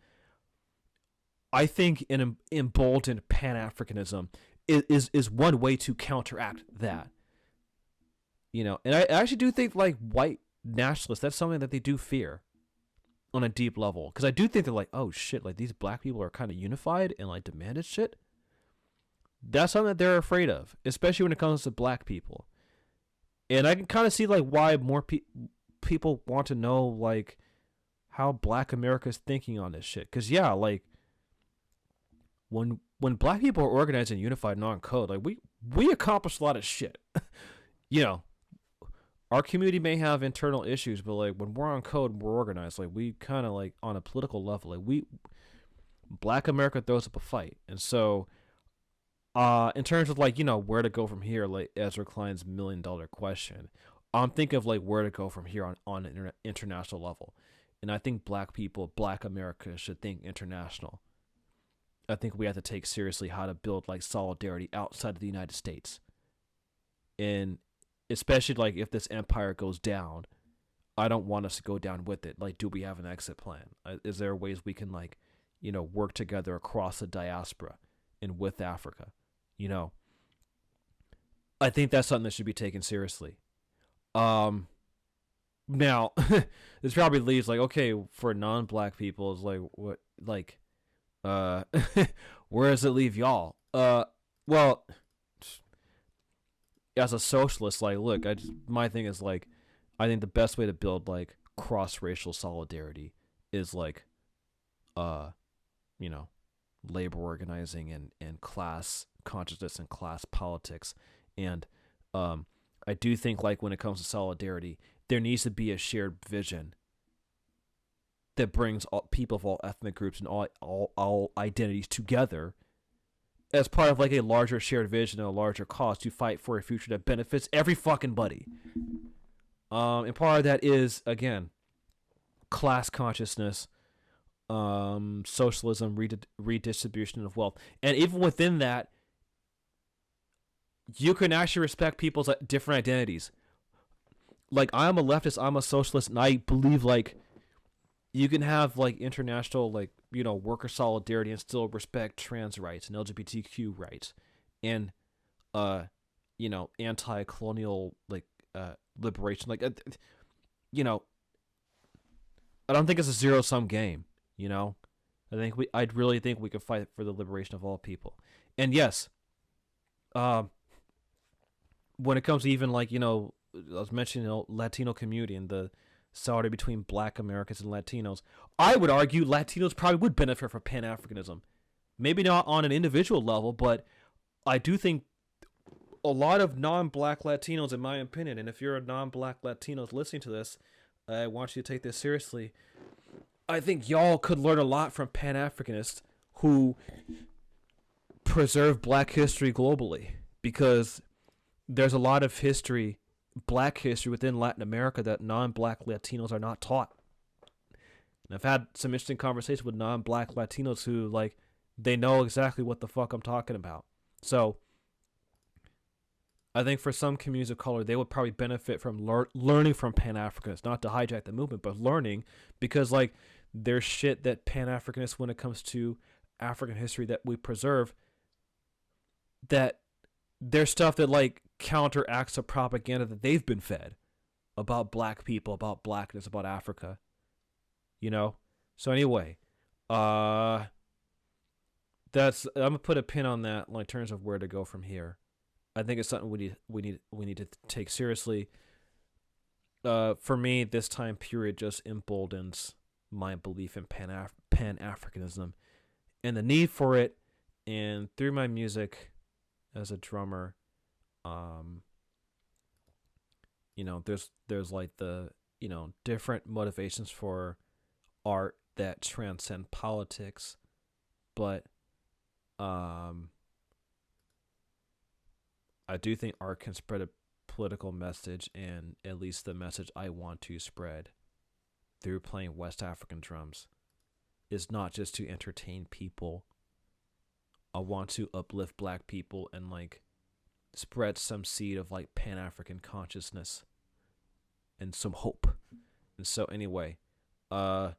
I think an emboldened Pan-Africanism is one way to counteract that. You know, and I actually do think like white nationalists, that's something that they do fear on a deep level. Because I do think they're like, oh shit, like these Black people are kind of unified and like demanded shit. That's something that they're afraid of, especially when it comes to Black people. And I can kind of see like why more people want to know like how Black America is thinking on this shit. Because yeah, like when Black people are organized and unified and on code, like we accomplish a lot of shit. You know, our community may have internal issues, but like when we're on code and we're organized, like we kind of like on a political level, like Black America throws up a fight. And so in terms of like, you know, where to go from here, like Ezra Klein's $1 million question, I'm thinking of like where to go from here on an international level. And I think Black people, Black America should think international. I think we have to take seriously how to build like solidarity outside of the United States. And especially like if this empire goes down, I don't want us to go down with it. Like, do we have an exit plan? Is there ways we can like, work together across the diaspora and with Africa? I think that's something that should be taken seriously. Now, this probably leaves like, okay, for non-black people, it's like, what, like, where does it leave y'all? Well, as a socialist, like, look, my thing is like, I think the best way to build like cross-racial solidarity is like, labor organizing and class consciousness and class politics. And I do think like when it comes to solidarity, there needs to be a shared vision that brings people of all ethnic groups and all identities together as part of like a larger shared vision and a larger cause to fight for a future that benefits every fucking buddy. And part of that is, again, class consciousness, socialism, redistribution of wealth. And even within that, you can actually respect people's different identities. Like, I'm a leftist, I'm a socialist, and I believe, like, you can have, like, international, like, worker solidarity and still respect trans rights and LGBTQ rights and, anti-colonial, like, liberation. Like, I don't think it's a zero-sum game, I'd really think we could fight for the liberation of all people. And yes, when it comes to even like, I was mentioning Latino community and the solidarity between Black Americans and Latinos, I would argue Latinos probably would benefit from Pan-Africanism. Maybe not on an individual level, but I do think a lot of non-Black Latinos, in my opinion, and if you're a non-Black Latino listening to this, I want you to take this seriously. I think y'all could learn a lot from Pan-Africanists who preserve Black history globally, because there's a lot of history, Black history within Latin America that non-Black Latinos are not taught. And I've had some interesting conversations with non-Black Latinos who, like, they know exactly what the fuck I'm talking about. So I think for some communities of color, they would probably benefit from learning from Pan-Africanists, not to hijack the movement, but learning, because, like, there's shit that Pan-Africanists, when it comes to African history that we preserve, that there's stuff that, like, counteracts the propaganda that they've been fed about Black people, about Blackness, about Africa. So anyway, I'm gonna put a pin on that, like, in terms of where to go from here. I think it's something we need to take seriously. For me, this time period just emboldens my belief in Pan-Africanism and the need for it. And through my music as a drummer, there's like the, different motivations for art that transcend politics, but I do think art can spread a political message, and at least the message I want to spread through playing West African drums is not just to entertain people. I want to uplift Black people and, like, spread some seed of, like, Pan-African consciousness and some hope. And so anyway, I'll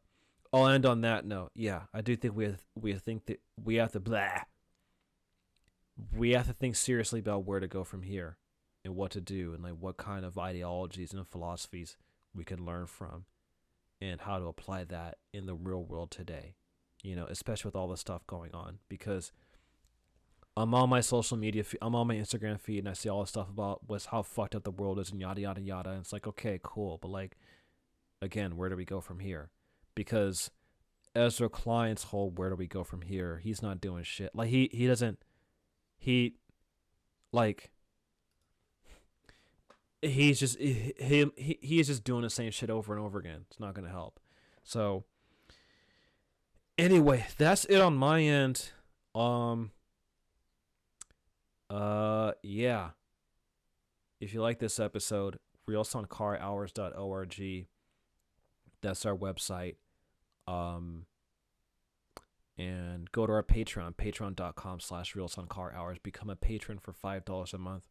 end on that note. Yeah, I do think we have to think seriously about where to go from here and what to do, and, like, what kind of ideologies and philosophies we can learn from and how to apply that in the real world today, especially with all the stuff going on. Because I'm on my social media I'm on my Instagram feed, and I see all this stuff about how fucked up the world is and yada yada yada, and it's like, okay, cool, but, like, again, where do we go from here? Because Ezra Klein's whole where do we go from here, he's not doing shit. Like, he is just doing the same shit over and over again. It's not gonna help. So anyway, that's it on my end. Yeah. If you like this episode, realsankarahours.org. That's our website. and go to our Patreon, patreon.com/Real Sankara Hours. Become a patron for $5 a month.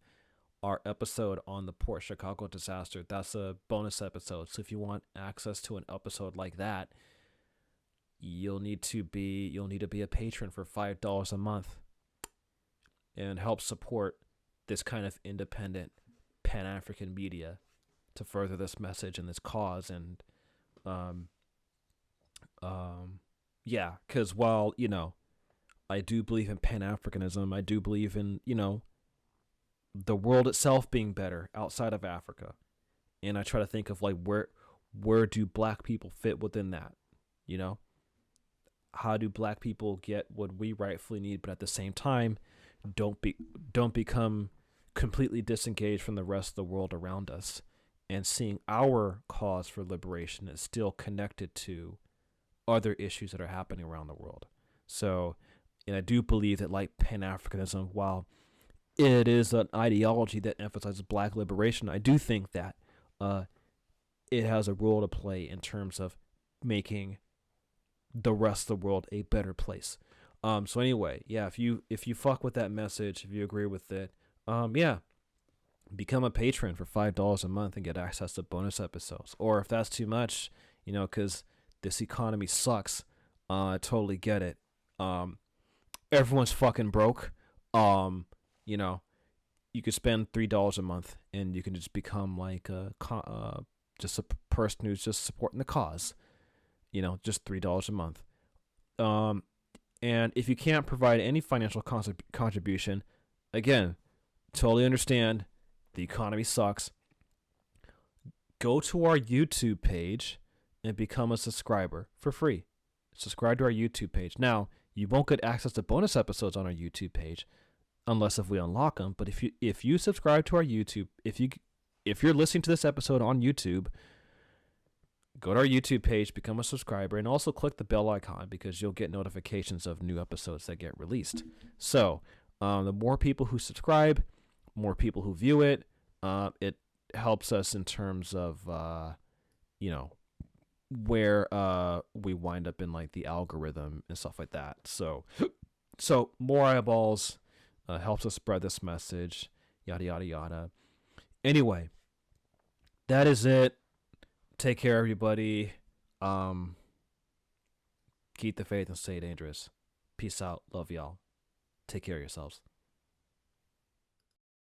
Our episode on the Port Chicago disaster, that's a bonus episode. So if you want access to an episode like that, you'll need to be a patron for $5 a month and help support this kind of independent Pan-African media to further this message and this cause. And yeah, because while, I do believe in Pan-Africanism, I do believe in, the world itself being better outside of Africa. And I try to think of like where do black people fit within that? How do black people get what we rightfully need, but at the same time don't become completely disengaged from the rest of the world around us, and seeing our cause for liberation is still connected to other issues that are happening around the world. So, and I do believe that like Pan-Africanism, while it is an ideology that emphasizes black liberation, I do think that it has a role to play in terms of making the rest of the world a better place. So anyway, yeah, if you fuck with that message, if you agree with it, yeah, become a patron for $5 a month and get access to bonus episodes. Or if that's too much, because this economy sucks, I totally get it. Everyone's fucking broke. You could spend $3 a month and you can just become like just a person who's just supporting the cause. Just $3 a month. And if you can't provide any financial contribution, again, totally understand. The economy sucks. Go to our YouTube page and become a subscriber for free. Subscribe to our YouTube page. Now, you won't get access to bonus episodes on our YouTube page unless if we unlock them. But if you subscribe to our YouTube, if you're listening to this episode on YouTube, go to our YouTube page, become a subscriber, and also click the bell icon because you'll get notifications of new episodes that get released. So the more people who subscribe, more people who view it, it helps us in terms of, where we wind up in like the algorithm and stuff like that. So more eyeballs helps us spread this message, yada, yada, yada. Anyway, that is it. Take care, everybody. Keep the faith and stay dangerous. Peace out. Love y'all. Take care of yourselves.